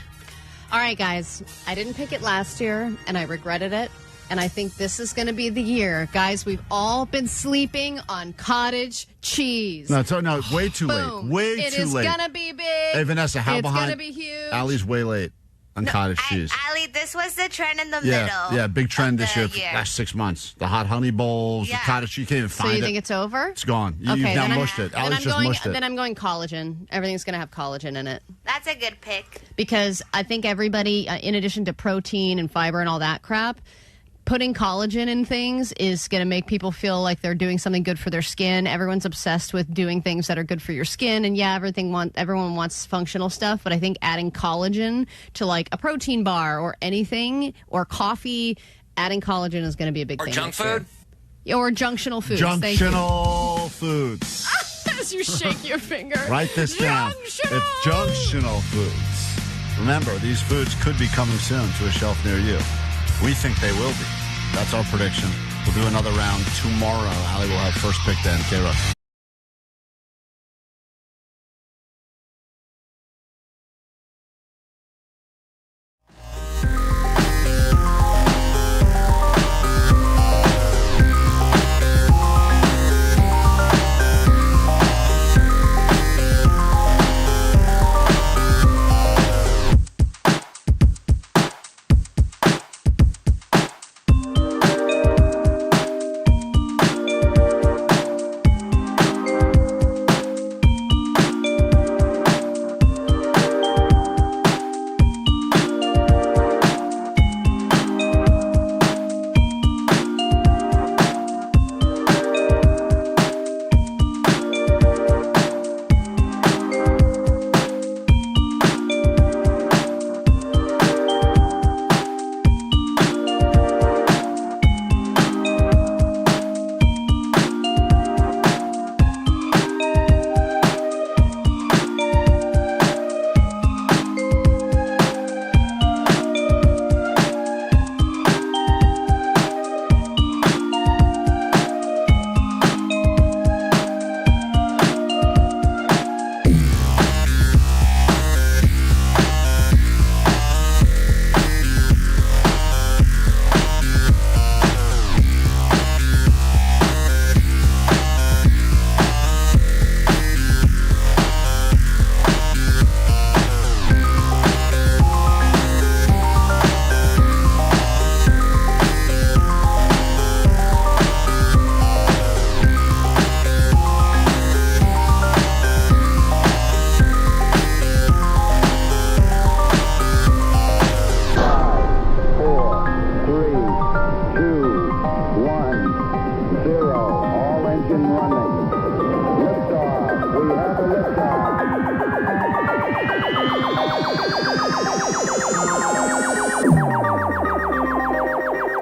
All right, guys. I didn't pick it last year, and I regretted it. And I think this is going to be the year. Guys, we've all been sleeping on cottage cheese. No, way too Boom. late. Way It too is late. going to be big. Hey, Vanessa, how behind? It's going to be huge. Allie's way late on cottage cheese. Ali, this was the trend in the middle. Yeah, big trend this year. year. Last 6 months. The hot honey bowls, the cottage cheese. You can't even find it. So you think it's over? It's gone. You've now mushed it. Allie's just mushed it. Then I'm going collagen. Everything's going to have collagen in it. That's a good pick. Because I think everybody, in addition to protein and fiber and all that crap, putting collagen in things is going to make people feel like they're doing something good for their skin. Everyone's obsessed with doing things that are good for your skin. And yeah, everyone wants functional stuff. But I think adding collagen to like a protein bar or anything or coffee, adding collagen is going to be a big thing. Or junk food? Or junctional foods. Junctional foods. As you shake your finger. Write this down. It's junctional foods. Remember, these foods could be coming soon to a shelf near you. We think they will be. That's our prediction. We'll do another round tomorrow. Allie will have first pick then. KROQ.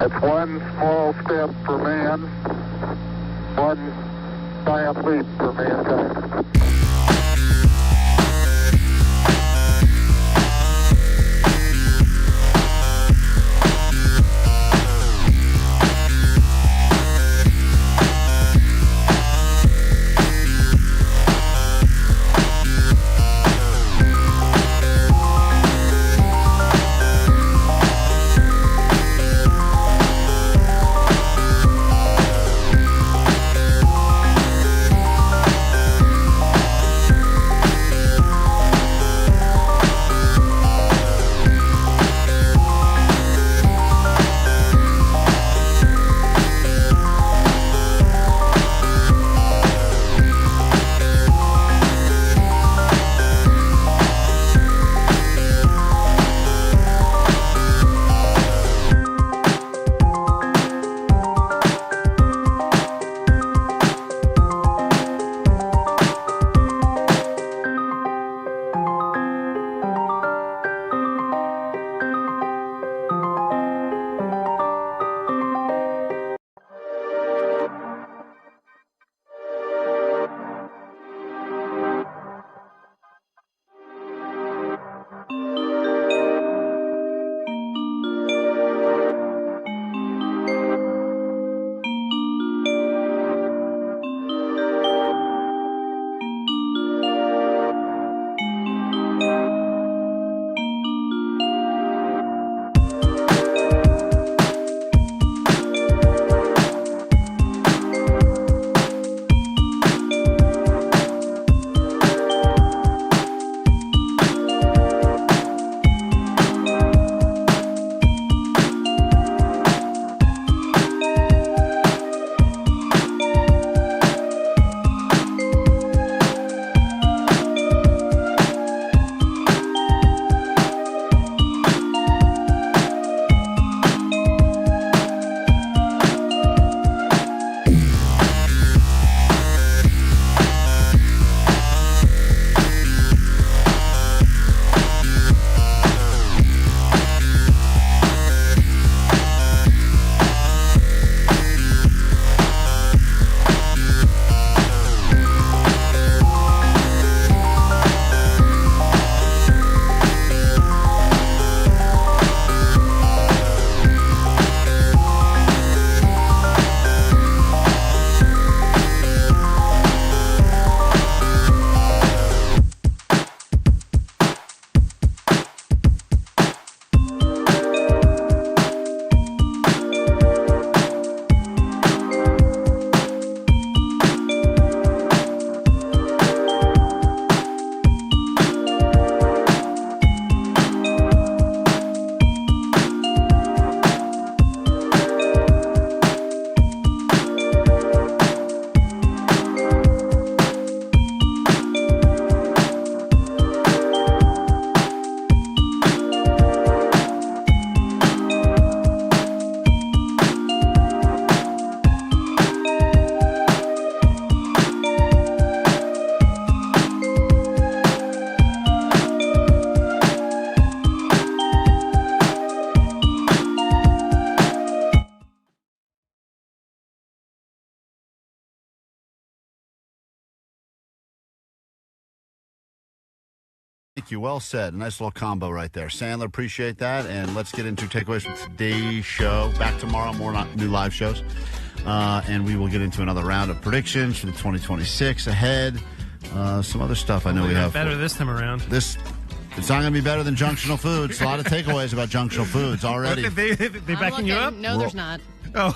It's one small step for man, one giant leap for mankind. Thank you. Well said. A nice little combo right there. Sandler, appreciate that. And let's get into takeaways from today's show. Back tomorrow, more new live shows. And we will get into another round of predictions for the 2026 ahead. Some other stuff I know we have. Better this time around. It's not going to be better than Junctional Foods. A lot of takeaways about Junctional Foods already. They backing you up? No, there's not. Oh.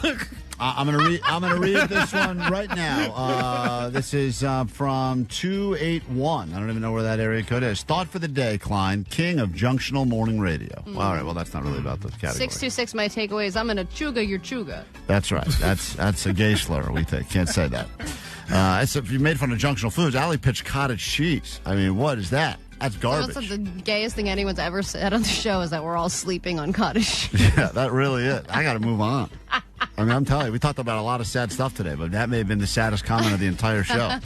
I'm gonna read this one right now. This is from 281. I don't even know where that area code is. Thought for the day, Klein, king of junctional morning radio. Well, all right, well that's not really about the category. 626. My takeaway is I'm gonna chuga your chuga. That's right. That's a gay slur. We think can't say that. You made fun of junctional foods. Allie pitched cottage cheese. I mean, what is that? That's garbage. That's the gayest thing anyone's ever said on the show is that we're all sleeping on cottage cheese. Yeah, that really is. I got to move on. I mean, I'm telling you, we talked about a lot of sad stuff today, but that may have been the saddest comment of the entire show. All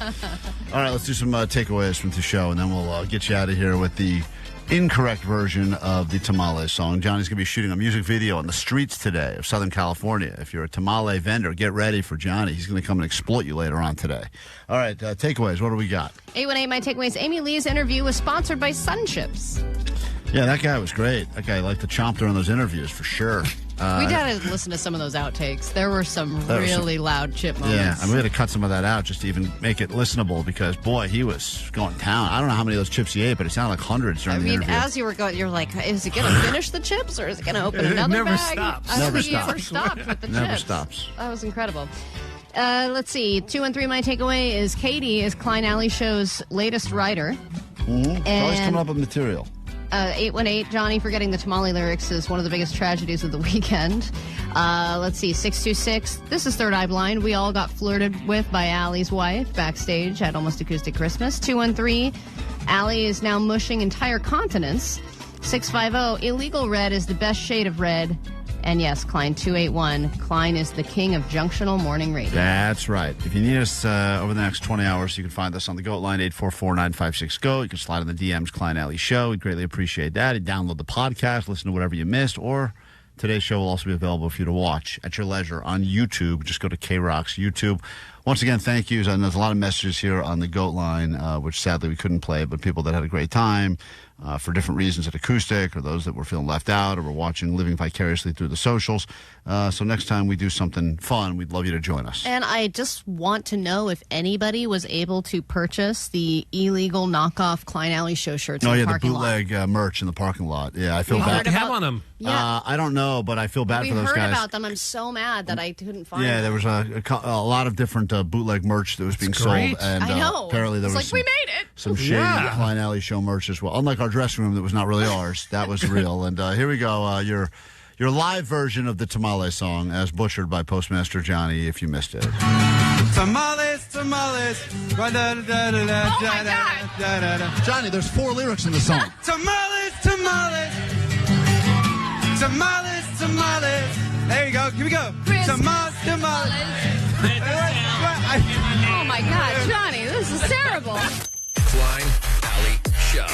right, let's do some takeaways from the show, and then we'll get you out of here with the incorrect version of the Tamales song. Johnny's going to be shooting a music video on the streets today of Southern California. If you're a tamale vendor, get ready for Johnny. He's going to come and exploit you later on today. All right, takeaways. What do we got? 818, my takeaways. Amy Lee's interview was sponsored by Sun Chips. Yeah, that guy was great. That guy liked to chomp during those interviews for sure. We got to listen to some of those outtakes. There were some really loud chip moments. Yeah, and we had to cut some of that out just to even make it listenable because, boy, he was going down. I don't know how many of those chips he ate, but it sounded like hundreds during the interview. As you were going, you're like, is it going to finish the chips or is it going to open another never bag? Stops. I don't Never think he ever stops. stopped with the Never chips. stops. That was incredible. Let's see. 213, my takeaway is Katie is Klein Alley Show's latest writer. Mm-hmm. Always coming up with material. 818, Johnny forgetting the tamale lyrics is one of the biggest tragedies of the weekend. Let's see, 626. This is Third Eye Blind. We all got flirted with by Allie's wife backstage at Almost Acoustic Christmas. 213, Allie is now mushing entire continents. 650, illegal red is the best shade of red. And yes, Klein 281. Klein is the king of junctional morning radio. That's right. If you need us over the next 20 hours, you can find us on the GOAT line, 844-956-GO. You can slide in the DMs, Klein Alley Show. We'd greatly appreciate that. You download the podcast, listen to whatever you missed, or today's show will also be available for you to watch at your leisure on YouTube. Just go to KROQ's YouTube. Once again, thank yous. And there's a lot of messages here on the GOAT line, which sadly we couldn't play, but people that had a great time for different reasons at Acoustic, or those that were feeling left out, or were watching, living vicariously through the socials. So next time we do something fun, we'd love you to join us. And I just want to know if anybody was able to purchase the illegal knockoff Klein Alley Show shirts in the parking lot. The bootleg merch in the parking lot. Yeah, I feel bad. What do you have on them? Yeah. I don't know, but I feel bad for those guys. We heard about them. I'm so mad that I couldn't find them. Yeah, there was a lot of different bootleg merch that was being sold. And I know. Apparently there was we made it. Some shady Klein Alley Show merch as well. Unlike our dressing room that was not really ours. That was real. And here we go. Your live version of the Tamale song as butchered by Postmaster Johnny if you missed it. Tamales, tamales. Oh my God. Johnny, there's 4 lyrics in the song. Tamales, tamales. Tamales, tamales. There you go. Here we go. Tamales, tamales. Oh my God, Johnny, this is terrible. Klein Alley Show.